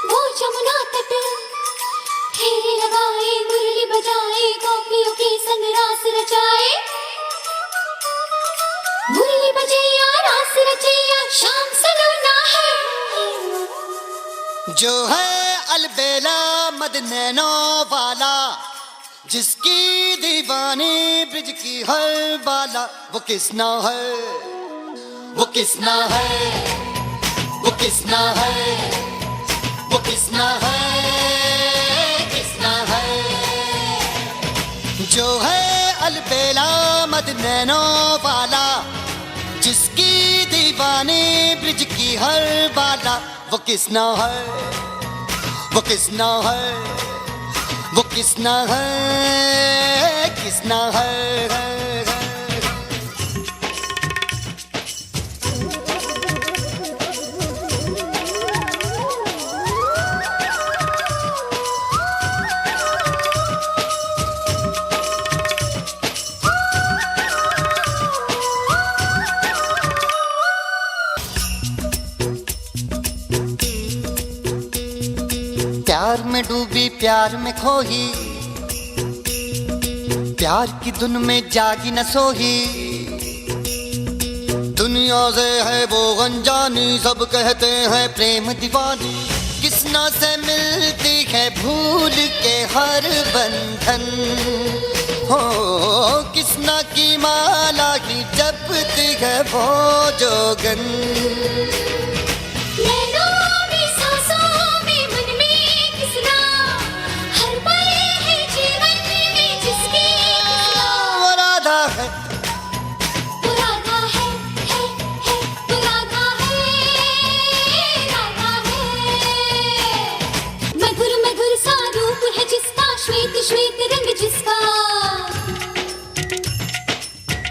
वो जमुना तट फेरे लगाए, मुरली बजाए, गोपियों के संग रास रचाए, मुरली बजैया रास रचैया शाम सलोना है. जो है अलबेला मद नैनो वाला, जिसकी दीवानी ब्रिज की हर बाला, वो किसना है, वो किसना है, वो किसना है, वो किसना है, किसना है. जो है अलबेला मद नैनो वाला, जिसकी दीवानी ब्रिज की हर बाला, वो किसना है, वो किसना है, वो किसना है, किसना है. प्यार में डूबी प्यार में खोही, प्यार की धुन में जागी न सोही, दुनिया से है वो अनजानी, सब कहते हैं प्रेम दीवानी, किसना से मिलती है भूल के हर बंधन, हो किसना की माला की जपती है वो जोगन. श्वेत श्वेत रंग जिसका,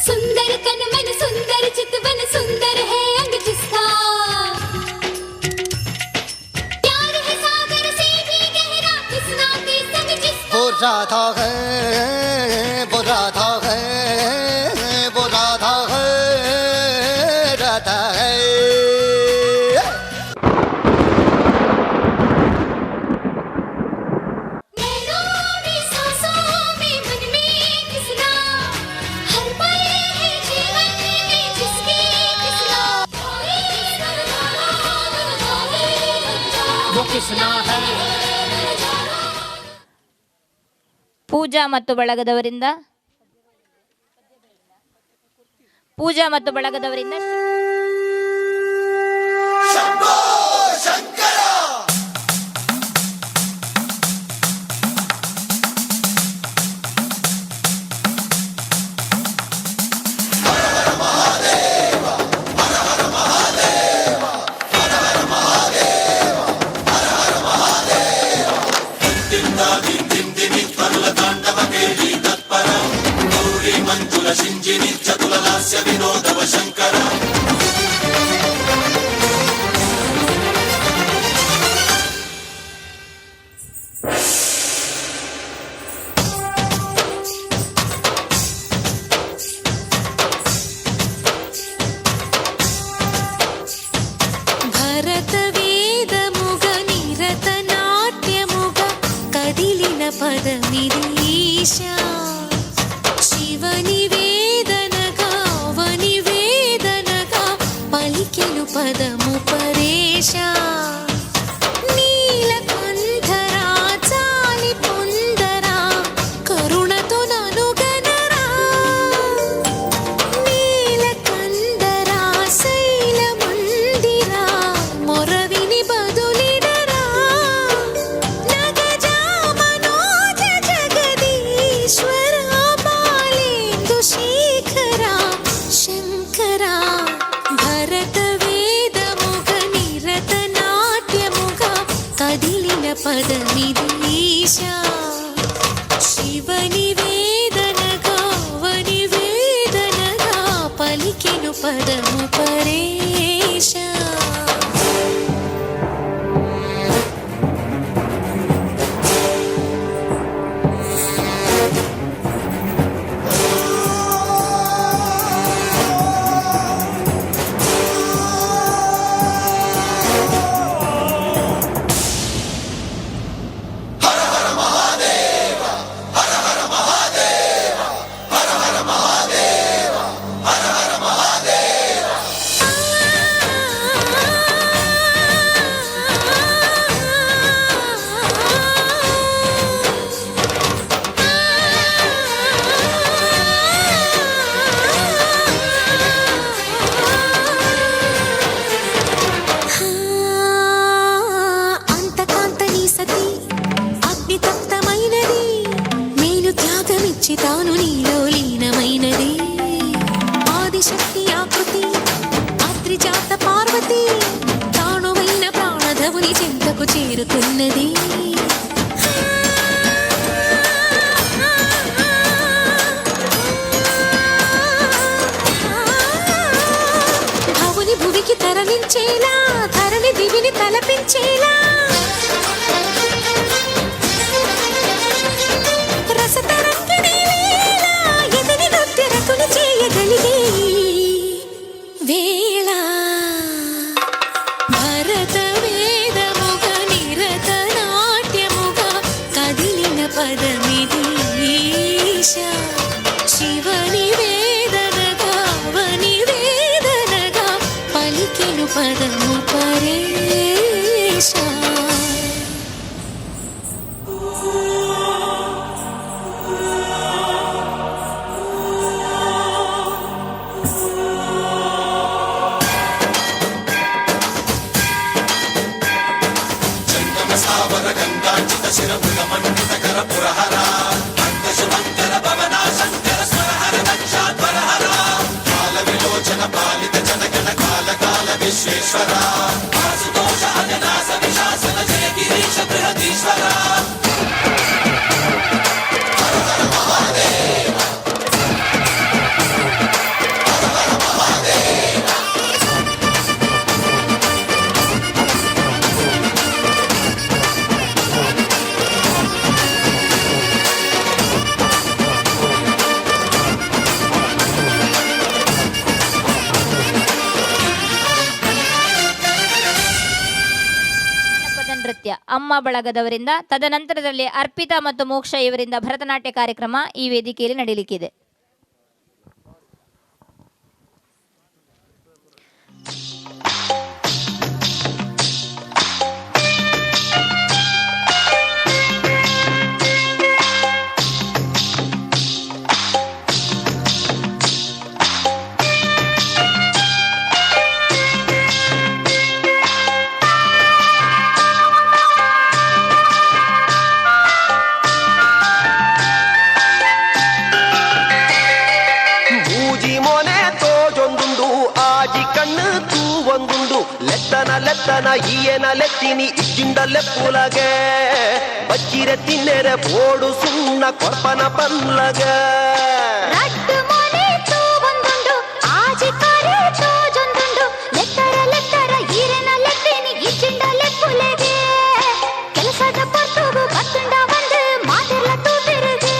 सुंदर तन मन सुंदर चितवन, सुंदर है अंग जिसका, प्यार है सागर से भी गहरा, किसना के संग जिसका. वो राधा है, वो राधा है, वो ಪೂಜಾ ಮತ್ತು ಬಳಗದವರಿಂದ భరత వేద ముగ నిరత నాట్యముగ కదిలిన పదమిదీశా శివని వేదనగా అవని వేదనగా పలికెను పదము పరేశా నీలకంఠరా చాలి పొందరా కరుణతో ననుగనరా నీలకంఠరా శైల మందిరా మొరవిని బదులిడరా నగజా మనోజ జగదీశ్వర బాలేందు శేఖరా శంకరా భరత వేదముగ నిరత నాట్యముగ కదిలిన పదమిదీశా శివని వేదనగా అవని వేదనగా పలికెను పదము పరేశా అంతకాంతని సతి అగ్ని తప్తమైనది మేలు త్యాగమిచ్చి తాను నీలో లీనమైనది ఆదిశక్తి ఆకృతి ఆత్రిజాత పార్వతి తానువైన ప్రాణధవుని చింతకు చేరుతున్నది భవుని భువికి తరలించేలా ధరణి దివిని తలపించేలా రసతరంగిణి వేళ ఎదని నృత్య రకుని చేయగలిగే వేళ భరత వేదముగ నిరత నాట్యముగ కదిలిన పదమిదీశా శివని వేదనగా అవని వేదనగా పలికెను పదము పరేశా ನೃತ್ಯ ಅಮ್ಮ ಬಳಗದವರಿಂದ, ತದನಂತರದಲ್ಲಿ ಅರ್ಪಿತಾ ಮತ್ತು ಮೋಕ್ಷ ಇವರಿಂದ ಭರತನಾಟ್ಯ ಕಾರ್ಯಕ್ರಮ ಈ ವೇದಿಕೆಯಲ್ಲಿ ನಡೆಯಲಿಕ್ಕಿದೆ. ಲೆತ್ತನ ಈಯನ ಲೆತ್ತಿನಿ ಇಜ್ಜಿಂಡಲ್ಲೆ ಪೂಲಗೆ ಬಚ್ಚಿರೆ ತಿನ್ನೆರೆ ಬೋಡು ಸುಣ್ಣ ಕೊರ್ಪನ ಪಲ್ಲಗ ರಟ್ಟು ಮೊನೆ ತೂಗೊಂದುಂಡು ಆಜಿಕಾರೆ ತೋಜೊಂದುಂಡು ಲೆತ್ತರ ಲೆತ್ತರ ಈರೆನ ಲೆತ್ತಿನಿ ಇಜ್ಜಿಂಡಲ್ಲೆ ಪೂಲೆಗೆ ಕೆಲಸದ ಪೊರ್ತುಗು ಬತ್ತುಂಡ ಒಂದು ಮಾತಿರ್ಲ ತೂತಿರುಗೆ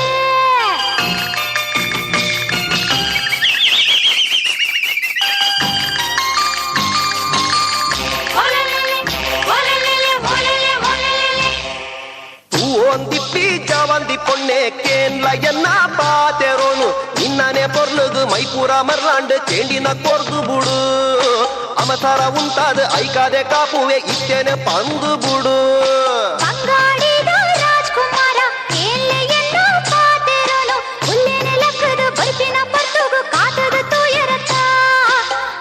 ಒಂದಿಪ್ಪಿ ಜವಂದಿ பொண்ணே கேன்ல என்ன பாத்தேரோனு நின்னனே பொருளுது மைப்பூர மர்லாண்டு சேண்டின ಕೊರ್ದು ಬಿಡು ಅಮತರ ಉಂಟಾದ ಐಕಾದೆ ಕಾಪುವೆ ಇತ್ತೇನೆ ಪಂದು ಬಿಡು ಬಂಗಾಳಿದ ರಾಜ್ಕುಮಾರ ಎಲ್ಲೆ ಎಲ್ಲೋ ಪಾತೆರೋನು ಹುಲ್ಲೇನೆ ಲಕ್ಕದು ಬರ್ಪಿನ ಪರ್ತುಗು ಕಾತದು ತೂಯರತ್ತ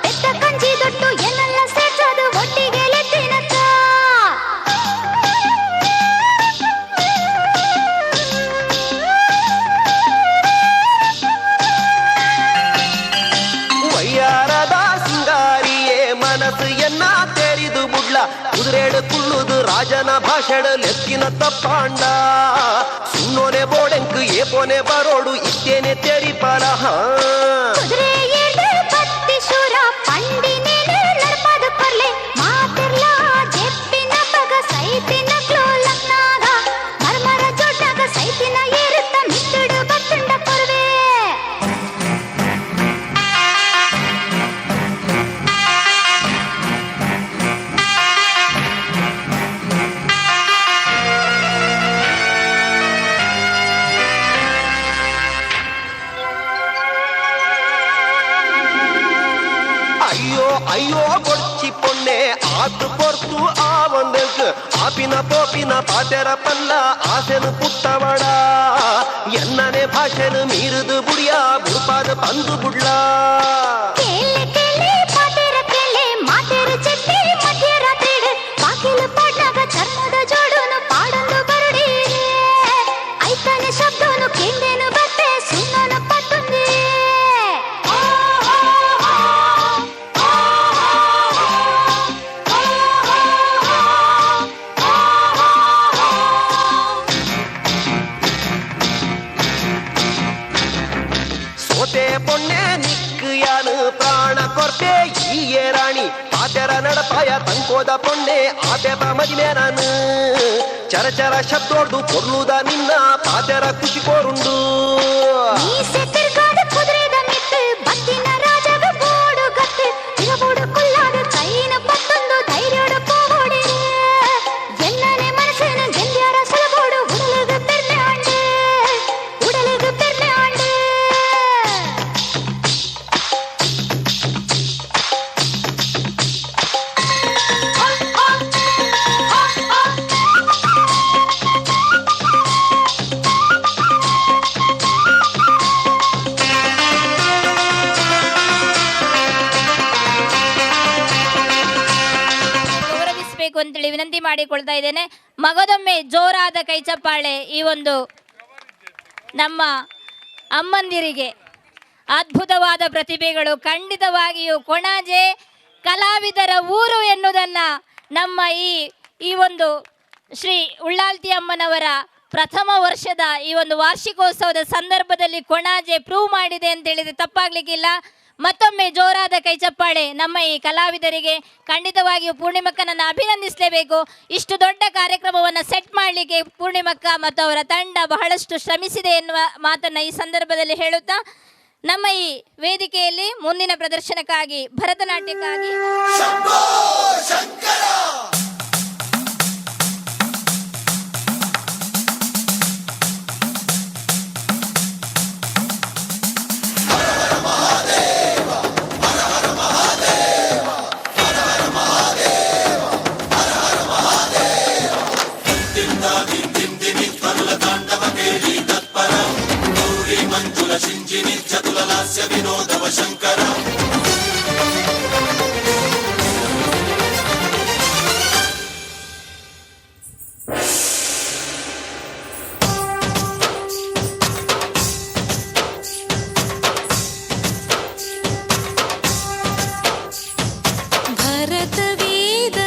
ಬೆತ್ತ ಕಂಜಿ ದೊಟ್ಟು ಎನ್ನೆಲ್ಲ ಸೇರ್ಸದು ಒಟ್ಟಿಗೆ ಲೆತ್ತಿನತ್ತ ವಯ್ಯಾರದ ಸಿಂಗಾರಿಯೇ ಮನಸ್ಸು ಎನ್ನ ತೆರಿದು ಬುಡ್ಲ ಕುದುರೆಡು ಕುಳ್ಳುದು ರಾಜನ ಭಾಷಣ ಲೆಕ್ಕಿನ ತಪ್ಪಾಂಡ ಸುಣ್ಣೋನೆ ಬೋಡೆಂಕು ಏಪೋನೆ ಬರೋಡು ಇತ್ತೇನೆ ತೆರಿಪಲ ಕುದುರೆ ಏಳು ಬತ್ತಿ ಶೂರ ಪಂಡಿನೇನೆ ನರ್ಪದ ಕೊರ್ಲೆ ಮಾತಿರ್ಲ ಜೆಪ್ಪಿನ ಬಗ ಸೈತಿನ ಕ್ಲೋಲಕ್ನಾಗ ಮರ್ಮರ ಜೋಡ್ನಾಗ ಸೈತಿನ ಏರುತ್ತ ಮಿತ್ತುಡು ಬತ್ತುಂಡ ಕೊರ್ವೆ ஐயோ ஐயோ பொடிச்சி பொண்ணே ஆத்து பொறுத்து ஆவந்தக்கு ஆப்பின போப்பிನ ಪಾತೆರ ಪಲ್ಲ ಆಸೆನು ಪುಟ್ಟವಳ ಎನ್ನನೆ ಭಾಷೆನು ಮೀರುದು ಬುಡಿಯ ಬುಡ್ಪಾದ ಬಂದು ಬುಡ್ಲ ಕೇಳೆ ಕೇಳೆ ಪಾತೆರ ಕೇಳೆ ಮಾತೆರು ಚೆಟ್ಟಿ ಮಧ್ಯರಾತ್ರಿಡು ಬಾಕಿಲು ಪಾಡ್ನಾಗ ಚರ್ಮದ ಜೋಡುನು ಪಾಡೊಂದು ಬರುಡೀರೆ ಐತನೆ ಶಬ್ದನು ಕೇಂದೇನು ಬತ್ತೆ ಸುಣ್ಣನು ಪತ್ತುಂದಿ ಸೋತೆ ಪೊಣ್ಣೆ ನಿಕ್ಕಿಯಾನು ಪ್ರಾಣ ಕೊರ್ತೆ ಈಯೇ ರಾಣಿ ಪಾತೆರ ನಡಪಾಯ ತಂಕೋದ ಪೊಣ್ಣೆ ಆತೆ ಮದಿಮೆ ನಾನು ಚರಚರ ಶಬ್ದೋಡ್ದು ಕೊರ್ಲುದ ನಿನ್ನ ಪಾತೆರ ಖುಷಿ ಕೋರುಂಡು ಮೀಸೆ ತಿರ್ಗಾದ ಕುದುರೆದ ಮಿತ್ತು ಬತ್ತಿನ ರಾಜಗ ಬೋಡು ಗತ್ತು ತಿರಬೋಡು ಕುಲ್ಲಾದ ಕೈನ ಪತ್ತೊಂದು ಧೈರ್ಯೋಡು ಪೋಗೋಡಿರೆ ಎನ್ನನೆ ಮನಸ್ಸಿನ ಗೆಲ್ಯಾರ ಸಲಬೋಡು ಉಡಲುಗು ಪೆರ್ನೆ ಆಂಡು ಉಡಲುಗು ಪೆರ್ನೆ ಆಂಡು ಗೌರವಿಸಬೇಕು ಅಂತೇಳಿ ವಿನಂತಿ ಮಾಡಿಕೊಳ್ತಾ ಇದ್ದೇನೆ. ಮಗದೊಮ್ಮೆ ಜೋರಾದ ಕೈಚಪ್ಪಾಳೆ ಈ ಒಂದು ನಮ್ಮ ಅಮ್ಮಂದಿರಿಗೆ. ಅದ್ಭುತವಾದ ಪ್ರತಿಭೆಗಳು. ಖಂಡಿತವಾಗಿಯೂ ಕೊಣಾಜೆ ಕಲಾವಿದರ ಊರು ಎನ್ನುವುದನ್ನು ನಮ್ಮ ಈ ಒಂದು ಶ್ರೀ ಉಳ್ಳಾಲ್ತಿ ಅಮ್ಮನವರ ಪ್ರಥಮ ವರ್ಷದ ಈ ಒಂದು ವಾರ್ಷಿಕೋತ್ಸವದ ಸಂದರ್ಭದಲ್ಲಿ ಕೊಣಾಜೆ ಪ್ರೂವ್ ಮಾಡಿದೆ ಅಂತ ಹೇಳಿದ್ರೆ ತಪ್ಪಾಗ್ಲಿಕ್ಕಿಲ್ಲ. ಮತ್ತೊಮ್ಮೆ ಜೋರಾದ ಕೈಚಪ್ಪಾಳೆ ನಮ್ಮ ಈ ಕಲಾವಿದರಿಗೆ. ಖಂಡಿತವಾಗಿಯೂ ಪೂರ್ಣಿಮಕ್ಕನನ್ನು ಅಭಿನಂದಿಸಲೇಬೇಕು. ಇಷ್ಟು ದೊಡ್ಡ ಕಾರ್ಯಕ್ರಮವನ್ನು ಸೆಟ್ ಮಾಡಲಿಕ್ಕೆ ಪೂರ್ಣಿಮಕ್ಕ ಮತ್ತು ಅವರ ತಂಡ ಬಹಳಷ್ಟು ಶ್ರಮಿಸಿದೆ ಎನ್ನುವ ಮಾತನ್ನು ಈ ಸಂದರ್ಭದಲ್ಲಿ ಹೇಳುತ್ತಾ, ನಮ್ಮ ಈ ವೇದಿಕೆಯಲ್ಲಿ ಮುಂದಿನ ಪ್ರದರ್ಶನಕ್ಕಾಗಿ ಭರತನಾಟ್ಯಕ್ಕಾಗಿ ಶಿಂಜಿನಿ ಚತುಲ ಲಾಸ್ಯ ವಿನೋದವ ಶಂಕರ ಭರತ ವೇದ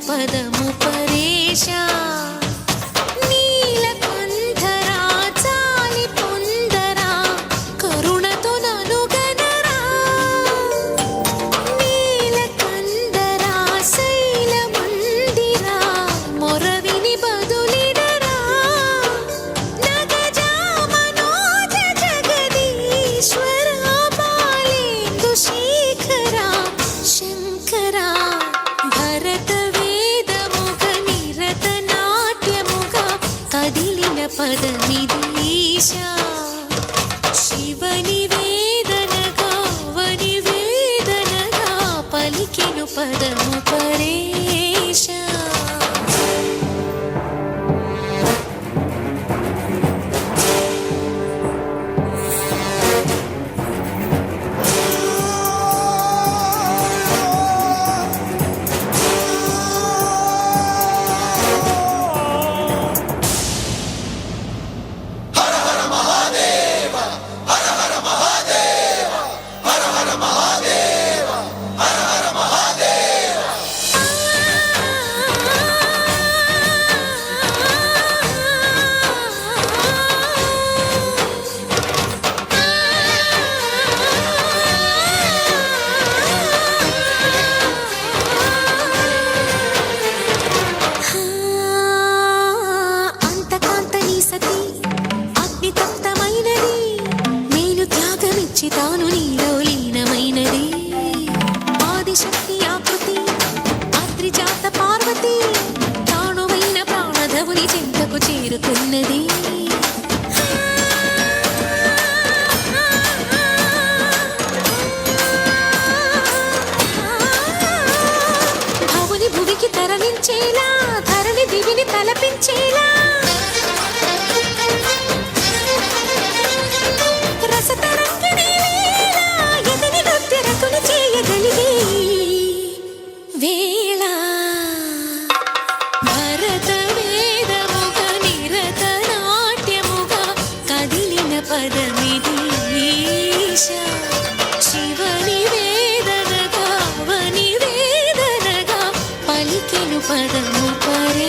పదము పరేశ నీలకంఠరా చాలి పొందరా కరుణతో నను గనరా నీలకంఠరా శైల మందిరా మొరవిని బదులిడరా నగజా మనోజ జగదీశ్వర బాలేందు శేఖరా శంకరా భరత వేదముగ నిరత నాట్యముగ కదిలిన పదమిదీశా శివని వేదనగా వని వేదనగా పలికెను పదము పరేశ అంతకాంతని సతి అగ్ని తప్తమైనది నేను త్యాగమిచ్చి తాను నీలో లీనమైనది ఆదిశక్తి ఆకృతి అద్రిజాత పార్వతి తానువైన ప్రాణధవుని చెంతకు చేరుకున్నది భవుని భువికి తరలించేలా ధరణి దివిని తలపించేలా రసతరంగిణి వేళ ఎదిని నృత్యరతులు చేయగలిగే వేళ భరత వేదముగ నిరత నాట్యముగ కదిలిన పదమిదీశ శివని వేదనగా వని వేదనగా పలికెను పదము పరే